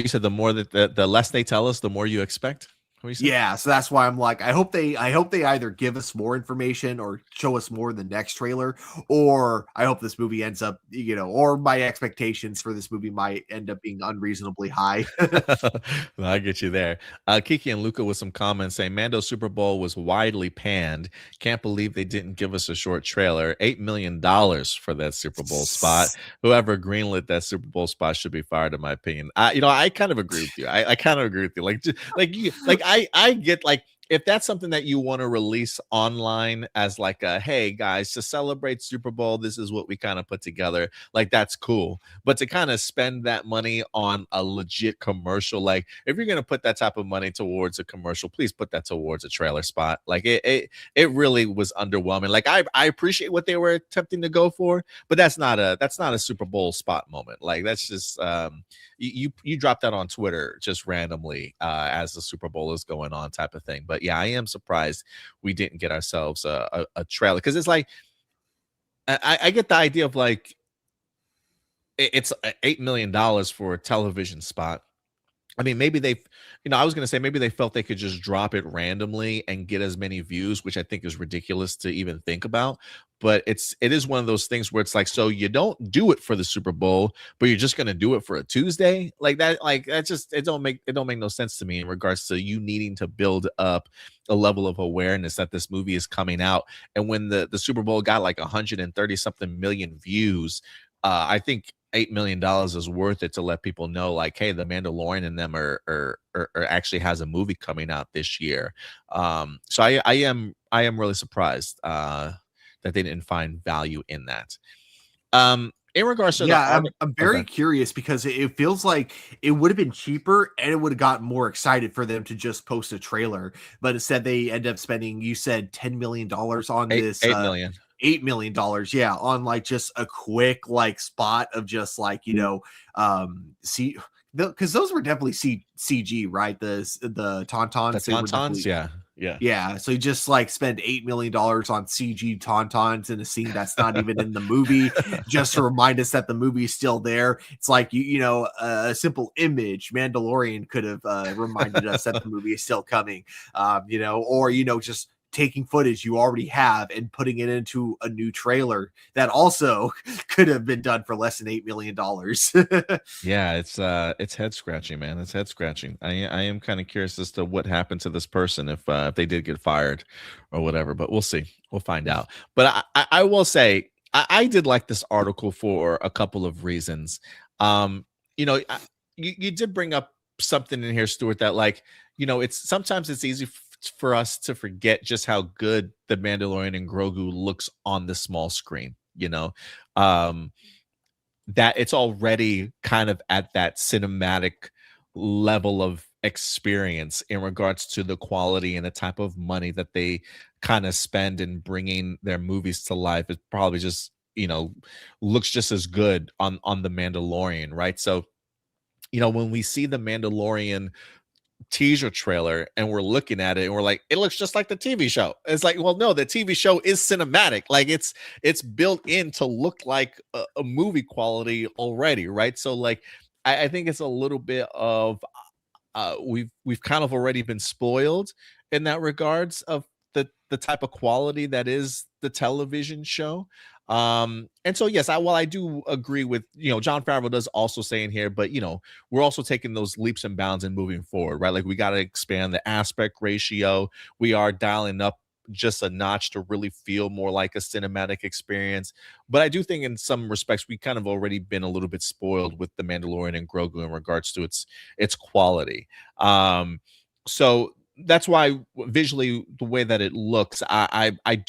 Speaker 1: said the more that the less they tell us, the more you expect. What you say?
Speaker 2: Yeah, so that's why I'm like, I hope they either give us more information or show us more in the next trailer, or I hope this movie ends up, or my expectations for this movie might end up being unreasonably high.
Speaker 1: No, I get you there. Kiki and Luca with some comments saying Mando Super Bowl was widely panned. Can't believe they didn't give us a short trailer. $8 million for that Super Bowl spot. Whoever greenlit that Super Bowl spot should be fired, in my opinion. I kind of agree with you. I kind of agree with you. I get like, if that's something that you want to release online as like a, hey guys, to celebrate Super Bowl, this is what we kind of put together. Like, that's cool. But to kind of spend that money on a legit commercial, like if you're gonna put that type of money towards a commercial, please put that towards a trailer spot. Like it really was underwhelming. Like I appreciate what they were attempting to go for, but that's not a Super Bowl spot moment. Like that's just you drop that on Twitter just randomly as the Super Bowl is going on, type of thing. But yeah, I am surprised we didn't get ourselves a trailer, because it's like I get the idea of like it's $8 million for a television spot. I mean, maybe I was going to say maybe they felt they could just drop it randomly and get as many views, which I think is ridiculous to even think about. But it is one of those things where it's like, so you don't do it for the Super Bowl, but you're just going to do it for a Tuesday like that. Like that just, it don't make no sense to me in regards to you needing to build up a level of awareness that this movie is coming out. And when the Super Bowl got like 130 something million views, I think $8 million is worth it to let people know, like, hey, the Mandalorian and them are actually has a movie coming out this year. So I am really surprised that they didn't find value in that. In regards to
Speaker 2: I'm very curious, because it feels like it would have been cheaper and it would have gotten more excited for them to just post a trailer, but instead they end up spending, you said $10 million on this.
Speaker 1: $8 million.
Speaker 2: $8 million, yeah, on like just a quick like spot of just like, see, because those were definitely CG, right? The tauntauns,
Speaker 1: the tauntauns,
Speaker 2: yeah. So you just like spend $8 million on CG tauntauns in a scene that's not even in the movie, just to remind us that the movie is still there. It's like a simple image, Mandalorian, could have reminded us that the movie is still coming, or just taking footage you already have and putting it into a new trailer that also could have been done for less than $8 million.
Speaker 1: Yeah, it's head scratching, man. It's head scratching. I am kind of curious as to what happened to this person, if they did get fired or whatever, but we'll see. We'll find out. But I will say I did like this article for a couple of reasons. You did bring up something in here, Stuart, that like, sometimes it's easy for us to forget just how good the Mandalorian and Grogu looks on the small screen, that it's already kind of at that cinematic level of experience in regards to the quality and the type of money that they kind of spend in bringing their movies to life. It probably just, looks just as good on the Mandalorian, right? So, when we see the Mandalorian teaser trailer and we're looking at it and we're like, it looks just like the TV show. It's like, well, no, the TV show is cinematic. Like it's built in to look like a movie quality already, right? So like I think it's a little bit of we've kind of already been spoiled in that regards of the type of quality that is the television show. And so yes, while I do agree with, Jon Favreau does also say in here, but we're also taking those leaps and bounds and moving forward, right? Like we got to expand the aspect ratio. We are dialing up just a notch to really feel more like a cinematic experience. But I do think in some respects we kind of already been a little bit spoiled with the Mandalorian and Grogu in regards to its quality. So that's why visually the way that it looks, I think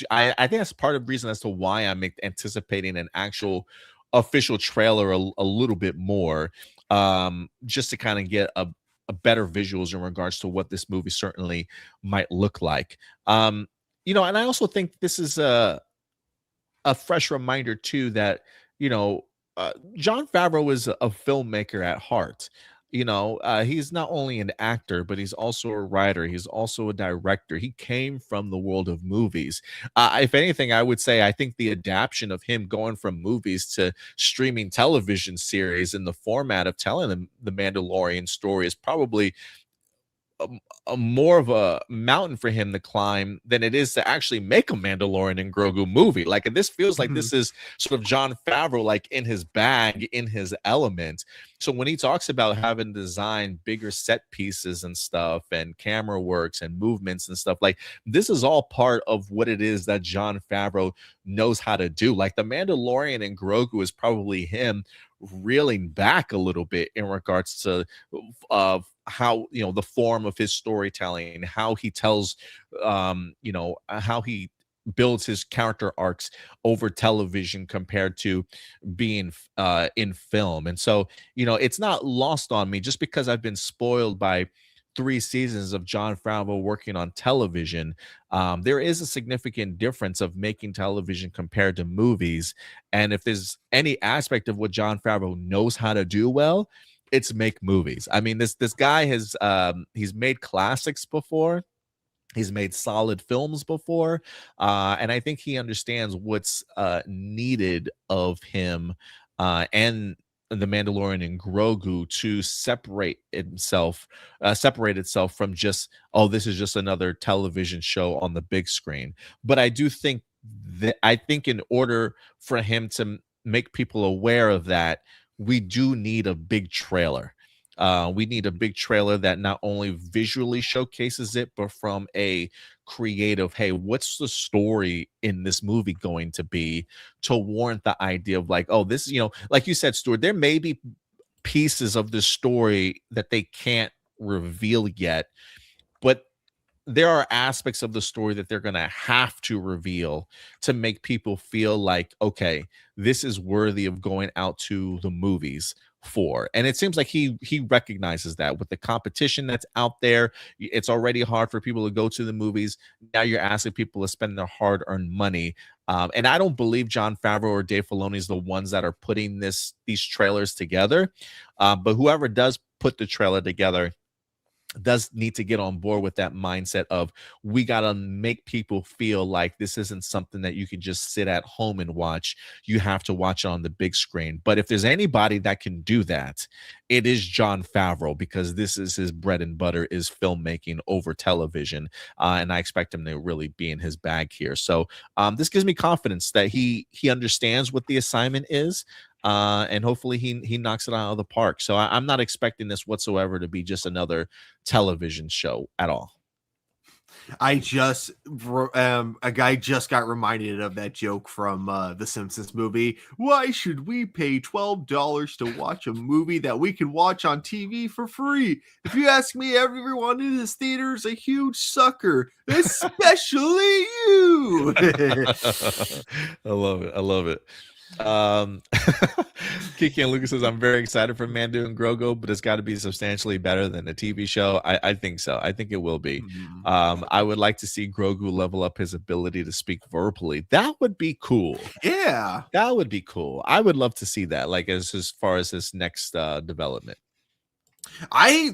Speaker 1: that's part of the reason as to why I'm anticipating an actual official trailer a little bit more, just to kind of get a better visuals in regards to what this movie certainly might look like. And I also think this is a fresh reminder too that Jon Favreau is a filmmaker at heart. He's not only an actor, but he's also a writer. He's also a director. He came from the world of movies. If anything, I would say I think the adaptation of him going from movies to streaming television series in the format of telling the Mandalorian story is probably a more of a mountain for him to climb than it is to actually make a Mandalorian and Grogu movie. Like, and this feels like
Speaker 2: Mhm.
Speaker 1: this is sort of Jon Favreau, like in his bag, in his element. So when he talks about having designed bigger set pieces and stuff, and camera works and movements and stuff, like this is all part of what it is that Jon Favreau knows how to do. Like the Mandalorian and Grogu is probably him reeling back a little bit in regards to how, you know, the form of his storytelling, how he tells, how he builds his character arcs over television compared to being in film. And so, it's not lost on me just because I've been spoiled by 3 seasons of Jon Favreau working on television. There is a significant difference of making television compared to movies. And if there's any aspect of what Jon Favreau knows how to do well, it's make movies. I mean, this guy has he's made classics before. He's made solid films before, and I think he understands what's needed of him and the Mandalorian and Grogu to separate itself from just, oh, this is just another television show on the big screen. But I think in order for him to make people aware of that, we do need a big trailer. We need a big trailer that not only visually showcases it, but from a creative, hey, what's the story in this movie going to be, to warrant the idea of like, oh, this, like you said, Stuart, there may be pieces of the story that they can't reveal yet, but there are aspects of the story that they're going to have to reveal to make people feel like, okay, this is worthy of going out to the movies for. And it seems like he recognizes that with the competition that's out there. It's already hard for people to go to the movies. Now you're asking people to spend their hard-earned money. And I don't believe Jon Favreau or Dave Filoni is the ones that are putting these trailers together. But whoever does put the trailer together does need to get on board with that mindset of, we got to make people feel like this isn't something that you can just sit at home and watch. You have to watch it on the big screen. But if there's anybody that can do that, it is Jon Favreau, because this is his bread and butter, is filmmaking over television. And I expect him to really be in his bag here. So this gives me confidence that he understands what the assignment is. And hopefully he knocks it out of the park. So I'm not expecting this whatsoever to be just another television show at all.
Speaker 2: I just a guy just got reminded of that joke from the Simpsons movie. Why should we pay $12 to watch a movie that we can watch on TV for free? If you ask me, everyone in this theater is a huge sucker, especially you.
Speaker 1: I love it. I love it. Kiki and Lucas says, I'm very excited for Mando and Grogu, but it's got to be substantially better than the TV show. I think so. I think it will be. I would like to see Grogu level up his ability to speak verbally. That would be cool.
Speaker 2: Yeah,
Speaker 1: that would be cool. I would love to see that, like as far as his next development.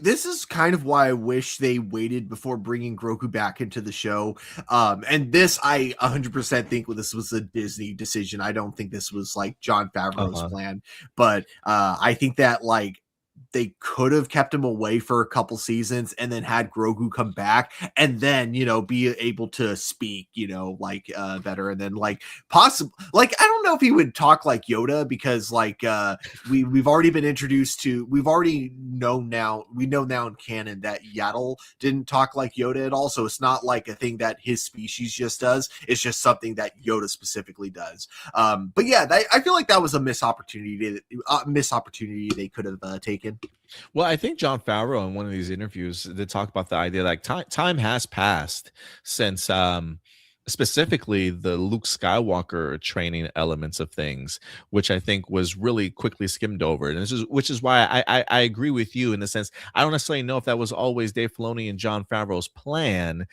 Speaker 2: This is kind of why I wish they waited before bringing Grogu back into the show. And this, I 100% think this was a Disney decision. I don't think this was like Jon Favreau's plan, but I think that like they could have kept him away for a couple seasons and then had Grogu come back and then, be able to speak, better. And then like possible, like, I don't know if he would talk like Yoda, because like, we've already been introduced to, we know now in canon that Yaddle didn't talk like Yoda at all. So it's not like a thing that his species just does. It's just something that Yoda specifically does. But yeah, I feel like that was a missed opportunity they could have taken.
Speaker 1: Well, I think Jon Favreau in one of these interviews did talk about the idea like time has passed since specifically the Luke Skywalker training elements of things, which I think was really quickly skimmed over. And which is why I agree with you in the sense, I don't necessarily know if that was always Dave Filoni and Jon Favreau's plan,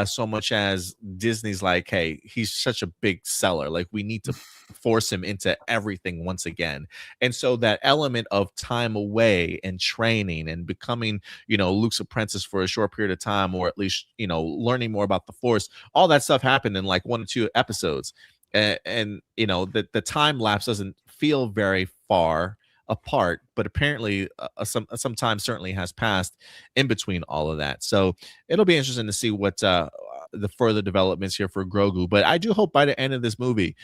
Speaker 1: so much as Disney's like, hey, he's such a big seller, like we need to force him into everything once again. And so that element of time away and training and becoming, Luke's apprentice for a short period of time, or at least, learning more about the Force, all that stuff happened in like 1 or 2 episodes. And the time lapse doesn't feel very far. apart, but apparently some time certainly has passed in between all of that. So it'll be interesting to see what the further developments here for Grogu. But I do hope by the end of this movie,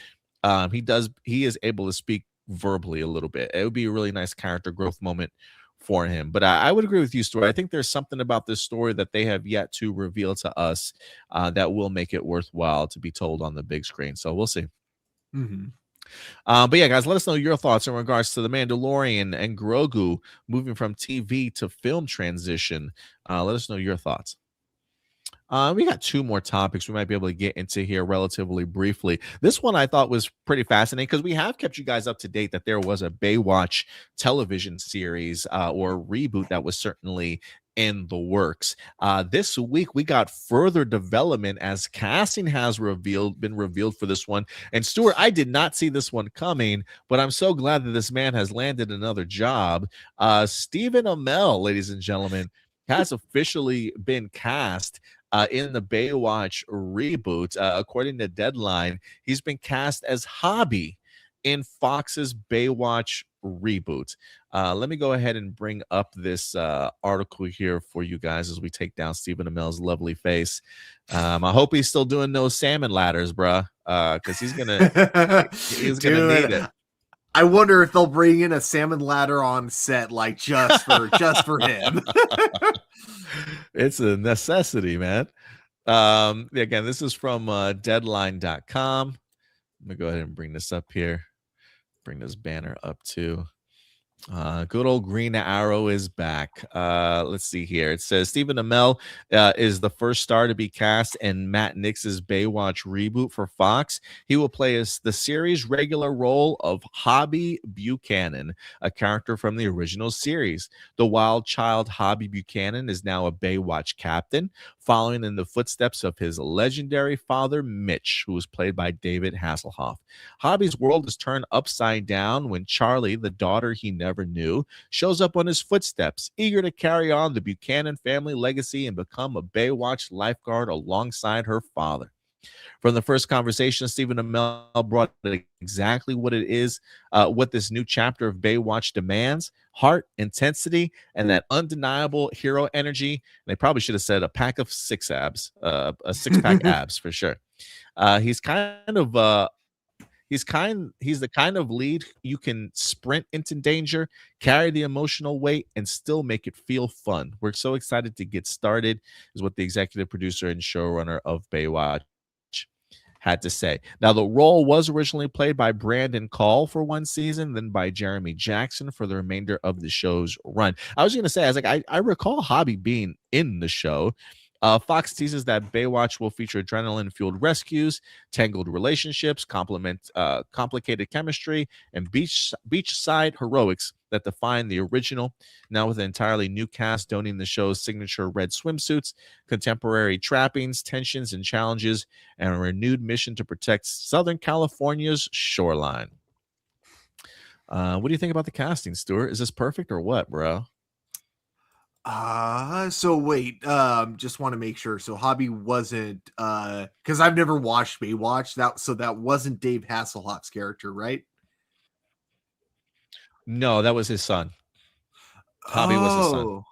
Speaker 1: he is able to speak verbally a little bit. It would be a really nice character growth moment for him. But I would agree with you, Story. I think there's something about this story that they have yet to reveal to us that will make it worthwhile to be told on the big screen. So we'll see.
Speaker 2: Mm-hmm.
Speaker 1: But yeah, guys, let us know your thoughts in regards to the Mandalorian and Grogu moving from TV to film transition. Let us know your thoughts. We got two more topics we might be able to get into here relatively briefly. This one I thought was pretty fascinating because we have kept you guys up to date that there was a Baywatch television series or reboot that was certainly in the works. This week we got further development as casting has been revealed for this one. And Stuart, I did not see this one coming, but I'm so glad that this man has landed another job. Stephen Amell, ladies and gentlemen, has officially been cast in the Baywatch reboot. According to Deadline, he's been cast as Hobby in Fox's Baywatch reboot. Let me go ahead and bring up this article here for you guys as we take down Stephen Amell's lovely face. I hope he's still doing those salmon ladders, bruh, because he's gonna need it.
Speaker 2: I wonder if they'll bring in a salmon ladder on set, like just for him.
Speaker 1: It's a necessity, man. Again, this is from deadline.com. Let me go ahead and bring this up here. Bring this banner up too. Good old Green Arrow is back. Let's see here. It says Stephen Amell is the first star to be cast in Matt Nix's Baywatch reboot for Fox. He will play the series' regular role of Hobby Buchanan, a character from the original series. The wild child Hobby Buchanan is now a Baywatch captain, following in the footsteps of his legendary father, Mitch, who was played by David Hasselhoff. Hobby's world is turned upside down when Charlie, the daughter he never knew, shows up on his footsteps, eager to carry on the Buchanan family legacy and become a Baywatch lifeguard alongside her father. From the first conversation, Stephen Amell brought exactly what it is, what this new chapter of Baywatch demands: heart, intensity, and that undeniable hero energy. And they probably should have said a pack of six abs, a six-pack abs for sure. He's the kind of lead you can sprint into danger, carry the emotional weight, and still make it feel fun. We're so excited to get started, is what the executive producer and showrunner of Baywatch had to say. Now, the role was originally played by Brandon Call for one season, then by Jeremy Jackson for the remainder of the show's run. I was going to say, I recall Hobby being in the show. Fox teases that Baywatch will feature adrenaline-fueled rescues, tangled relationships, complicated chemistry, and beachside heroics that define the original. Now with an entirely new cast donning the show's signature red swimsuits, contemporary trappings, tensions, and challenges, and a renewed mission to protect Southern California's shoreline. What do you think about the casting, Stuart? Is this perfect or what, bro?
Speaker 2: So wait, just want to make sure. So Hobby wasn't because I've never watched Baywatch, that wasn't Dave Hasselhoff's character, right?
Speaker 1: No, that was his son. Hobby was his son.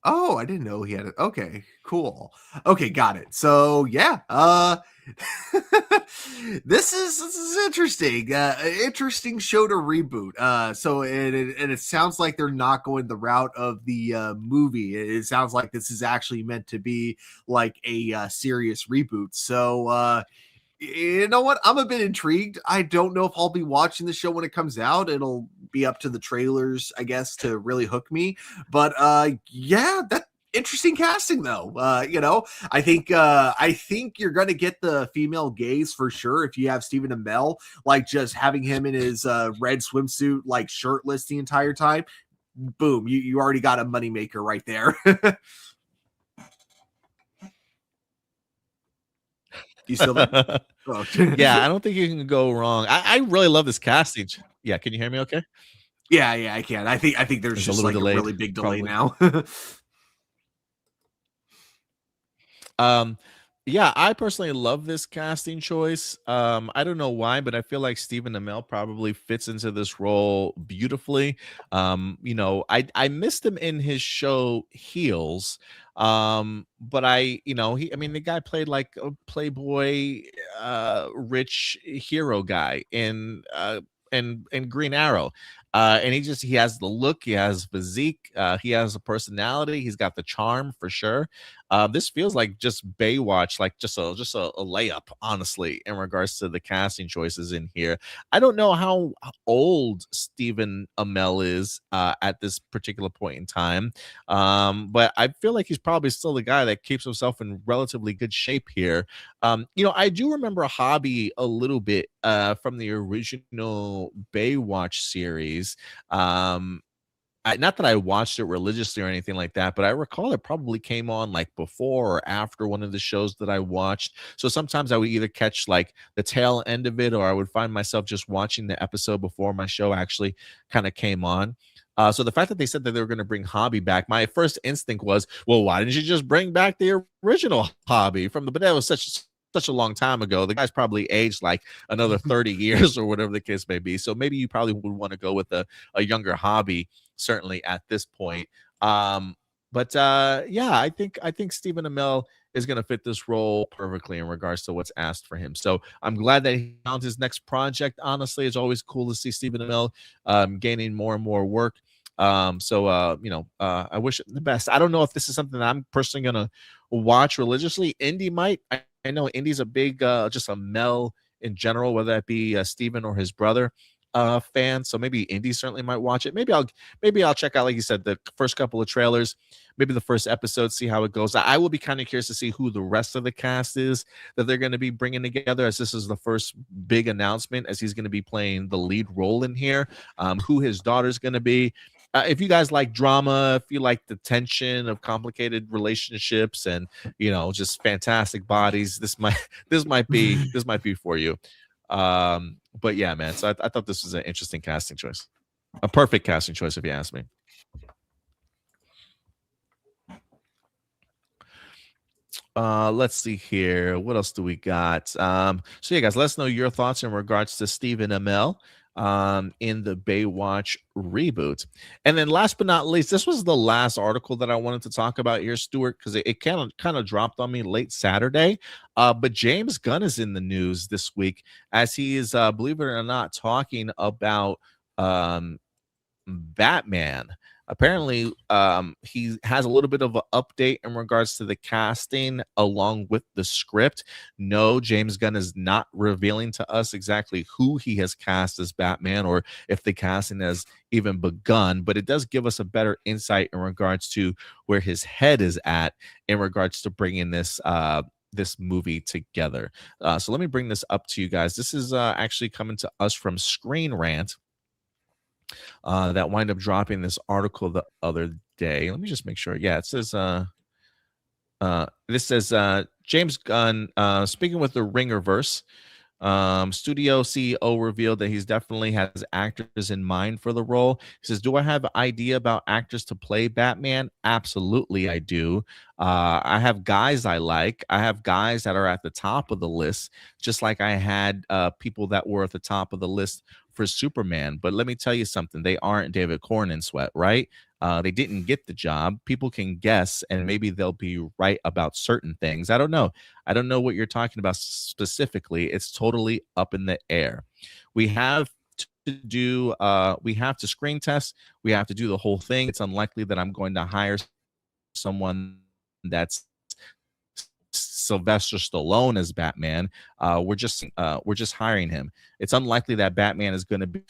Speaker 2: Oh, I didn't know he had it. Okay, cool. Okay, got it. So yeah, this is interesting. Interesting show to reboot. So it sounds like they're not going the route of the movie. It sounds like this is actually meant to be like a serious reboot. So you know what? I'm a bit intrigued. I don't know if I'll be watching the show when it comes out. It'll be up to the trailers, I guess, to really hook me. But yeah, that interesting casting though. I think you're gonna get the female gaze for sure if you have Stephen Amell, like just having him in his red swimsuit, like shirtless the entire time. Boom, you already got a moneymaker right there. You still there? Oh.
Speaker 1: Yeah, I don't think you can go wrong. I really love this casting. Yeah, can you hear me okay?
Speaker 2: Yeah, I can. I think there's just like delayed, a really big delay probably. Now.
Speaker 1: Yeah, I personally love this casting choice. I don't know why, but I feel like Stephen Amell probably fits into this role beautifully. I missed him in his show Heels. But I mean, the guy played like a playboy, rich hero guy in Green Arrow. And he has the look, he has physique, he has a personality, he's got the charm for sure. This feels like just Baywatch, like just a layup, honestly, in regards to the casting choices in here. I don't know how old Stephen Amell is at this particular point in time, but I feel like he's probably still the guy that keeps himself in relatively good shape here. I do remember Hobby a little bit from the original Baywatch series. Not that I watched it religiously or anything like that, but I recall it probably came on like before or after one of the shows that I watched. So sometimes I would either catch like the tail end of it, or I would find myself just watching the episode before my show actually kind of came on. So the fact that they said that they were going to bring Hobby back, my first instinct was, well, why didn't you just bring back the original Hobby from the? But that was such a long time ago. The guy's probably aged like another 30 years or whatever the case may be. So maybe you probably would want to go with a younger Hobby, certainly at this point. But yeah, I think Stephen Amell is going to fit this role perfectly in regards to what's asked for him. So I'm glad that he found his next project. Honestly, it's always cool to see Stephen Amell gaining more and more work. I wish it the best. I don't know if this is something that I'm personally going to watch religiously. Indy might. I know Indy's a big just a Mel in general, whether that be Steven or his brother fan. So maybe Indy certainly might watch it. Maybe I'll check out, like you said, the first couple of trailers, maybe the first episode, see how it goes. I will be kind of curious to see who the rest of the cast is that they're going to be bringing together, as this is the first big announcement, as he's going to be playing the lead role in here. Who his daughter's going to be. If you guys like drama, if you like the tension of complicated relationships and just fantastic bodies, this might be for you. But yeah, man. So I thought this was an interesting casting choice, a perfect casting choice, if you ask me. Let's see here. What else do we got? So yeah, guys, let us know your thoughts in regards to Stephen Amell in the Baywatch reboot. And then last but not least, this was the last article that I wanted to talk about here, Stuart, because it kind of dropped on me late Saturday. But James Gunn is in the news this week, as he is, believe it or not, talking about Batman. Apparently, he has a little bit of an update in regards to the casting along with the script. No, James Gunn is not revealing to us exactly who he has cast as Batman, or if the casting has even begun, but it does give us a better insight in regards to where his head is at in regards to bringing this movie together. So let me bring this up to you guys. This is actually coming to us from Screen Rant. That wind up dropping this article the other day. Let me just make sure. Yeah, it says this says James Gunn speaking with the Ringerverse. Studio CEO revealed that he's definitely has actors in mind for the role. He says, "Do I have an idea about actors to play Batman? Absolutely, I do. I have guys I like. I have guys that are at the top of the list, just like I had people that were at the top of the list for Superman. But let me tell you something: they aren't David Corenswet, right? They didn't get the job. People can guess, and maybe they'll be right about certain things. I don't know. I don't know what you're talking about specifically. It's totally up in the air. We have we have to screen test. We have to do the whole thing. It's unlikely that I'm going to hire someone that's Sylvester Stallone as Batman. We're just hiring him. It's unlikely that Batman is going to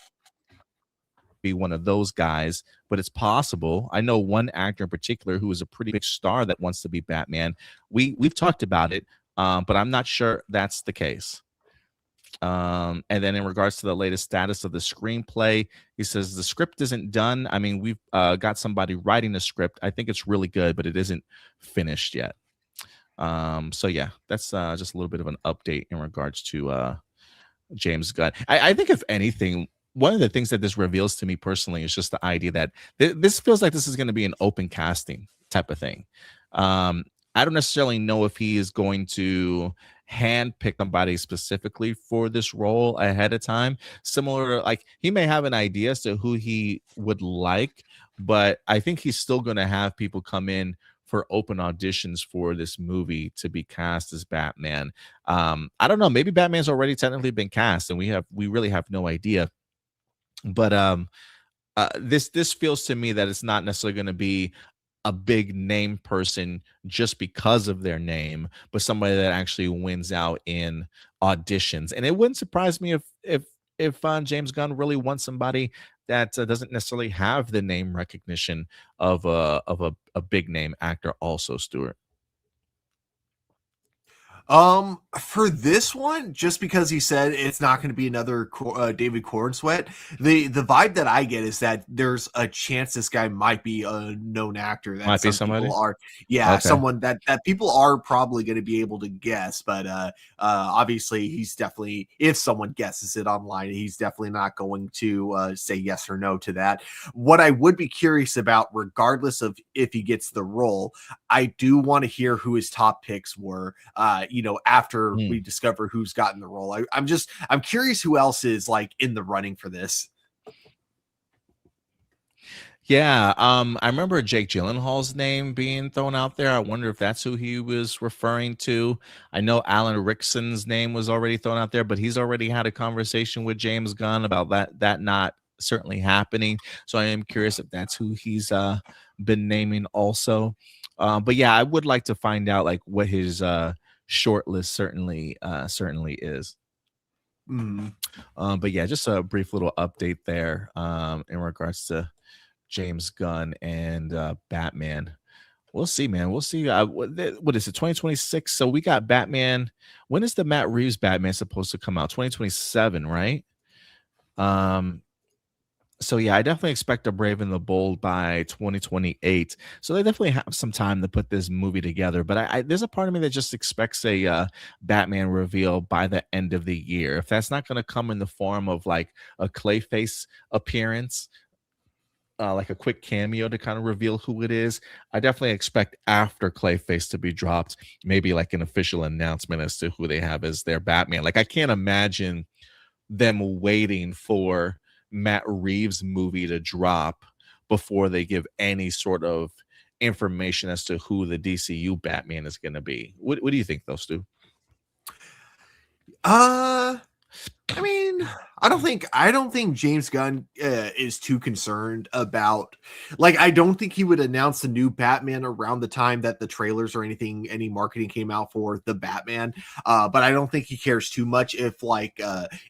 Speaker 1: be one of those guys, but it's possible. I know one actor in particular who is a pretty big star that wants to be Batman. We've talked about it, but I'm not sure that's the case. And then in regards to the latest status of the screenplay, he says the script isn't done. I mean, we've got somebody writing the script. I think it's really good, but it isn't finished yet. So yeah, that's just a little bit of an update in regards to James Gunn. I think if anything, one of the things that this reveals to me personally is just the idea that this feels like this is going to be an open casting type of thing. I don't necessarily know if he is going to handpick somebody specifically for this role ahead of time. Similar, like he may have an idea as to who he would like, but I think he's still going to have people come in for open auditions for this movie to be cast as Batman. I don't know. Maybe Batman's already technically been cast, and we really have no idea. But this feels to me that it's not necessarily going to be a big name person just because of their name, but somebody that actually wins out in auditions. And it wouldn't surprise me if James Gunn really wants somebody that doesn't necessarily have the name recognition of a big name actor also, Stuart.
Speaker 2: For this one, just because he said it's not going to be another David Cornsweet, the vibe that I get is that there's a chance this guy might be a known actor. That
Speaker 1: Might be
Speaker 2: some
Speaker 1: somebody.
Speaker 2: people are, yeah,
Speaker 1: Okay.
Speaker 2: someone that people are probably going to be able to guess. But obviously, he's definitely, if someone guesses it online, he's definitely not going to say yes or no to that. What I would be curious about, regardless of if he gets the role, I do want to hear who his top picks were. After we discover who's gotten the role. I'm curious who else is like in the running for this.
Speaker 1: Yeah, I remember Jake Gyllenhaal's name being thrown out there. I wonder if that's who he was referring to. I know Alan Rickson's name was already thrown out there, but he's already had a conversation with James Gunn about that not certainly happening. So I am curious if that's who he's been naming also. But yeah, I would like to find out like what his short list certainly is. But yeah, just a brief little update there in regards to James Gunn and Batman. We'll see, man. We'll see. What is it, 2026? So we got Batman. When is the Matt Reeves Batman supposed to come out? 2027, right? So yeah, I definitely expect a Brave and the Bold by 2028. So they definitely have some time to put this movie together. But I there's a part of me that just expects a Batman reveal by the end of the year. If that's not going to come in the form of like a Clayface appearance, like a quick cameo to kind of reveal who it is, I definitely expect after Clayface to be dropped, maybe like an official announcement as to who they have as their Batman. Like I can't imagine them waiting for Matt Reeves movie to drop before they give any sort of information as to who the DCU Batman is going to be. What do you think, though, Stu?
Speaker 2: I mean, I don't think James Gunn is too concerned about, like, I don't think he would announce the new Batman around the time that the trailers or any marketing came out for the Batman. But I don't think he cares too much if like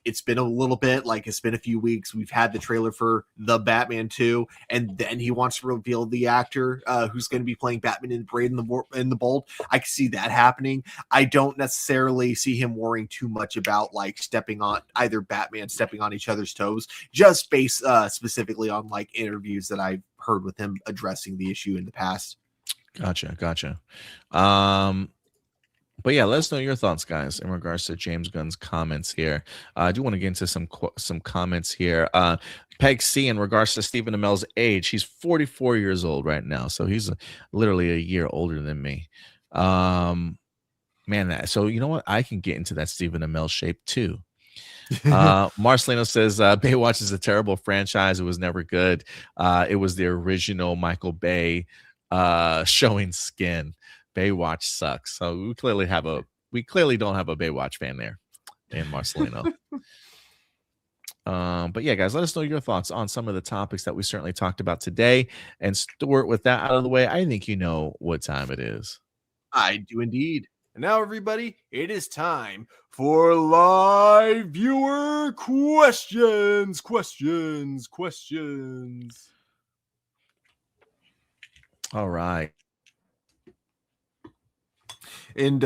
Speaker 2: it's been a little bit, like it's been a few weeks. We've had the trailer for the Batman 2, and then he wants to reveal the actor who's going to be playing Batman in Brave and the Bold. I can see that happening. I don't necessarily see him worrying too much about like either Batman stepping on each other's toes, just based specifically on like interviews that I've heard with him addressing the issue in the past.
Speaker 1: Gotcha. But yeah, let us know your thoughts, guys, in regards to James Gunn's comments here. I do want to get into some comments here. Peg C, in regards to Stephen Amell's age, he's 44 years old right now, so he's literally a year older than me. Man, so you know what? I can get into that Stephen Amell shape too. Marcelino says Baywatch is a terrible franchise. It was never good. It was the original Michael Bay showing skin. Baywatch sucks. So we clearly don't have a Baywatch fan there in Marcelino. But yeah, guys, let us know your thoughts on some of the topics that we certainly talked about today. And Stuart, with that out of the way, I think you know what time it is.
Speaker 2: I do indeed. And now, everybody, it is time for live viewer questions.
Speaker 1: All right.
Speaker 2: And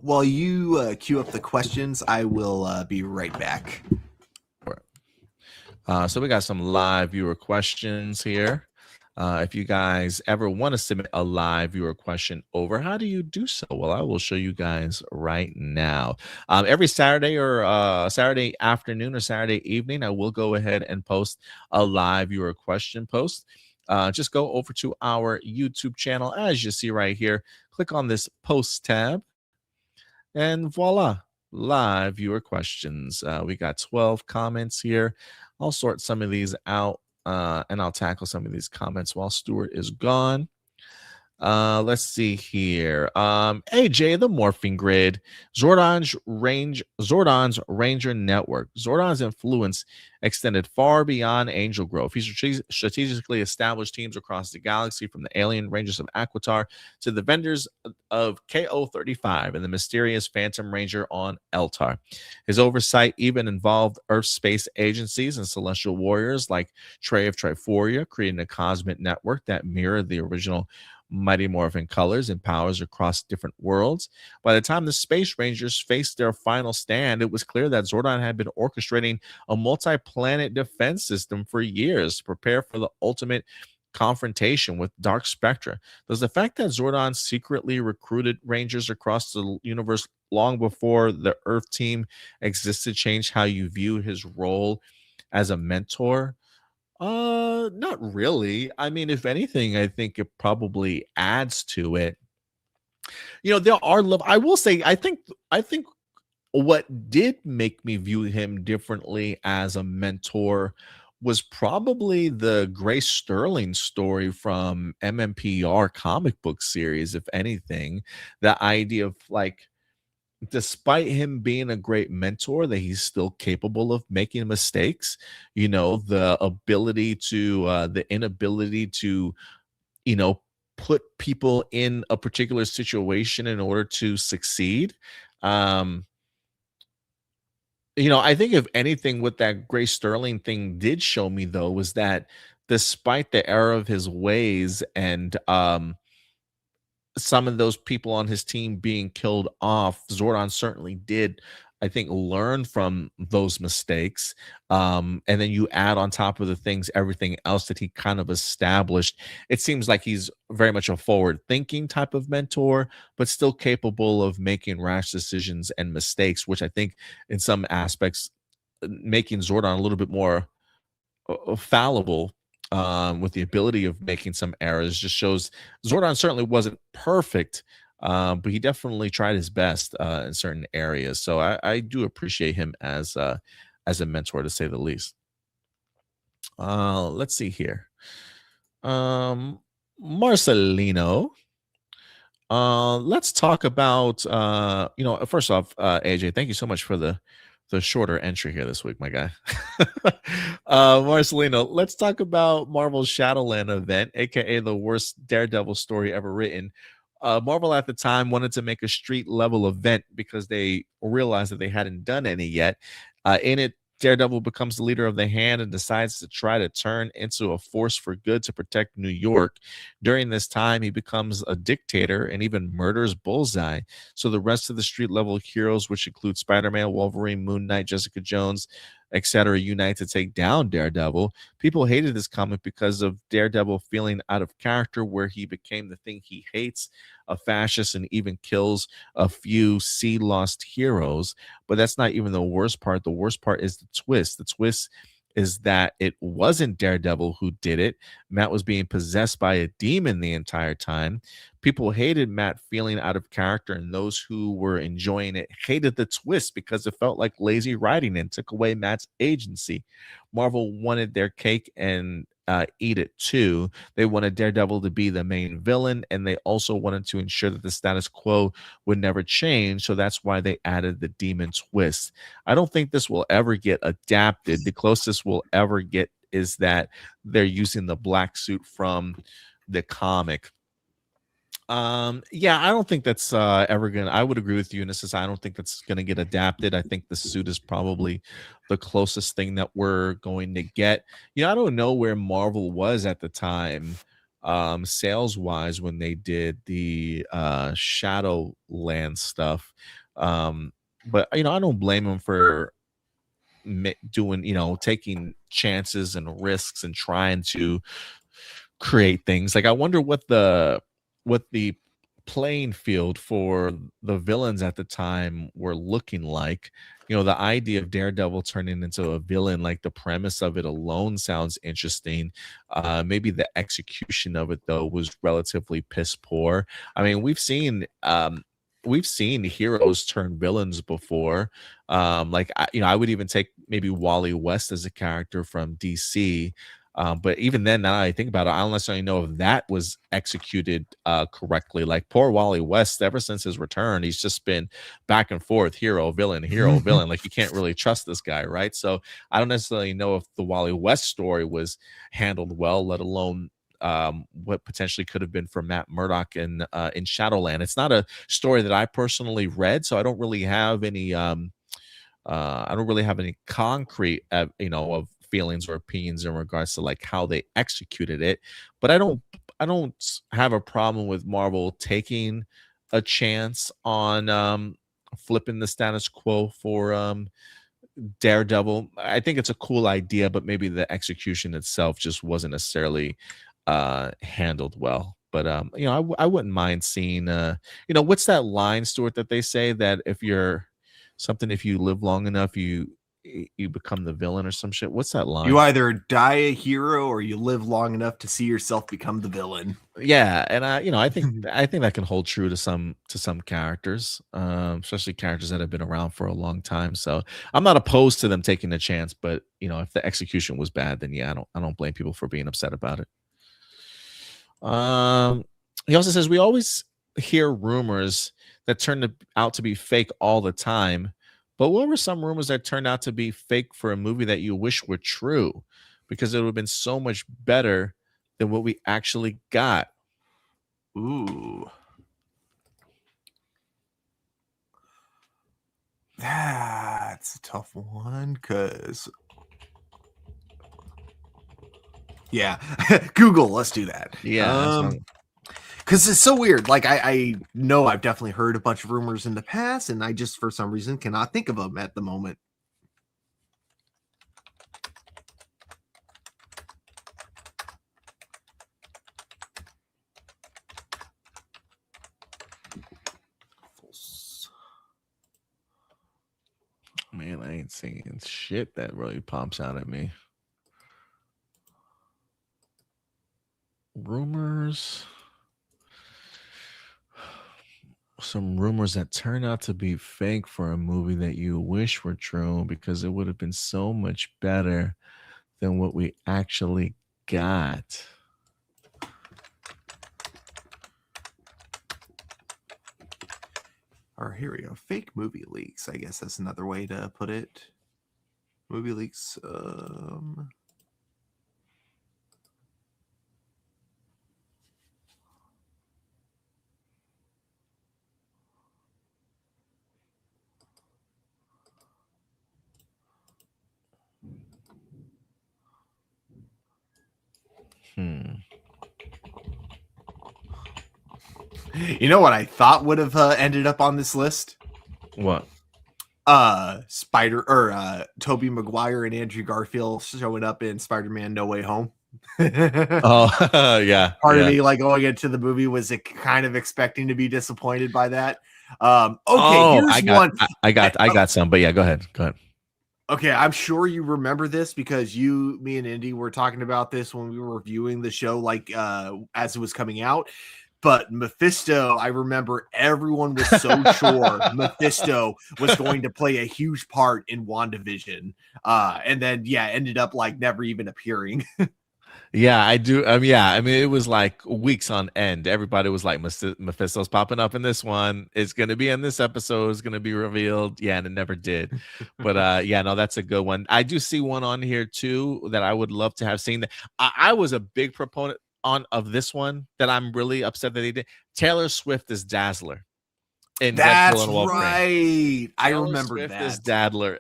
Speaker 2: while you queue up the questions, I will be right back.
Speaker 1: So we got some live viewer questions here. If you guys ever want to submit a live viewer question over, how do you do so? Well, I will show you guys right now. Every Saturday or Saturday afternoon or Saturday evening, I will go ahead and post a live viewer question post. just go over to our YouTube channel, as you see right here. Click on this post tab, and voila, live viewer questions. We got 12 comments here. I'll sort some of these out, and I'll tackle some of these comments while Stuart is gone. Let's see here. AJ, the Morphing Grid, Zordon's Ranger Network. Zordon's influence extended far beyond Angel Grove. He strategically established teams across the galaxy, from the alien Rangers of Aquitar to the vendors of KO-35 and the mysterious Phantom Ranger on Eltar. His oversight even involved Earth space agencies and celestial warriors like Trey of Triforia, creating a cosmic network that mirrored the original Mighty Morphin colors and powers across different worlds. By the time the Space Rangers faced their final stand, it was clear that Zordon had been orchestrating a multi-planet defense system for years to prepare for the ultimate confrontation with Dark Spectra. Does the fact that Zordon secretly recruited Rangers across the universe long before the Earth team existed change how you view his role as a mentor? Not really. I mean, if anything, I think it probably adds to it. You know, there are I will say, I think what did make me view him differently as a mentor was probably the Grace Sterling story from MMPR comic book series. If anything, the idea of, like, despite him being a great mentor, that he's still capable of making mistakes. You know, the inability to, you know, put people in a particular situation in order to succeed. um you know, I think if anything, what that Grace Sterling thing did show me, though, was that despite the error of his ways and some of those people on his team being killed off, Zordon certainly did, I think, learn from those mistakes. And then you add on top of the things, everything else that he kind of established. It seems like he's very much a forward thinking type of mentor, but still capable of making rash decisions and mistakes, which I think in some aspects, making Zordon a little bit more fallible, with the ability of making some errors, just shows Zordon certainly wasn't perfect, but he definitely tried his best in certain areas. So I do appreciate him as a mentor, to say the least. Let's see here. Marcelino. Let's talk about, you know, first off, AJ, thank you so much for the shorter entry here this week, my guy. Marcelino, let's talk about Marvel's Shadowland event, aka the worst Daredevil story ever written. Marvel at the time wanted to make a street level event because they realized that they hadn't done any yet. In it, Daredevil becomes the leader of the Hand and decides to try to turn into a force for good to protect New York. During this time, he becomes a dictator and even murders Bullseye. So the rest of the street level heroes, which include Spider-Man, Wolverine, Moon Knight, Jessica Jones, etc., unite to take down Daredevil. People hated this comic because of Daredevil feeling out of character, where he became the thing he hates, a fascist, and even kills a few lost heroes. But that's not even the worst part. The worst part is the twist. The twist is that it wasn't Daredevil who did it. Matt was being possessed by a demon the entire time. People hated Matt feeling out of character, and those who were enjoying it hated the twist because it felt like lazy writing and took away Matt's agency. Marvel wanted their cake and eat it too. They wanted Daredevil to be the main villain, and they also wanted to ensure that the status quo would never change. So that's why they added the demon twist. I don't think this will ever get adapted. The closest we'll ever get is that they're using the black suit from the comic. Yeah, I don't think that's ever gonna. I would agree with you in this. I don't think that's gonna get adapted. I think the suit is probably the closest thing that we're going to get. You know, I don't know where Marvel was at the time, sales wise, when they did the Shadowland stuff. But you know, I don't blame them for doing, you know, taking chances and risks and trying to create things. Like, I wonder what the playing field for the villains at the time were looking like. You know, the idea of Daredevil turning into a villain, like the premise of it alone sounds interesting. Maybe the execution of it though was relatively piss poor. I mean, we've seen heroes turn villains before. Like I would even take maybe Wally West as a character from DC. But even then, now that I think about it, I don't necessarily know if that was executed correctly. Like poor Wally West, ever since his return, he's just been back and forth, hero, villain, hero, villain. Like you can't really trust this guy, right? So I don't necessarily know if the Wally West story was handled well, let alone what potentially could have been for Matt Murdock in Shadowland. It's not a story that I personally read, so I don't really have any concrete of feelings or opinions in regards to like how they executed it. But I don't have a problem with Marvel taking a chance on flipping the status quo for Daredevil. I think it's a cool idea, but maybe the execution itself just wasn't necessarily handled well. But I wouldn't mind seeing what's that line, Stuart, that they say that if you live long enough, you become the villain or some shit. What's that line?
Speaker 2: You either die a hero or you live long enough to see yourself become the villain.
Speaker 1: Yeah, and I think that can hold true to some characters, especially characters that have been around for a long time. So I'm not opposed to them taking a chance, but if the execution was bad, then yeah, I don't blame people for being upset about it. He also says we always hear rumors that turn out to be fake all the time. But what were some rumors that turned out to be fake for a movie that you wish were true? Because it would have been so much better than what we actually got.
Speaker 2: Ooh. That's a tough one because... Yeah. Google, let's do that.
Speaker 1: Yeah.
Speaker 2: Because it's so weird. Like, I know I've definitely heard a bunch of rumors in the past, and I just, for some reason, cannot think of them at the moment.
Speaker 1: Man, I ain't seeing shit that really pops out at me. Rumors. Some rumors that turn out to be fake for a movie that you wish were true because it would have been so much better than what we actually got.
Speaker 2: Or here we go. Fake movie leaks. I guess that's another way to put it. Movie leaks. You know what I thought would have ended up on this list?
Speaker 1: What?
Speaker 2: Tobey Maguire and Andrew Garfield showing up in Spider-Man No Way Home.
Speaker 1: Oh, yeah.
Speaker 2: Part of me, like, going into the movie was kind of expecting to be disappointed by that. Here's one.
Speaker 1: I got some, but yeah, go ahead.
Speaker 2: Okay, I'm sure you remember this because me and Indy were talking about this when we were reviewing the show, like as it was coming out. But Mephisto, I remember everyone was so sure Mephisto was going to play a huge part in WandaVision. And then, ended up like never even appearing.
Speaker 1: Yeah, I do. Yeah, I mean, it was like weeks on end. Everybody was like, Mephisto's popping up in this one. It's going to be in this episode. It's going to be revealed. Yeah, and it never did. But yeah, no, that's a good one. I do see one on here too that I would love to have seen. I was a big proponent of this one that I'm really upset that they did. Taylor Swift is Dazzler.
Speaker 2: That's right. I remember
Speaker 1: Swift
Speaker 2: that.
Speaker 1: as Dazzler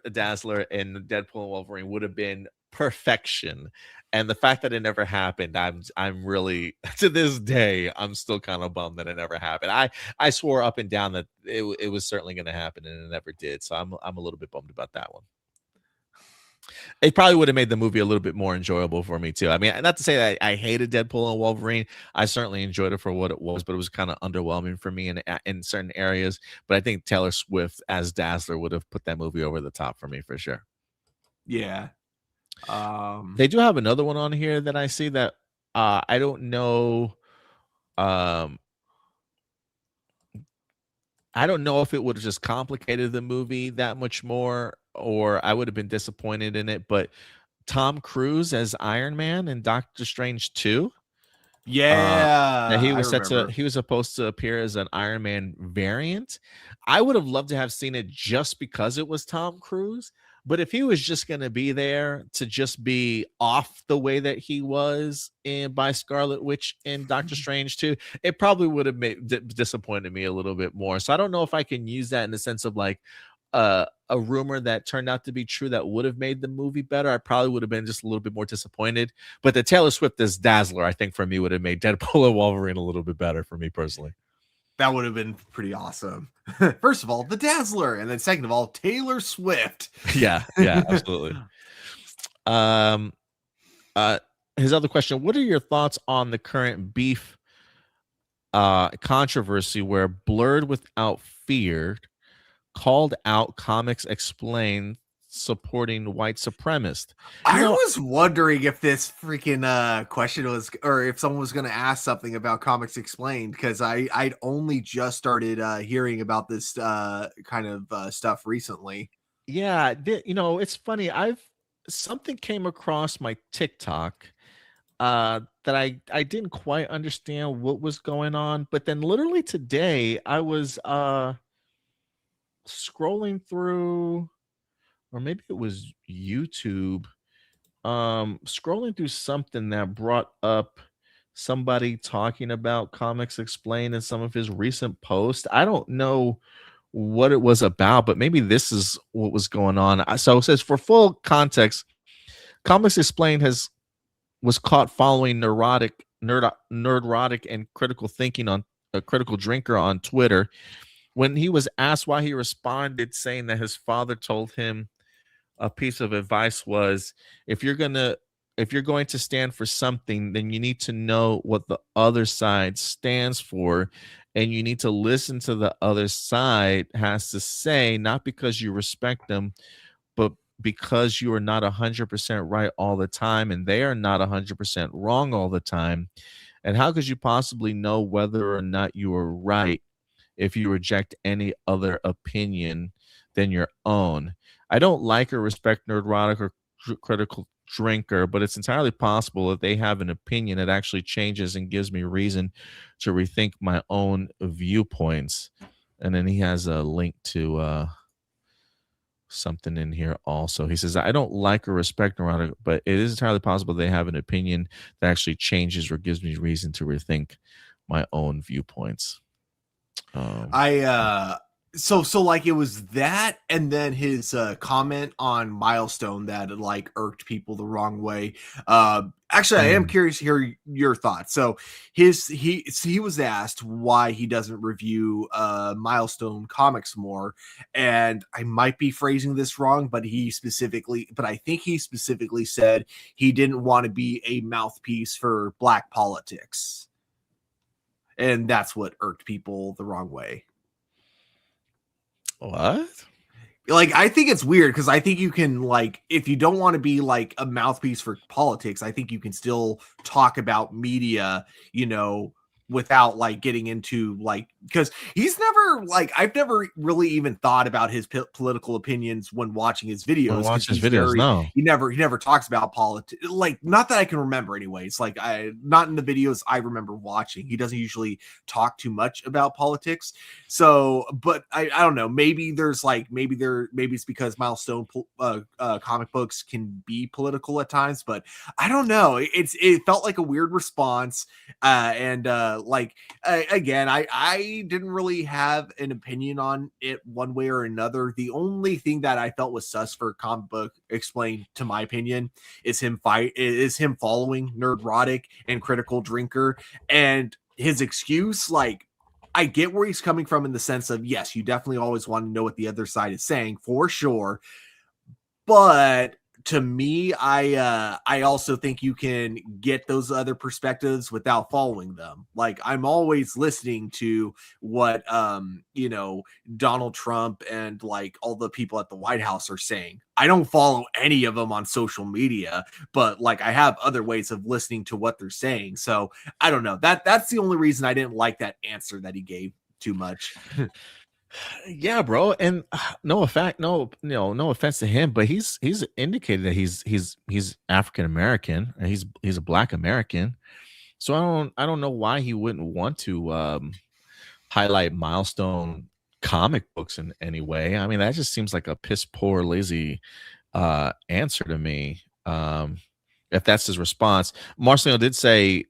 Speaker 1: in Deadpool and Wolverine would have been perfection. And the fact that it never happened, I'm really, to this day, I'm still kind of bummed that it never happened. I swore up and down that it was certainly going to happen, and it never did. So I'm a little bit bummed about that one. It probably would have made the movie a little bit more enjoyable for me too. I mean, not to say that I hated Deadpool and Wolverine. I certainly enjoyed it for what it was, but it was kind of underwhelming for me in certain areas. But I think Taylor Swift as Dazzler would have put that movie over the top for me for sure.
Speaker 2: Yeah.
Speaker 1: They do have another one on here that I see that I don't know. I don't know if it would have just complicated the movie that much more, or I would have been disappointed in it. But Tom Cruise as Iron Man in Doctor Strange 2. That
Speaker 2: Yeah,
Speaker 1: he
Speaker 2: I
Speaker 1: was
Speaker 2: remember.
Speaker 1: he was supposed to appear as an Iron Man variant. I would have loved to have seen it just because it was Tom Cruise. But if he was just going to be there to just be off the way that he was in by Scarlet Witch in Doctor Strange 2, it probably would have disappointed me a little bit more. So I don't know if I can use that in the sense of like a rumor that turned out to be true that would have made the movie better. I probably would have been just a little bit more disappointed. But the Taylor Swift as Dazzler, I think for me would have made Deadpool and Wolverine a little bit better for me personally.
Speaker 2: That would have been pretty awesome. First of all, the Dazzler, and then second of all, Taylor Swift.
Speaker 1: Yeah, absolutely. His other question: what are your thoughts on the current beef controversy where Blurred Without Fear called out Comics Explained supporting white supremacists?
Speaker 2: I was wondering if this freaking question was, or if someone was going to ask something about Comics Explained, because I'd only just started hearing about this kind of stuff recently.
Speaker 1: Yeah, it's funny. Something came across my TikTok that I didn't quite understand what was going on, but then literally today I was scrolling through, or maybe it was YouTube, scrolling through something that brought up somebody talking about Comics Explained in some of his recent posts. I don't know what it was about, but maybe this is what was going on. So it says, for full context, Comics Explained was caught following nerdrotic and critical thinking on a critical drinker on Twitter. When he was asked why, he responded saying that his father told him a piece of advice was, if you're going to stand for something, then you need to know what the other side stands for, and you need to listen to the other side has to say, not because you respect them, but because you are not 100% right all the time and they are not 100% wrong all the time. And how could you possibly know whether or not you are right if you reject any other opinion than your own? I don't like or respect nerdrotic or critical drinker, but it's entirely possible that they have an opinion that actually changes and gives me reason to rethink my own viewpoints. And then he has a link to something in here also. He says, I don't like or respect neurotic, but it is entirely possible they have an opinion that actually changes or gives me reason to rethink my own viewpoints.
Speaker 2: So like it was that, and then his comment on Milestone that like irked people the wrong way. Actually, I am curious to hear your thoughts. So he was asked why he doesn't review Milestone comics more, and I might be phrasing this wrong, but I think he specifically said he didn't want to be a mouthpiece for black politics, and that's what irked people the wrong way.
Speaker 1: What?
Speaker 2: Like, I think it's weird because I think you can, like, if you don't want to be like a mouthpiece for politics, I think you can still talk about media, without like getting into like, because he's never like, I've never really even thought about his political opinions when watching his videos.
Speaker 1: No,
Speaker 2: he never talks about politics, like, not that I can remember anyway. It's like, not in the videos I remember watching. He doesn't usually talk too much about politics. So, but I don't know, maybe it's because Milestone comic books can be political at times, but I don't know. It felt like a weird response. Again, I didn't really have an opinion on it one way or another. The only thing that I felt was sus for Comic Book Explained, to my opinion, is him following Nerdrotic and Critical Drinker, and his excuse, like, I get where he's coming from in the sense of, yes, you definitely always want to know what the other side is saying, for sure. But to me, I also think you can get those other perspectives without following them. Like, I'm always listening to what Donald Trump and like all the people at the White House are saying. I don't follow any of them on social media, but like I have other ways of listening to what they're saying. So I don't know. That's the only reason I didn't like that answer that he gave too much.
Speaker 1: Yeah, bro. And no effect, no offense to him, but he's indicated that he's African American and he's a Black American. So I don't know why he wouldn't want to highlight milestone comic books in any way. I mean, that just seems like a piss poor, lazy answer to me. If that's his response. Marcelino did say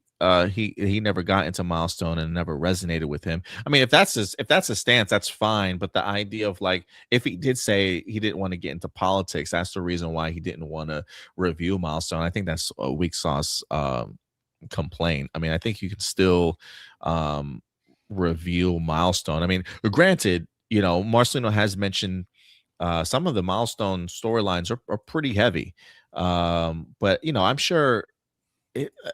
Speaker 1: he never got into milestone and never resonated with him. I mean, if that's his stance, that's fine. But the idea of like, if he did say he didn't want to get into politics, that's the reason why he didn't want to review milestone. I think that's a weak sauce complaint. I mean, I think you can still review milestone. I mean, granted, Marcelino has mentioned some of the milestone storylines are pretty heavy. But I'm sure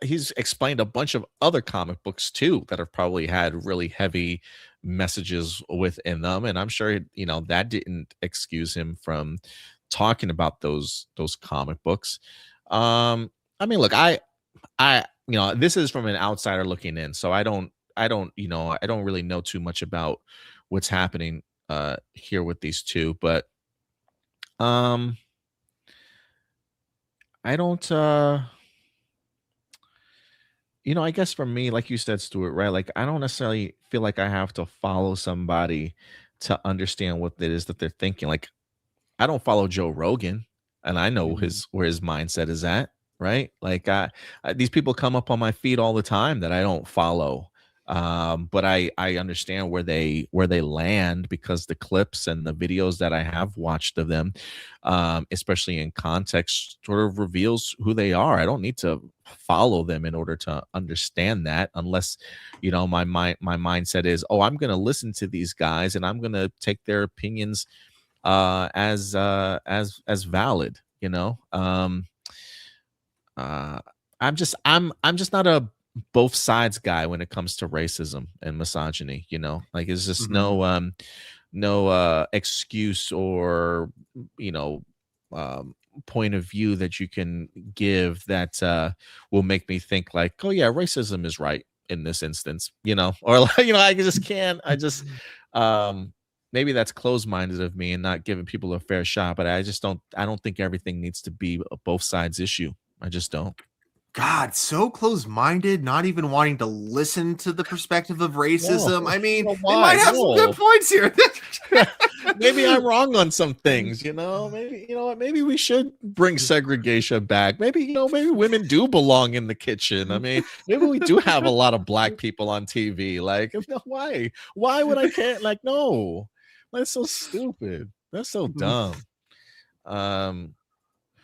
Speaker 1: he's explained a bunch of other comic books too that have probably had really heavy messages within them, and I'm sure that didn't excuse him from talking about those comic books. I mean, look, I this is from an outsider looking in, so I don't really know too much about what's happening here with these two, but I don't I guess for me, like you said, Stuart, right? Like, I don't necessarily feel like I have to follow somebody to understand what it is that they're thinking. Like, I don't follow Joe Rogan, and I know
Speaker 2: Mhm.
Speaker 1: where his mindset is at, right? Like, these people come up on my feed all the time that I don't follow, but I understand where they land because the clips and the videos that I have watched of them, especially in context, sort of reveals who they are. I don't need to follow them in order to understand that, unless my mindset is, oh, I'm going to listen to these guys and I'm going to take their opinions as valid. Uh I'm just not a both sides guy when it comes to racism and misogyny. Like, it's just
Speaker 2: Mhm.
Speaker 1: no excuse or you know um point of view that you can give that will make me think like, oh yeah, racism is right in this instance, or like, I just can't. I just maybe that's closed-minded of me and not giving people a fair shot, but I don't think everything needs to be a both sides issue. I just don't.
Speaker 2: God, so close-minded, not even wanting to listen to the perspective of
Speaker 1: No,
Speaker 2: racism. I mean, they might
Speaker 1: why?
Speaker 2: have some good
Speaker 1: No.
Speaker 2: points here.
Speaker 1: Maybe I'm wrong on some things, maybe, what, maybe we should bring segregation back. Maybe, maybe women do belong in the kitchen. I mean, maybe we do have a lot of black people on TV. Like, why would I care? Like, no, that's so stupid. That's so dumb. Um,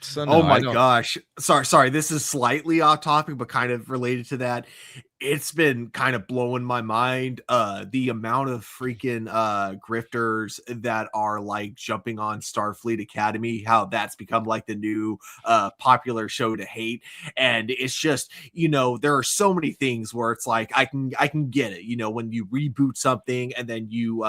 Speaker 1: so
Speaker 2: Oh
Speaker 1: no, I
Speaker 2: my
Speaker 1: don't.
Speaker 2: gosh. Sorry. This is slightly off topic, but kind of related to that. It's been kind of blowing my mind. The amount of freaking grifters that are like jumping on Starfleet Academy, how that's become like the new popular show to hate. And it's just, there are so many things where it's like I can get it, when you reboot something and then you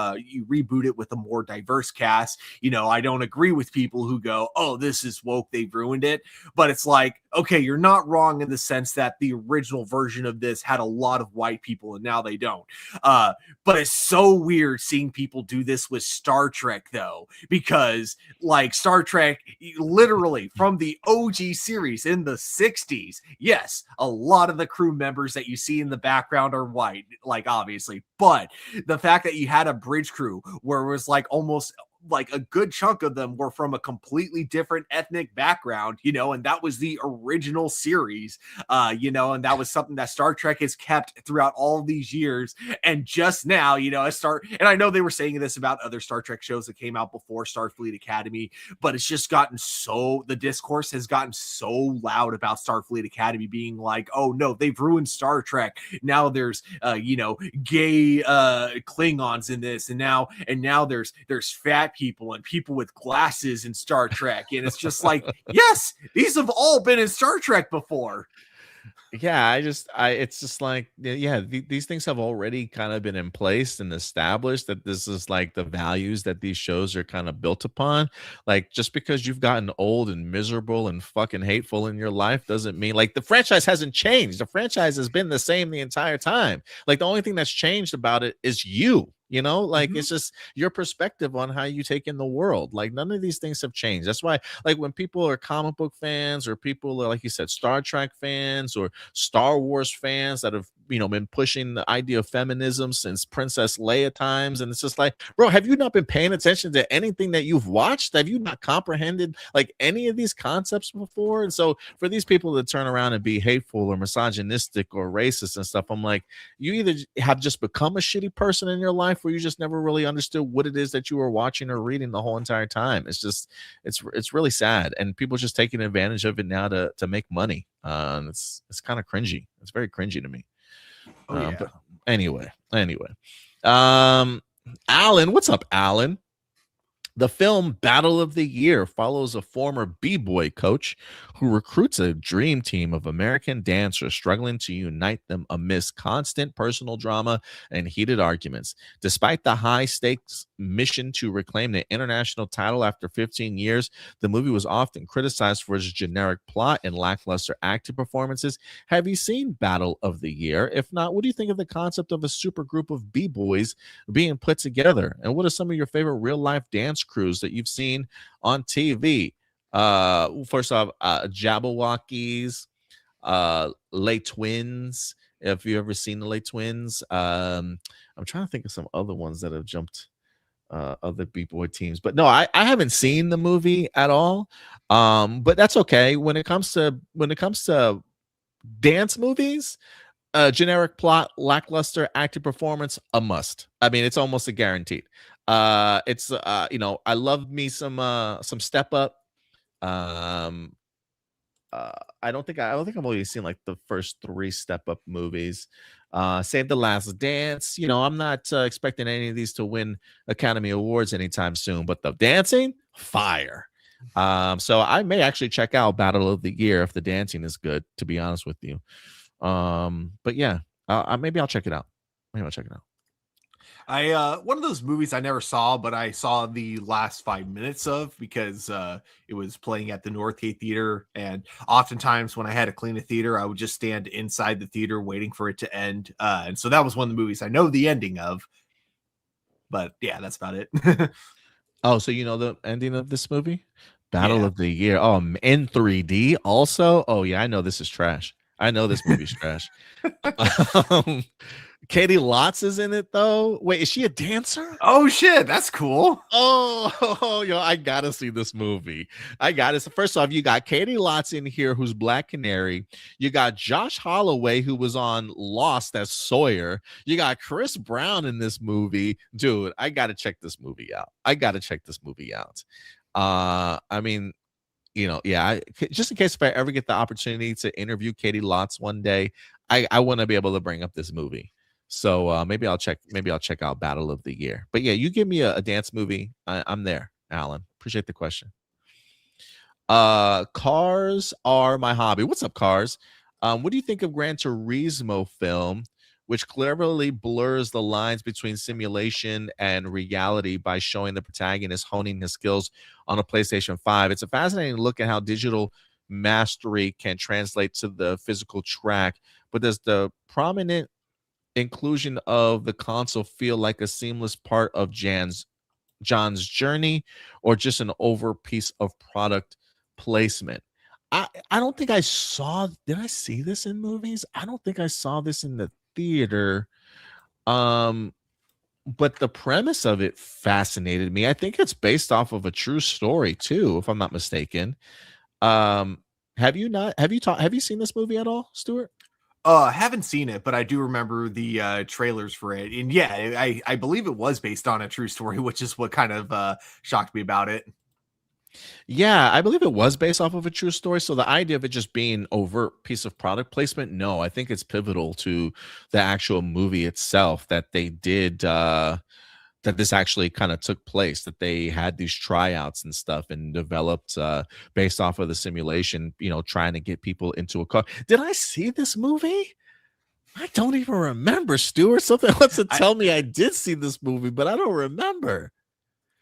Speaker 2: reboot it with a more diverse cast. I don't agree with people who go, oh, this is woke, they've ruined it. But it's like, okay, you're not wrong in the sense that the original version of this had a lot of white people and now they don't. But it's so weird seeing people do this with Star Trek, though, because like Star Trek, literally from the OG series in the 60s, yes, a lot of the crew members that you see in the background are white, like obviously, but the fact that you had a bridge crew where it was like almost like a good chunk of them were from a completely different ethnic background, and that was the original series, and that was something that Star Trek has kept throughout all of these years. And just now, and I know they were saying this about other Star Trek shows that came out before Starfleet Academy, but it's just the discourse has gotten so loud about Starfleet Academy being like, oh no, they've ruined Star Trek. Now there's, gay Klingons in this, and now there's fat fat people and people with glasses in Star Trek. And it's just like, yes, these have all been in Star Trek before.
Speaker 1: Yeah, it's just like, yeah, these things have already kind of been in place and established, that this is like the values that these shows are kind of built upon. Like, just because you've gotten old and miserable and fucking hateful in your life doesn't mean, like, the franchise hasn't changed. The franchise has been the same the entire time. Like, the only thing that's changed about it is like, it's just your perspective on how you take in the world. Like, none of these things have changed. That's why, like, when people are comic book fans, or people are, like you said, Star Trek fans or Star Wars fans that have been pushing the idea of feminism since Princess Leia times, and it's just like, bro, have you not been paying attention to anything that you've watched? Have you not comprehended like any of these concepts before? And so for these people to turn around and be hateful or misogynistic or racist and stuff, I'm like, you either have just become a shitty person in your life, or you just never really understood what it is that you were watching or reading the whole entire time. It's really sad, and people just taking advantage of it now to make money. It's kind of cringy. It's very cringy to me. But anyway, Alan, what's up, Alan? The film Battle of the Year follows a former b-boy coach who recruits a dream team of American dancers struggling to unite them amidst constant personal drama and heated arguments. Despite the high-stakes mission to reclaim the international title after 15 years, the movie was often criticized for its generic plot and lackluster acting performances. Have you seen Battle of the Year? If not, what do you think of the concept of a super group of b-boys being put together? And what are some of your favorite real-life dance crews that you've seen on TV? First off, Jabberwockies, Lay Twins. If you ever seen the Lay Twins, I'm trying to think of some other ones that have jumped other b-boy teams, but no, I haven't seen the movie at all. But that's okay. When it comes to dance movies, generic plot, lackluster acting performance, a must. I mean, it's almost a guaranteed. It's I love me some Step Up. I don't think I've only seen like the first 3 Step Up movies. Save the Last Dance. I'm not expecting any of these to win Academy Awards anytime soon, but the dancing, fire. So I may actually check out Battle of the Year if the dancing is good, to be honest with you. But yeah, maybe I'll check it out.
Speaker 2: One of those movies I never saw, but I saw the last 5 minutes of because it was playing at the Northgate Theater. And oftentimes when I had to clean a theater, I would just stand inside the theater waiting for it to end. And so that was one of the movies I know the ending of. But yeah, that's about it.
Speaker 1: Oh, so you know the ending of this movie? Battle of the Year. Oh, in 3D also? Oh yeah, I know this is trash. I know this movie's trash. Katie Lotz is in it though. Wait, is she a dancer?
Speaker 2: Oh shit, that's cool.
Speaker 1: Oh, yo, I gotta see this movie. First off, you got Katie Lotz in here, who's Black Canary. You got Josh Holloway, who was on Lost as Sawyer. You got Chris Brown in this movie. Dude, I gotta check this movie out. I mean, just in case if I ever get the opportunity to interview Katie Lotz one day, I want to be able to bring up this movie. So maybe I'll check out Battle of the Year. But yeah, you give me a dance movie, I'm there, Alan. Appreciate the question. Cars are my hobby. What's up, Cars? What do you think of Gran Turismo film, which cleverly blurs the lines between simulation and reality by showing the protagonist honing his skills on a PlayStation 5? It's a fascinating look at how digital mastery can translate to the physical track, but does the prominent inclusion of the console feel like a seamless part of John's journey, or just an over piece of product placement? I don't think I saw. Did I see this in movies? I don't think I saw this in the theater. But the premise of it fascinated me. I think it's based off of a true story too, if I'm not mistaken. Have you seen this movie at all, Stuart?
Speaker 2: Haven't seen it, but I do remember the trailers for it. And yeah, I believe it was based on a true story, which is what kind of shocked me about it.
Speaker 1: Yeah, I believe it was based off of a true story. So the idea of it just being overt piece of product placement, no, I think it's pivotal to the actual movie itself that they did that this actually kind of took place, that they had these tryouts and stuff and developed based off of the simulation, trying to get people into a car. Did I see this movie? I don't even remember, Stuart. Something wants to tell me I did see this movie, but I don't remember.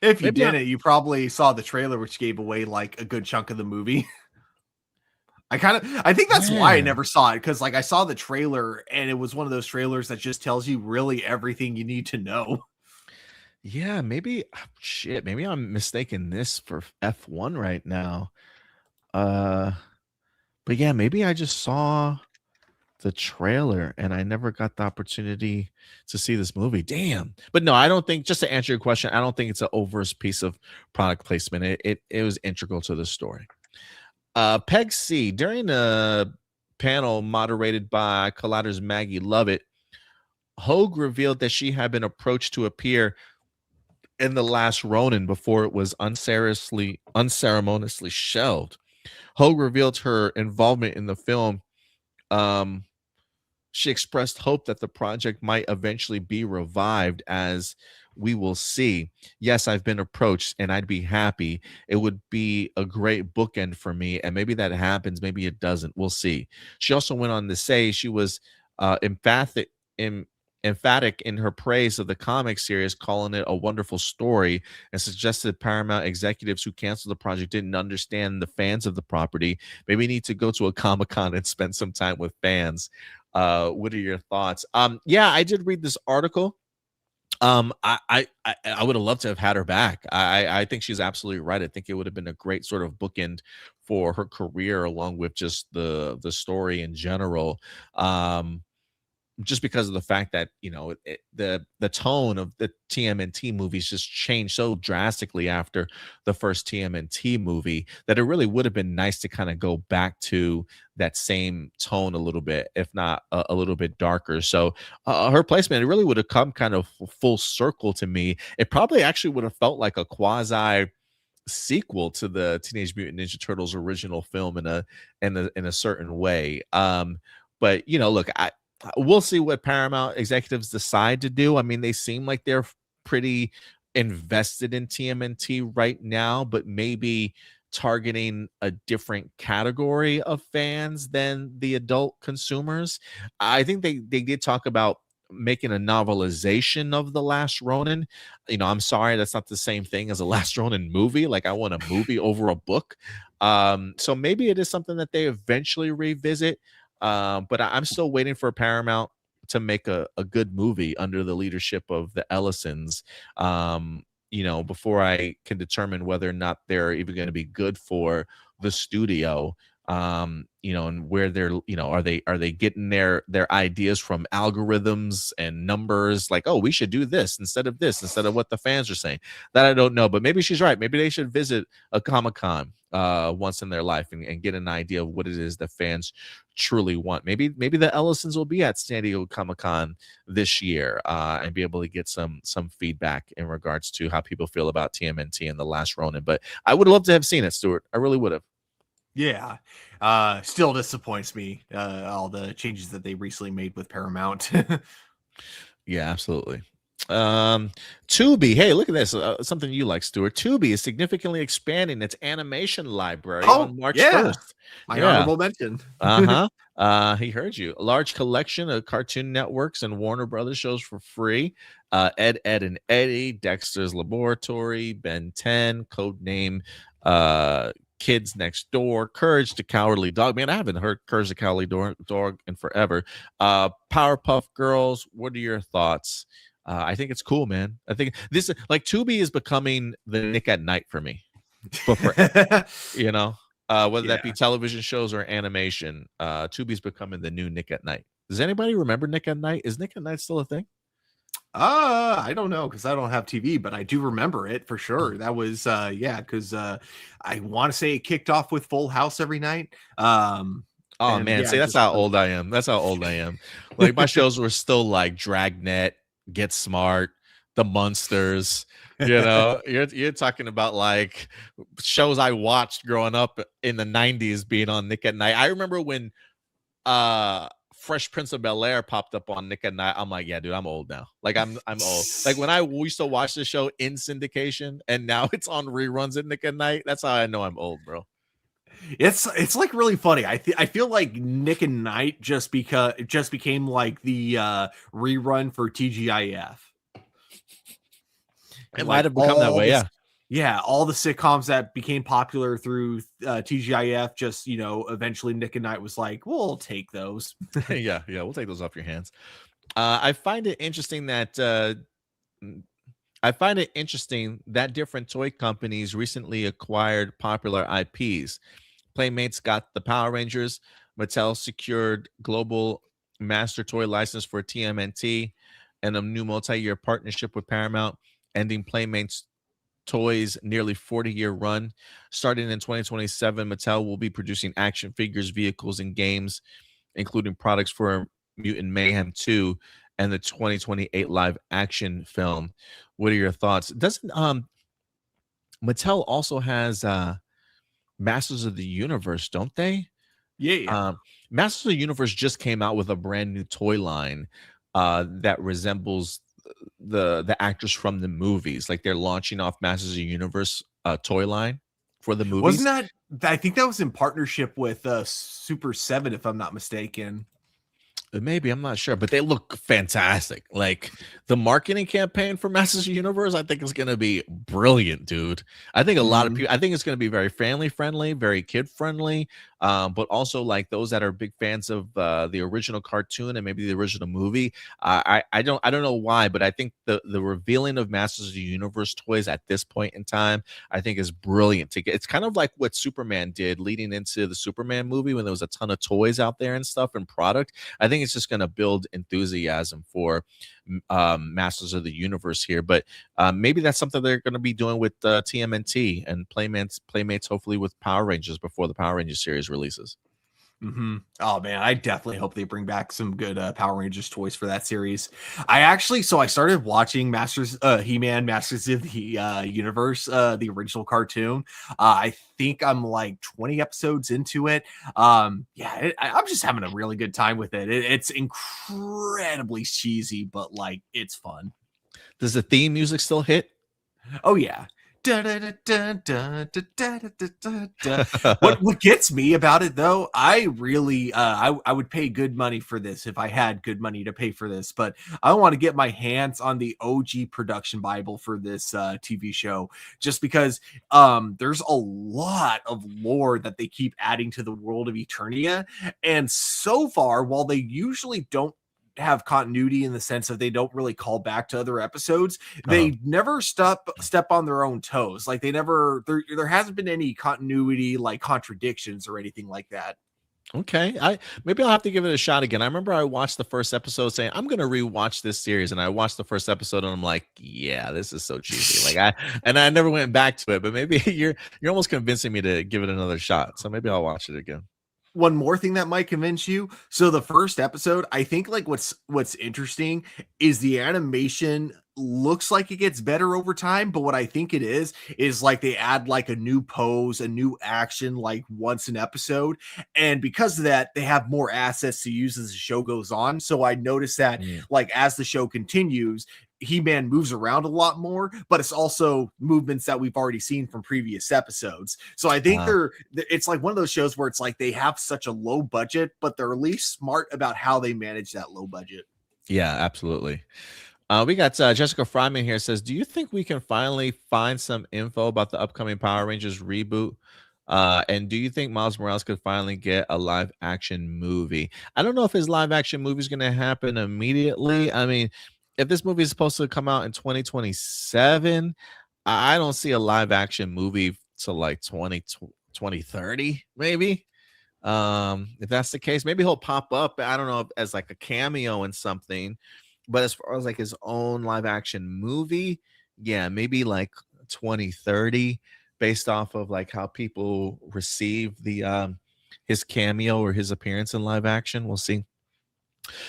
Speaker 2: If you didn't, you probably saw the trailer, which gave away like a good chunk of the movie. I think that's why I never saw it, because like I saw the trailer and it was one of those trailers that just tells you really everything you need to know.
Speaker 1: Yeah, maybe maybe I'm mistaking this for F1 right now. But yeah, maybe I just saw the trailer and I never got the opportunity to see this movie. Damn. But no, I don't think, just to answer your question, I don't think it's an overt piece of product placement. It was integral to the story. Peg C, during a panel moderated by Collider's Maggie Lovett, Hogue revealed that she had been approached to appear in The Last Ronin before it was unceremoniously shelved. Hogue revealed her involvement in the film. She expressed hope that the project might eventually be revived, as we will see. Yes, I've been approached and I'd be happy. It would be a great bookend for me. And maybe that happens. Maybe it doesn't. We'll see. She also went on to say she was emphatic in her praise of the comic series, calling it a wonderful story, and suggested Paramount executives who canceled the project didn't understand the fans of the property. Maybe need to go to a Comic-Con and spend some time with fans. What are your thoughts? Yeah, I did read this article. I would have loved to have had her back. I think she's absolutely right. I think it would have been a great sort of bookend for her career, along with just the story in general. Just because of the fact that the tone of the TMNT movies just changed so drastically after the first TMNT movie, that it really would have been nice to kind of go back to that same tone a little bit, if not a little bit darker. So her placement, it really would have come kind of full circle to me. It probably actually would have felt like a quasi sequel to the Teenage Mutant Ninja Turtles original film in a certain way. But look, we'll see what Paramount executives decide to do. I mean, they seem like they're pretty invested in TMNT right now, but maybe targeting a different category of fans than the adult consumers. I think they did talk about making a novelization of The Last Ronin. I'm sorry, that's not the same thing as a Last Ronin movie. Like, I want a movie over a book. So maybe it is something that they eventually revisit. But I'm still waiting for Paramount to make a good movie under the leadership of the Ellisons, before I can determine whether or not they're even going to be good for the studio. And where they're, are they getting their ideas from algorithms and numbers, like, oh, we should do this instead of what the fans are saying? That I don't know, but maybe she's right. Maybe they should visit a Comic-Con once in their life and get an idea of what it is that fans truly want. Maybe the Ellisons will be at San Diego Comic-Con this year and be able to get some feedback in regards to how people feel about TMNT and The Last Ronin. But I would love to have seen it, Stuart. I really would have.
Speaker 2: Yeah. Still disappoints me, all the changes that they recently made with Paramount.
Speaker 1: Yeah, absolutely. Tubi, hey, look at this. Something you like, Stuart. Tubi is significantly expanding its animation library on March 1st.
Speaker 2: My honorable mention.
Speaker 1: He heard you. A large collection of Cartoon Networks and Warner Brothers shows for free. Ed, Edd and Eddy, Dexter's Laboratory, Ben 10, Codename Kids Next Door, Courage the Cowardly Dog. Man, I haven't heard Courage the Cowardly Dog in forever. Powerpuff Girls. What are your thoughts? I think it's cool, man. I think this, like, Tubi is becoming the Nick at Night for me. But for, whether that be television shows or animation, Tubi's becoming the new Nick at Night. Does anybody remember Nick at Night? Is Nick at Night still a thing?
Speaker 2: I don't know, because I don't have TV, but I do remember it for sure. That was because I want to say it kicked off with Full House every night.
Speaker 1: Oh man, see, that's how old I am. That's how old I am. Like, my shows were still like Dragnet, Get Smart, The Munsters. You're talking about like shows I watched growing up in the 90s being on Nick at Night. I remember when Fresh Prince of Bel-Air popped up on Nick at Night, I'm like, yeah, dude, I'm old now. Like I'm old. Like when I used to watch the show in syndication and now it's on reruns at Nick at Night, that's how I know I'm old, bro.
Speaker 2: It's like really funny. I feel like Nick and Night just became like the rerun for TGIF.
Speaker 1: It might have become that way, yeah.
Speaker 2: Yeah, all the sitcoms that became popular through TGIF, just, you know, eventually Nick and Night was like, we'll take those.
Speaker 1: yeah, we'll take those off your hands. I find it interesting that different toy companies recently acquired popular IPs. Playmates got the Power Rangers. Mattel secured global master toy license for TMNT and a new multi-year partnership with Paramount, ending Playmates Toys' nearly 40-year run. Starting in 2027, Mattel will be producing action figures, vehicles, and games, including products for Mutant Mayhem 2 and the 2028 live action film. What are your thoughts? Doesn't Mattel also has Masters of the Universe, don't they?
Speaker 2: Yeah.
Speaker 1: Masters of the Universe just came out with a brand new toy line that resembles the actors from the movies. Like they're launching off Masters of the Universe toy line for the movies.
Speaker 2: Wasn't that? I think that was in partnership with Super 7, if I'm not mistaken.
Speaker 1: Maybe, I'm not sure, but they look fantastic. Like the marketing campaign for Masters of the Universe, I think is going to be brilliant, dude. I think a lot of people, I think it's going to be very family friendly, very kid friendly, but also like those that are big fans of the original cartoon and maybe the original movie. I don't know why, but I think the revealing of Masters of the Universe toys at this point in time, I think is brilliant. It's kind of like what Superman did leading into the Superman movie when there was a ton of toys out there and stuff and product. I think it's just going to build enthusiasm for Masters of the Universe here, but maybe that's something they're going to be doing with TMNT and Playmates, hopefully with Power Rangers before the Power Rangers series releases.
Speaker 2: Oh man, I definitely hope they bring back some good Power Rangers toys for that series. I started watching He-Man Masters of the Universe, the original cartoon. I think I'm like 20 episodes into it. I'm just having a really good time with it. It's incredibly cheesy, but like it's fun.
Speaker 1: Does the theme music still hit?
Speaker 2: Oh yeah. What gets me about it though, I really I would pay good money for this if I had good money to pay for this, but I want to get my hands on the OG production Bible for this TV show, just because there's a lot of lore that they keep adding to the world of Eternia, and so far, while they usually don't have continuity in the sense of they don't really call back to other episodes, they never step on their own toes. Like there hasn't been any continuity, like contradictions or anything like that.
Speaker 1: Okay, maybe I'll have to give it a shot again. I remember I watched the first episode saying I'm gonna rewatch this series, and I watched the first episode and I'm like, yeah, this is so cheesy. Like I never went back to it, but maybe you're almost convincing me to give it another shot. So maybe I'll watch it again.
Speaker 2: One more thing that might convince you. So the first episode, I think like what's interesting is the animation looks like it gets better over time, but what I think it is like they add like a new pose, a new action like once an episode, and because of that they have more assets to use as the show goes on. So I noticed that like as the show continues, He-Man moves around a lot more, but it's also movements that we've already seen from previous episodes. So I think it's like one of those shows where it's like they have such a low budget, but they're at least smart about how they manage that low budget.
Speaker 1: Yeah, absolutely. We got Jessica Fryman here says, do you think we can finally find some info about the upcoming Power Rangers reboot? And do you think Miles Morales could finally get a live action movie? I don't know if his live action movie is going to happen immediately. I mean, if this movie is supposed to come out in 2027, I don't see a live action movie till like 2030, maybe. If that's the case, maybe he'll pop up, I don't know, as like a cameo in something. But as far as like his own live action movie, yeah, maybe like 2030, based off of like how people receive the his cameo or his appearance in live action. We'll see.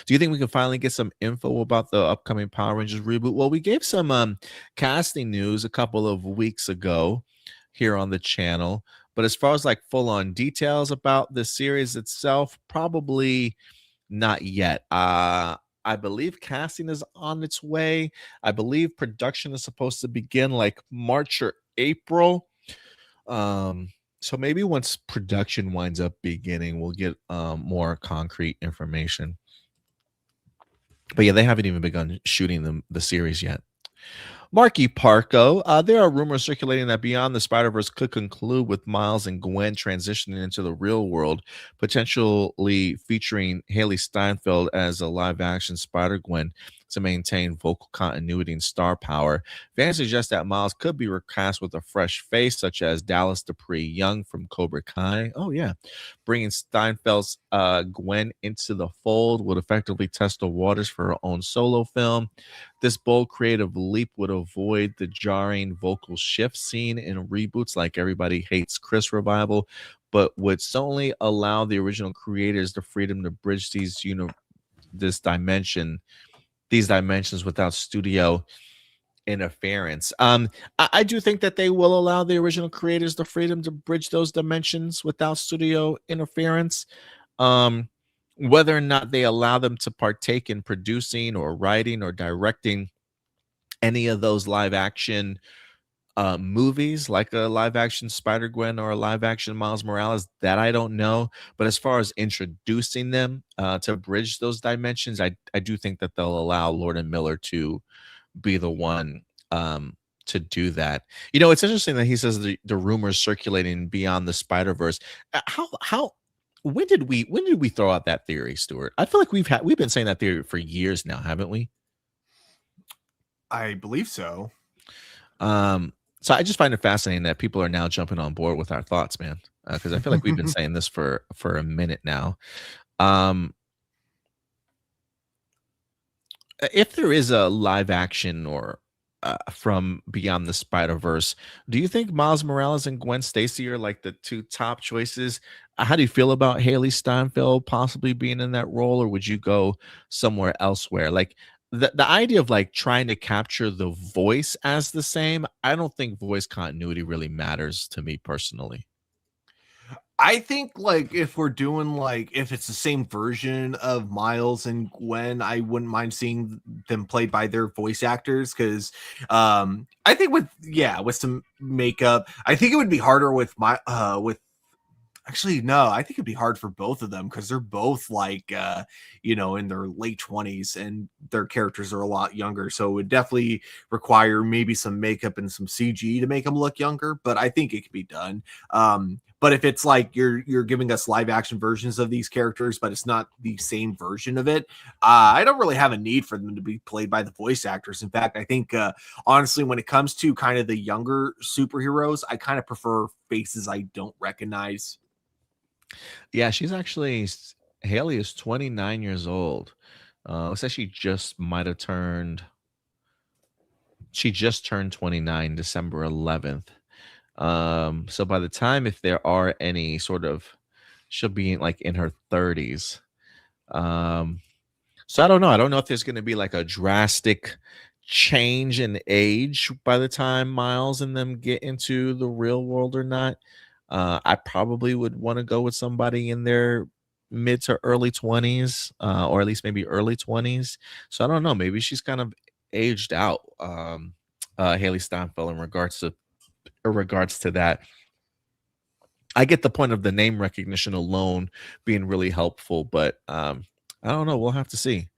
Speaker 1: Do you think we can finally get some info about the upcoming Power Rangers reboot? Well, we gave some casting news a couple of weeks ago here on the channel, but as far as like full-on details about the series itself, probably Not yet. I believe casting is on its way. I believe production is supposed to begin like March or April. So maybe once production winds up beginning, we'll get more concrete information. But yeah, they haven't even begun shooting the series yet. Marky Parko, there are rumors circulating that Beyond the Spider-Verse could conclude with Miles and Gwen transitioning into the real world, potentially featuring Haley Steinfeld as a live-action Spider-Gwen to maintain vocal continuity and star power. Fans suggest that Miles could be recast with a fresh face, such as Dallas Dupree Young from Cobra Kai. Oh, yeah. Bringing Steinfeld's Gwen into the fold would effectively test the waters for her own solo film. This bold creative leap would avoid the jarring vocal shift seen in reboots like Everybody Hates Chris revival, but would solely allow the original creators the freedom to bridge these dimensions without studio interference. I do think that they will allow the original creators the freedom to bridge those dimensions without studio interference. Whether or not they allow them to partake in producing or writing or directing any of those live action movies, like a live action Spider-Gwen or a live action Miles Morales, that I don't know. But as far as introducing them to bridge those dimensions, I do think that they'll allow Lord and Miller to be the one to do that. It's interesting that he says the rumors circulating Beyond the Spider-Verse. How when did we throw out that theory, Stuart? I feel like we've been saying that theory for years now, haven't we?
Speaker 2: I believe so.
Speaker 1: So I just find it fascinating that people are now jumping on board with our thoughts, man. Because I feel like we've been saying this for a minute now. If there is a live action or from Beyond the Spider-Verse, do you think Miles Morales and Gwen Stacy are like the two top choices? How do you feel about Haley Steinfeld possibly being in that role, or would you go somewhere elsewhere? Like the idea of like trying to capture the voice as the same, I don't think voice continuity really matters to me personally.
Speaker 2: I think like if we're doing like if it's the same version of Miles and Gwen, I wouldn't mind seeing them played by their voice actors because I think with some makeup, I think it would be harder with actually no, I think it'd be hard for both of them because they're both like in their late 20s and their characters are a lot younger. So it would definitely require maybe some makeup and some CG to make them look younger, but I think it could be done. But if it's like you're giving us live action versions of these characters, but it's not the same version of it, I don't really have a need for them to be played by the voice actors. In fact, I think honestly, when it comes to kind of the younger superheroes, I kind of prefer faces I don't recognize.
Speaker 1: Yeah, Haley is 29 years old. Looks like she just turned 29 December 11th. So by the time, if there are any sort of, she'll be in her 30s. So I don't know. I don't know if there's going to be like a drastic change in age by the time Miles and them get into the real world or not. I probably would want to go with somebody in their mid to early 20s, or at least maybe early 20s. So I don't know. Maybe she's kind of aged out, Haley Steinfeld, in regards to that. I get the point of the name recognition alone being really helpful, but I don't know. We'll have to see.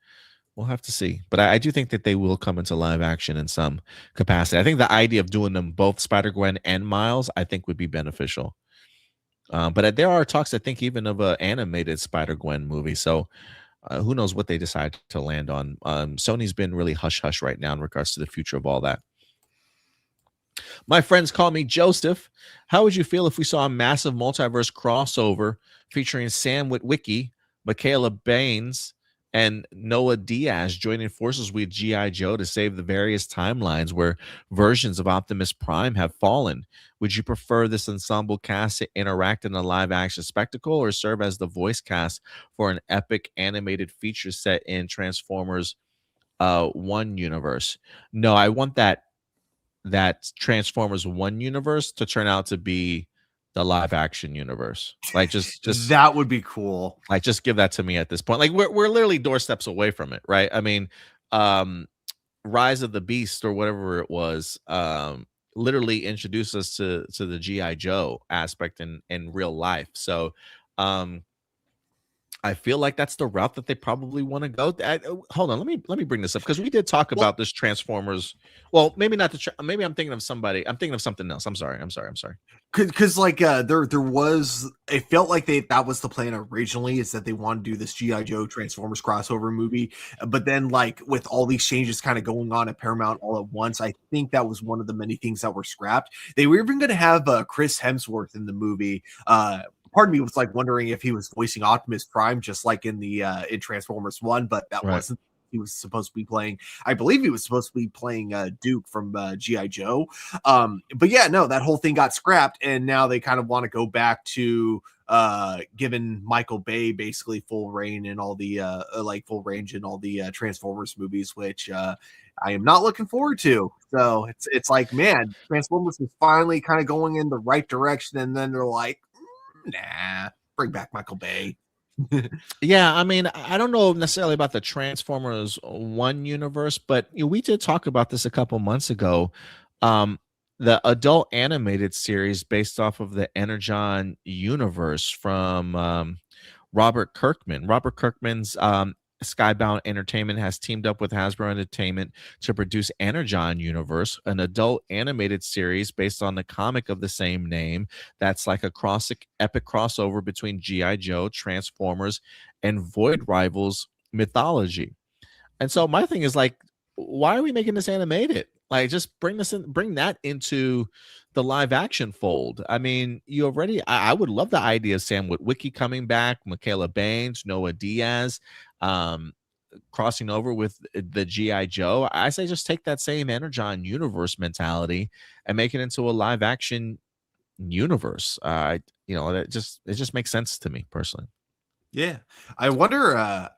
Speaker 1: But I do think that they will come into live action in some capacity. I think the idea of doing them both, Spider-Gwen and Miles, I think would be beneficial. But there are talks, I think, even of an animated Spider-Gwen movie. So who knows what they decide to land on. Sony's been really hush-hush right now in regards to the future of all that. My friends call me Joseph. How would you feel if we saw a massive multiverse crossover featuring Sam Witwicky, Michaela Baines, and Noah Diaz joining forces with G.I. Joe to save the various timelines where versions of Optimus Prime have fallen? Would you prefer this ensemble cast to interact in a live-action spectacle or serve as the voice cast for an epic animated feature set in Transformers 1 universe? No, I want that Transformers 1 universe to turn out to be the live action universe. Like just
Speaker 2: That would be cool.
Speaker 1: like just give that to me at this point. Like we're literally doorsteps away from it, right? I mean, um Rise of the Beast or whatever it was, literally introduced us to the GI Joe aspect in real life. So um I feel like that's the route that they probably want to go. Hold on, let me bring this up because we did talk
Speaker 2: Well,
Speaker 1: about this Transformers. Well, maybe not maybe I'm thinking of somebody. I'm thinking of something else. I'm sorry. I'm sorry. I'm sorry.
Speaker 2: because like there was, it felt like that was the plan originally, is that they wanted to do this GI Joe Transformers crossover movie, but then like with all these changes kind of going on at Paramount all at once, I think that was one of the many things that were scrapped. They were even going to have Chris Hemsworth in the movie. Part of me was like wondering if he was voicing Optimus Prime just like in the in Transformers 1, but that
Speaker 1: Right.
Speaker 2: wasn't. He was supposed to be playing, I believe he was supposed to be playing Duke from GI Joe. But yeah, no, that whole thing got scrapped, and now they kind of want to go back to giving Michael Bay basically full reign in all the like full range in all the Transformers movies, which I am not looking forward to. So it's like, man, Transformers was finally kind of going in the right direction, and then they're like, nah, bring back Michael Bay.
Speaker 1: Yeah, I mean, I don't know necessarily about the Transformers One universe, but we did talk about this a couple months ago. Um, the adult animated series based off of the Energon universe from Robert Kirkman. Robert Kirkman's Skybound Entertainment has teamed up with Hasbro Entertainment to produce Energon Universe, an adult animated series based on the comic of the same name. That's like a epic crossover between G.I. Joe, Transformers, and Void Rivals mythology. And so my thing is like, why are we making this animated? Like, just bring that into the live action fold. I mean, you already. I would love the idea of Sam Witwicky coming back, Michaela Baines, Noah Diaz, um, crossing over with the GI Joe. I say just take that same Energon universe mentality and make it into a live action universe. It just makes sense to me personally.
Speaker 2: Yeah. I wonder,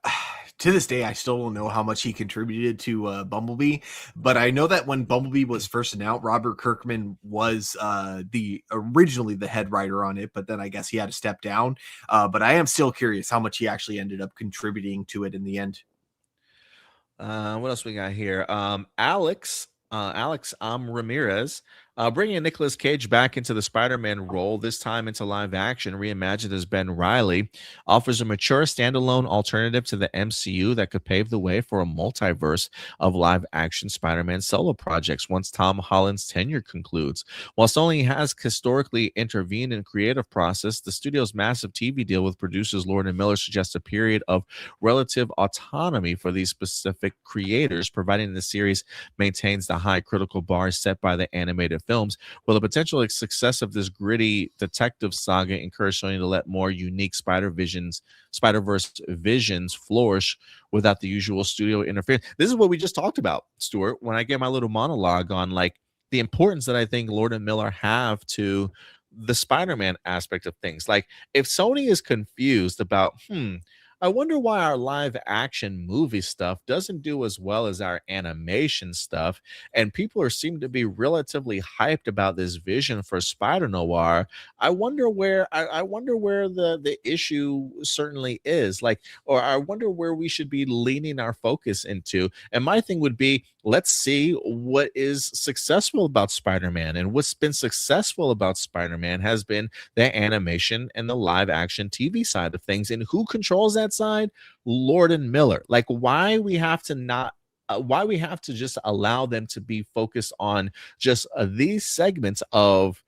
Speaker 2: to this day, I still don't know how much he contributed to Bumblebee, but I know that when Bumblebee was first announced, Robert Kirkman was originally the head writer on it, but then I guess he had to step down. But I am still curious how much he actually ended up contributing to it in the end.
Speaker 1: What else we got here? Alex Ramirez, bringing Nicolas Cage back into the Spider-Man role, this time into live action, reimagined as Ben Reilly, offers a mature standalone alternative to the MCU that could pave the way for a multiverse of live-action Spider-Man solo projects once Tom Holland's tenure concludes. While Sony has historically intervened in creative process, the studio's massive TV deal with producers Lord and Miller suggests a period of relative autonomy for these specific creators, providing the series maintains the high critical bar set by the animated films. Will the potential success of this gritty detective saga encourage Sony to let more unique Spider-Verse visions flourish without the usual studio interference? This is what we just talked about, Stuart, when I gave my little monologue on like the importance that I think Lord and Miller have to the Spider-Man aspect of things. Like if Sony is confused about, I wonder why our live action movie stuff doesn't do as well as our animation stuff. And people seem to be relatively hyped about this vision for Spider-Noir. I wonder where the issue certainly is. Like, or I wonder where we should be leaning our focus into. And my thing would be, let's see what is successful about Spider-Man. And what's been successful about Spider-Man has been the animation and the live action TV side of things. And who controls that side? Lord and Miller. Like why we have to just allow them to be focused on just these segments of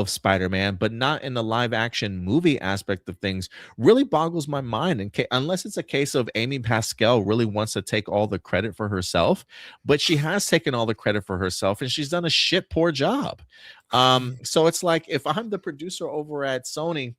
Speaker 1: Spider-Man, but not in the live action movie aspect of things, really boggles my mind. And unless it's a case of Amy Pascal really wants to take all the credit for herself, but she has taken all the credit for herself and she's done a shit poor job. So it's like if I'm the producer over at Sony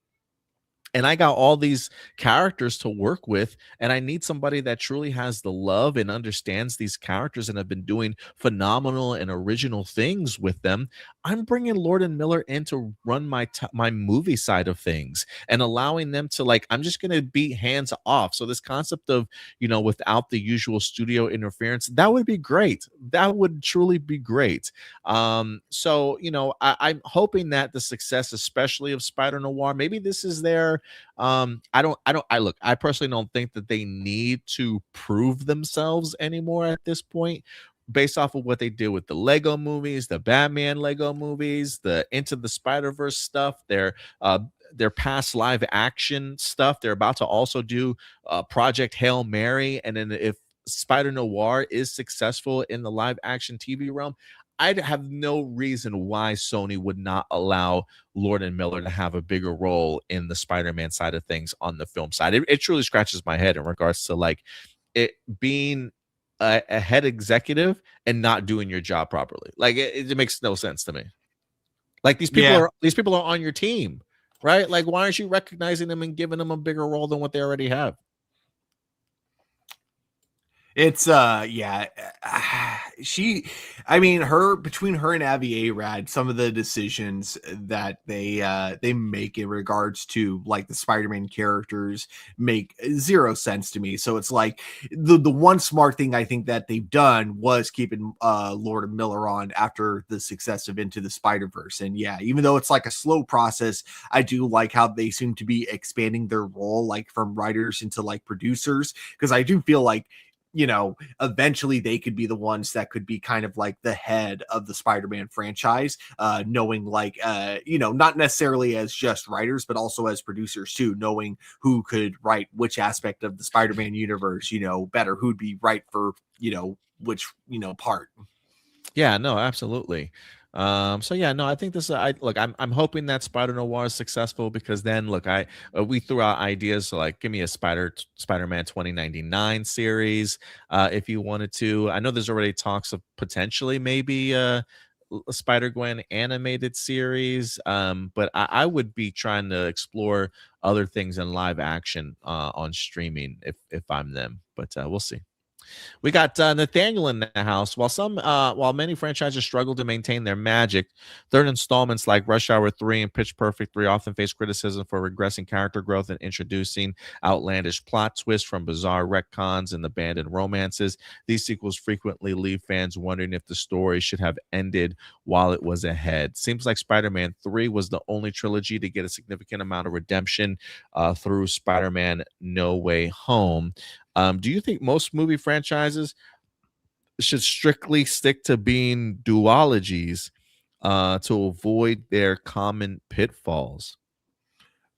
Speaker 1: and I got all these characters to work with, and I need somebody that truly has the love and understands these characters and have been doing phenomenal and original things with them. I'm bringing Lord and Miller in to run my movie side of things and allowing them to, like, I'm just going to be hands off. So this concept of, without the usual studio interference, that would be great. That would truly be great. So I'm hoping that the success, especially of Spider-Noir, maybe this is their I personally don't think that they need to prove themselves anymore at this point, based off of what they did with the Lego movies, the Batman Lego movies, the Into the Spider-Verse stuff, their past live action stuff. They're about to also do Project Hail Mary. And then if Spider Noir is successful in the live action TV realm, I'd have no reason why Sony would not allow Lord and Miller to have a bigger role in the Spider-Man side of things on the film side. It truly scratches my head in regards to like it being a head executive and not doing your job properly. Like it makes no sense to me. Like these people are on your team, right? Like why aren't you recognizing them and giving them a bigger role than what they already have?
Speaker 2: It's between her and Avi Arad, some of the decisions that they make in regards to like the Spider-Man characters make zero sense to me. So it's like the one smart thing I think that they've done was keeping Lord and Miller on after the success of Into the Spider-Verse. And yeah, even though it's like a slow process, I do like how they seem to be expanding their role, like from writers into like producers, because I do feel like eventually they could be the ones that could be kind of like the head of the Spider-Man franchise, knowing like, not necessarily as just writers, but also as producers too, knowing who could write which aspect of the Spider-Man universe, better, who'd be right for, which, part.
Speaker 1: Yeah, no, absolutely. So yeah, no, I think this. I'm hoping that Spider Noir is successful because then we threw out ideas. So like, give me a Spider-Man 2099 series, if you wanted to. I know there's already talks of potentially maybe a Spider-Gwen animated series, but I would be trying to explore other things in live action on streaming if I'm them. But we'll see. We got Nathaniel in the house. While many franchises struggle to maintain their magic, third installments like Rush Hour 3 and Pitch Perfect 3 often face criticism for regressing character growth and introducing outlandish plot twists from bizarre retcons and abandoned romances. These sequels frequently leave fans wondering if the story should have ended while it was ahead. Seems like Spider-Man 3 was the only trilogy to get a significant amount of redemption through Spider-Man No Way Home. Do you think most movie franchises should strictly stick to being duologies to avoid their common pitfalls?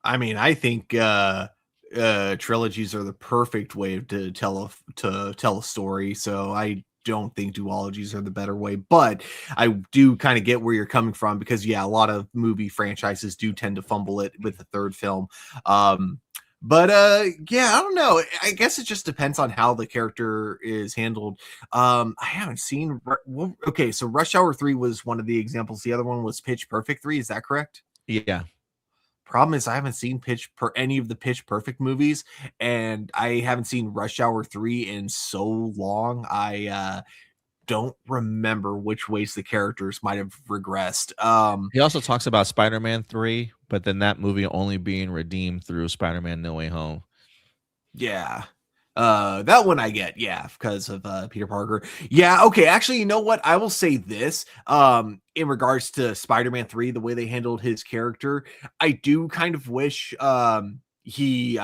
Speaker 2: I think trilogies are the perfect way to tell a story. So I don't think duologies are the better way, but I do kind of get where you're coming from because a lot of movie franchises do tend to fumble it with the third film. But I don't know. I guess it just depends on how the character is handled. I haven't seen. Okay, so Rush Hour 3 was one of the examples. The other one was Pitch Perfect 3. Is that correct?
Speaker 1: Yeah.
Speaker 2: Problem is, I haven't seen any of the Pitch Perfect movies, and I haven't seen Rush Hour 3 in so long. I don't remember which ways the characters might have regressed.
Speaker 1: He also talks about Spider-Man 3, but then that movie only being redeemed through Spider-Man No Way Home.
Speaker 2: Yeah. That one I get, because of Peter Parker. Yeah, okay. Actually, you know what? I will say this. In regards to Spider-Man 3, the way they handled his character, I do kind of wish he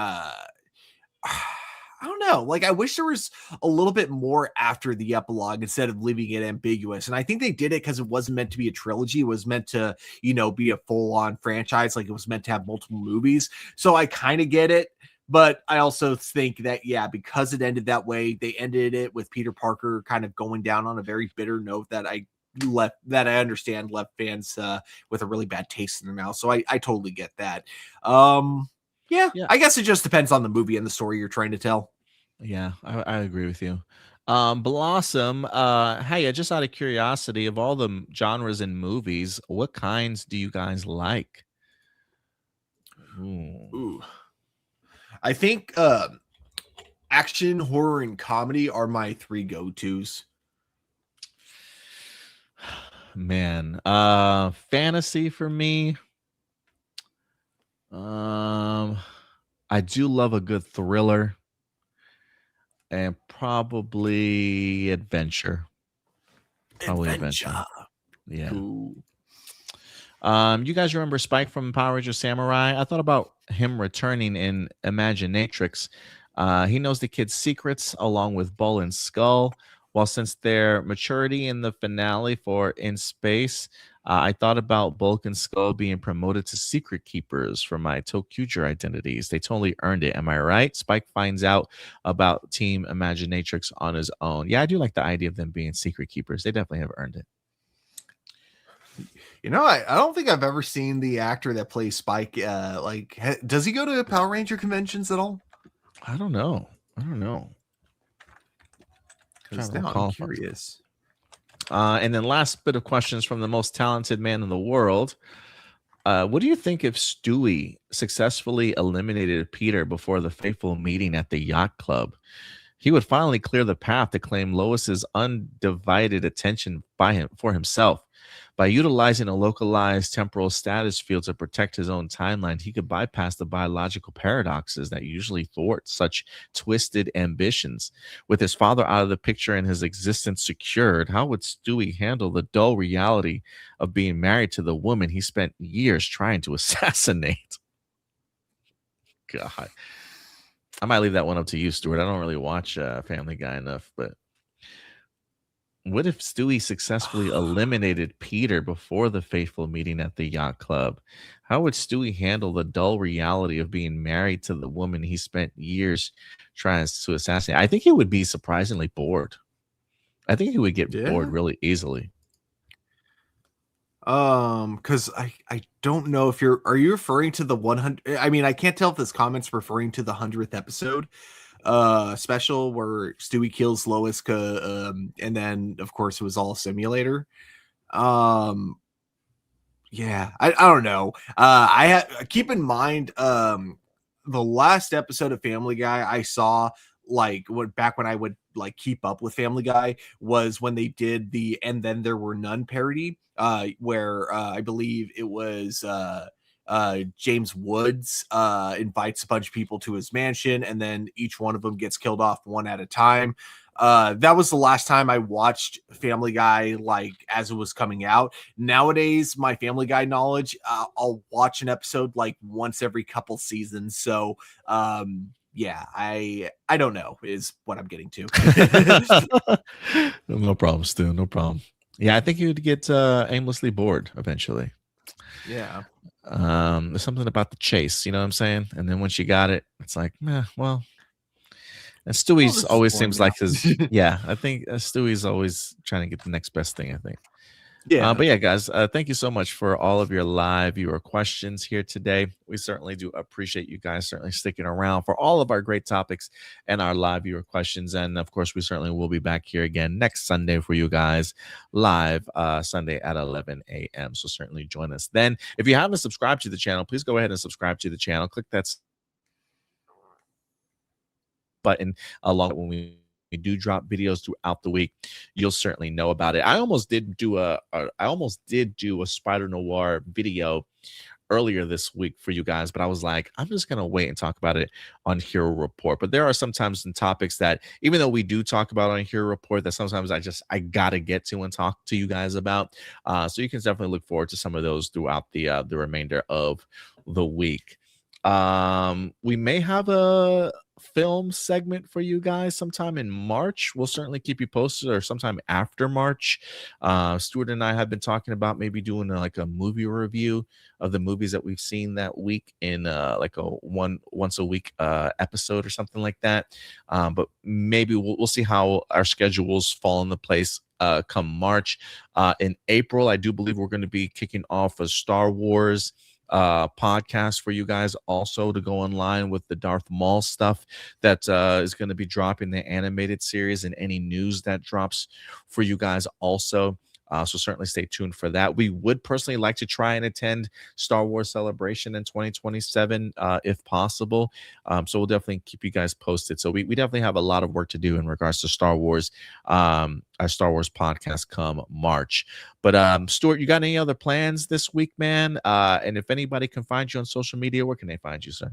Speaker 2: I don't know. Like, I wish there was a little bit more after the epilogue instead of leaving it ambiguous. And I think they did it because it wasn't meant to be a trilogy. It was meant to, be a full-on franchise. Like, it was meant to have multiple movies. So I kind of get it. But I also think that, because it ended that way, they ended it with Peter Parker kind of going down on a very bitter note that I understand left fans with a really bad taste in their mouth. So I totally get that. Yeah, I guess it just depends on the movie and the story you're trying to tell.
Speaker 1: Yeah, I agree with you. Blossom, hey, just out of curiosity, of all the genres in movies, what kinds do you guys like?
Speaker 2: Ooh. I think action, horror, and comedy are my 3 go-tos.
Speaker 1: Man, fantasy for me. I do love a good thriller and probably adventure. Probably adventure. Yeah.
Speaker 2: Cool.
Speaker 1: You guys remember Spike from Power Rangers Samurai? I thought about him returning in Imaginatrix. He knows the kid's secrets along with Bull and Skull. While since their maturity in the finale for In Space, I thought about Bulk and Skull being promoted to secret keepers for my Tokuger identities. They totally earned it. Am I right? Spike finds out about Team Imaginatrix on his own. Yeah, I do like the idea of them being secret keepers. They definitely have earned it.
Speaker 2: You know, I don't think I've ever seen the actor that plays Spike. Does he go to Power Ranger conventions at all?
Speaker 1: I don't know.
Speaker 2: Because now I'm curious.
Speaker 1: And then last bit of questions from the most talented man in the world. What do you think if Stewie successfully eliminated Peter before the fateful meeting at the yacht club? He would finally clear the path to claim Lois's undivided attention for himself. By utilizing a localized temporal status field to protect his own timeline, he could bypass the biological paradoxes that usually thwart such twisted ambitions. With his father out of the picture and his existence secured, how would Stewie handle the dull reality of being married to the woman he spent years trying to assassinate? God. I might leave that one up to you, Stuart. I don't really watch Family Guy enough, but what if Stewie successfully eliminated Peter before the fateful meeting at the yacht club? How would Stewie handle the dull reality of being married to the woman he spent years trying to assassinate? I think he would be surprisingly bored. I think he would get bored really easily.
Speaker 2: Because I don't know if are you referring to the 100? I mean, I can't tell if this comment's referring to the 100th episode special where Stewie kills Lois, and then of course it was all a simulator. Yeah, I don't know. Keep in mind the last episode of Family Guy I saw, like back when I would like keep up with Family Guy, was when they did the "And Then There Were None" parody, where I believe it was James Woods invites a bunch of people to his mansion, and then each one of them gets killed off one at a time. That was the last time I watched Family Guy, like as it was coming out. Nowadays, my Family Guy knowledge, I'll watch an episode like once every couple seasons. So yeah, I don't know is what I'm getting to.
Speaker 1: No problem, Stu. No problem. Yeah, I think you would get aimlessly bored eventually.
Speaker 2: Yeah.
Speaker 1: There's something about the chase, you know what I'm saying? And then once you got it, it's like, well. And Stewie's always seems like his, yeah, I think Stewie's always trying to get the next best thing, I think.
Speaker 2: Yeah.
Speaker 1: But yeah, guys, thank you so much for all of your live viewer questions here today. We certainly do appreciate you guys certainly sticking around for all of our great topics and our live viewer questions. And of course, we certainly will be back here again next Sunday for you guys live Sunday at 11 a.m. So certainly join us then. If you haven't subscribed to the channel, please go ahead and subscribe to the channel. Click that button along when we do drop videos throughout the week. You'll certainly know about it. I almost did do a Spider-Noir video earlier this week for you guys, but I was like, I'm just gonna wait and talk about it on Hero Report. But there are sometimes some topics that, even though we do talk about on Hero Report, that sometimes I gotta get to and talk to you guys about. So you can definitely look forward to some of those throughout the remainder of the week. We may have a film segment for you guys sometime in March. We'll certainly keep you posted, or sometime after March. Stuart and I have been talking about maybe doing like a movie review of the movies that we've seen that week in like a once a week episode or something like that. But maybe we'll see how our schedules fall into place come March. In April, I do believe we're going to be kicking off a Star Wars podcast for you guys, also to go online with the Darth Maul stuff that is going to be dropping, the animated series, and any news that drops for you guys also. So certainly stay tuned for that. We would personally like to try and attend Star Wars Celebration in 2027 if possible. So we'll definitely keep you guys posted. So we definitely have a lot of work to do in regards to Star Wars, our Star Wars podcast come March. But Stuart, you got any other plans this week, man? And if anybody can find you on social media, where can they find you, sir?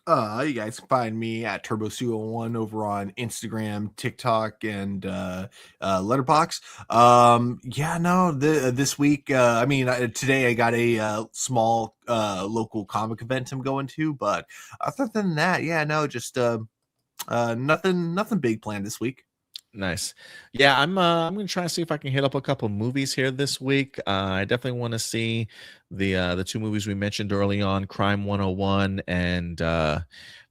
Speaker 2: You guys can find me at Turbo201 over on Instagram, TikTok, and Letterbox. This week, today I got a small local comic event I'm going to, but other than that, just nothing big planned this week.
Speaker 1: Nice. Yeah, I'm gonna try and see if I can hit up a couple movies here this week. I definitely want to see the two movies we mentioned early on, Crime 101 and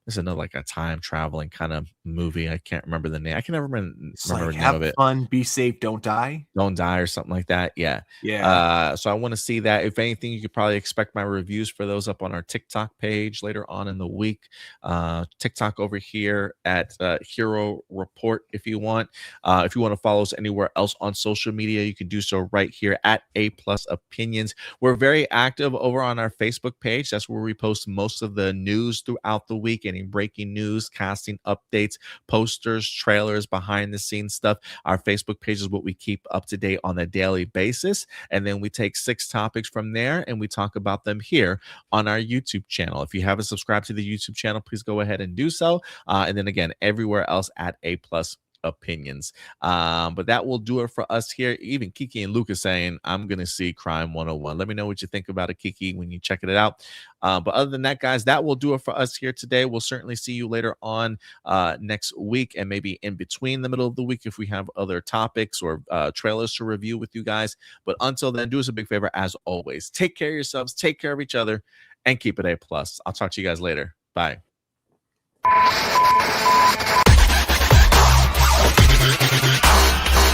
Speaker 1: there's another like a time traveling kind of movie. I can't remember the name. I can never remember the name of it.
Speaker 2: Have fun, be safe, don't die.
Speaker 1: Don't die or something like that. Yeah. So I want to see that. If anything, you could probably expect my reviews for those up on our TikTok page later on in the week. TikTok over here at Hero Report if you want. If you want to follow us anywhere else on social media, you can do so right here at A Plus Opinions. We're very active over on our Facebook page. That's where we post most of the news throughout the week, any breaking news, casting updates, posters, trailers, behind the scenes stuff. Our Facebook page is what we keep up to date on a daily basis. And then we take 6 topics from there and we talk about them here on our YouTube channel. If you haven't subscribed to the YouTube channel, please go ahead and do so. And then again, everywhere else at A Plus Opinions. But that will do it for us here. Even Kiki and Lucas saying, I'm going to see Crime 101. Let me know what you think about it, Kiki, when you check it out. But other than that, guys, that will do it for us here today. We'll certainly see you later on next week and maybe in between the middle of the week if we have other topics or trailers to review with you guys. But until then, do us a big favor, as always. Take care of yourselves, take care of each other, and keep it A+. I'll talk to you guys later. Bye.